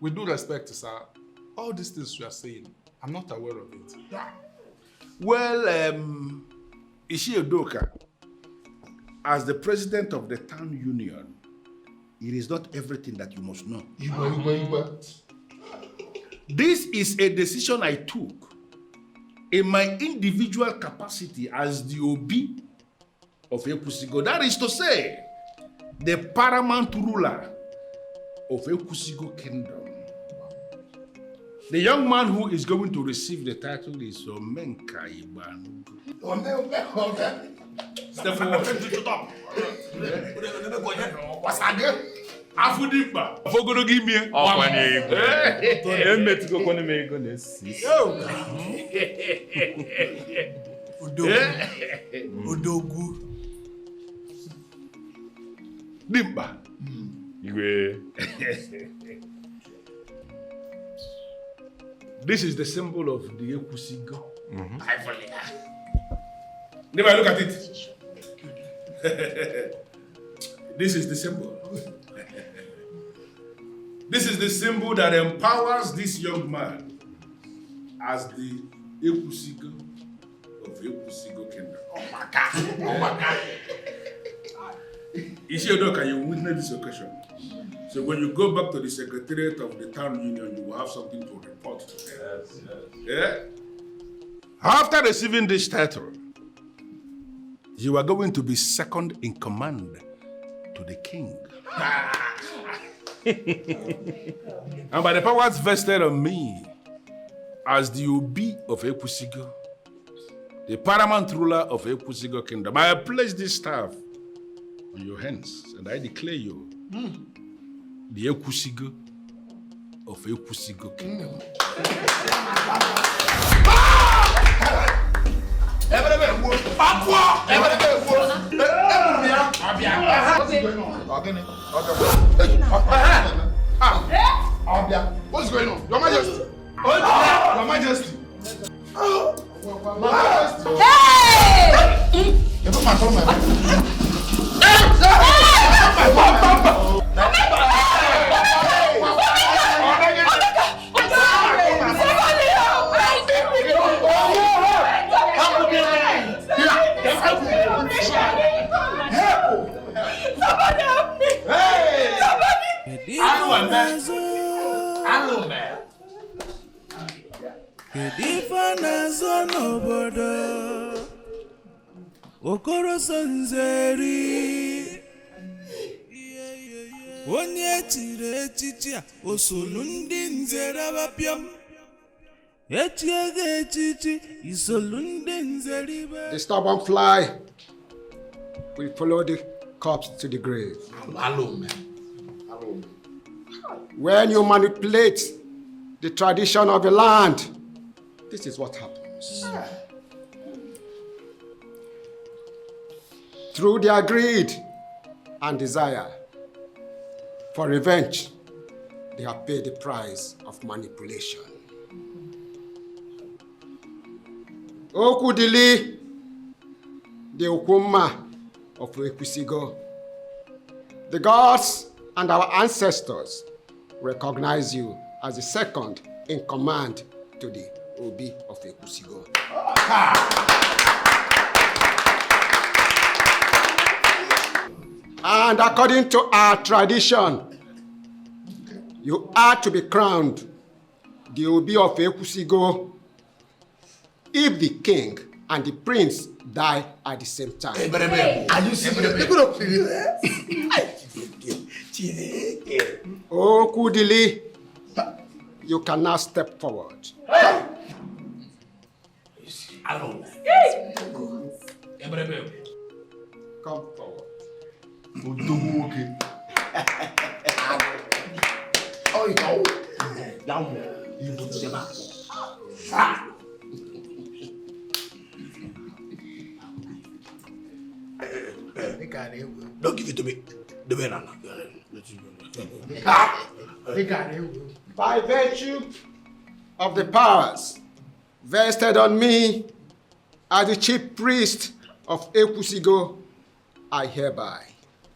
With due respect, sir, all these things you are saying, I'm not aware of it. Well, Ishiodoka, as the president of the town union, it is not everything that you must know. This is a decision I took in my individual capacity as the Obi of Ekusigo. That is to say, the paramount ruler of Ekusigo Kingdom. The young man who is going to receive the title is Omenka Iban. Step forward. What's that? Afudimba. Fogodo give me. Odogu. Dimba. This is the symbol of the Ekusigo. Never look at it. This is the symbol. This is the symbol that empowers this young man as the Ekusigo of Ekusigo Kingdom. Oh my God! Oh my God! Isiodok, you witness this occasion. So when you go back to the secretariat of the town union, you will have something to report to them. Yeah? After receiving this title, you are going to be second in command to the king. And by the powers vested on me, as the Obi of Ekusigo, the paramount ruler of Ekusigo Kingdom, I place this staff on your hands, and I declare you the Ekusigo of Ekusigo Kingdom. What's going on? Your Majesty! Your Majesty! Kedifanazo n'obodo Okoro Sonzeri Onye chiri echichi a osolu ndị nzere abapịam Echiege echichi isolu ndị nzere ibe The stubborn fly will follow the corpse to the grave. When you manipulate the tradition of the land, this is what happens. Through their greed and desire for revenge, they have paid the price of manipulation. Okudili, the Okuma of Ekusigo, the gods and our ancestors recognize you as the second in command to the Obi of Ekusigo. And according to our tradition, you are to be crowned the Obi of Ekusigo if the king and the prince die at the same time. Are you serious? Oh, Kudili, you can now step forward. Come forward. Don't give it to me. The banana. By virtue of the powers vested on me as the chief priest of Ekusigo, I hereby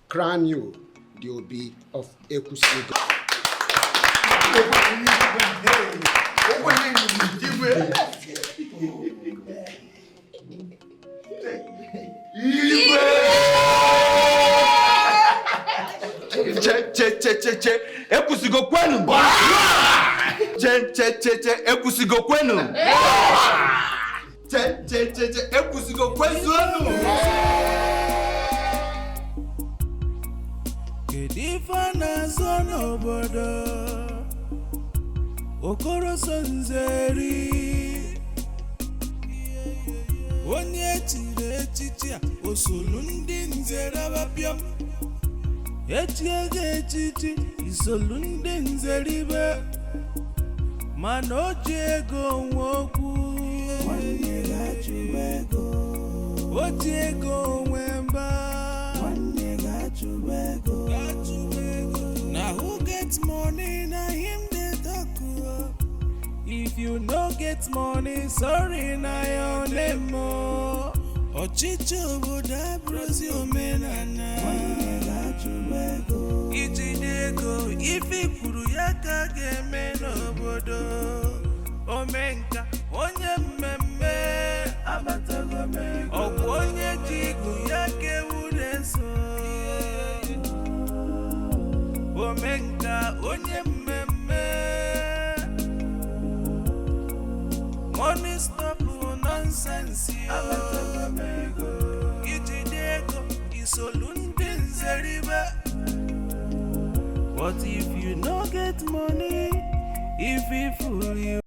crown you the Obi of Ekusigo. Ekusigo kwenu. Ekusigo kwenu. Ekusigo kwenu. Kedifanazo n'obodo Okoro sonzeri onye chiri echichi a osolu ndị nzere abapịam echiege echichi isolu ndị nzeribe mana o ji ego onwe okwu o ji ego onwe mba na who get money na him dey talk. If you no get money, sorry na your name o. Ọchịchị obodo abụrụzi omenala. Ijide ego ife kwuru ya ka ga-eme n'obodo. Omenka onye mmemme abatago m ego. Ọgwụ onye ji igu ya ka ewu na-eso. Omenka onye mmemme. Money stop nonsense yo. Ijide ego isolu ndị nzeribe. What if you no get money? If it fool you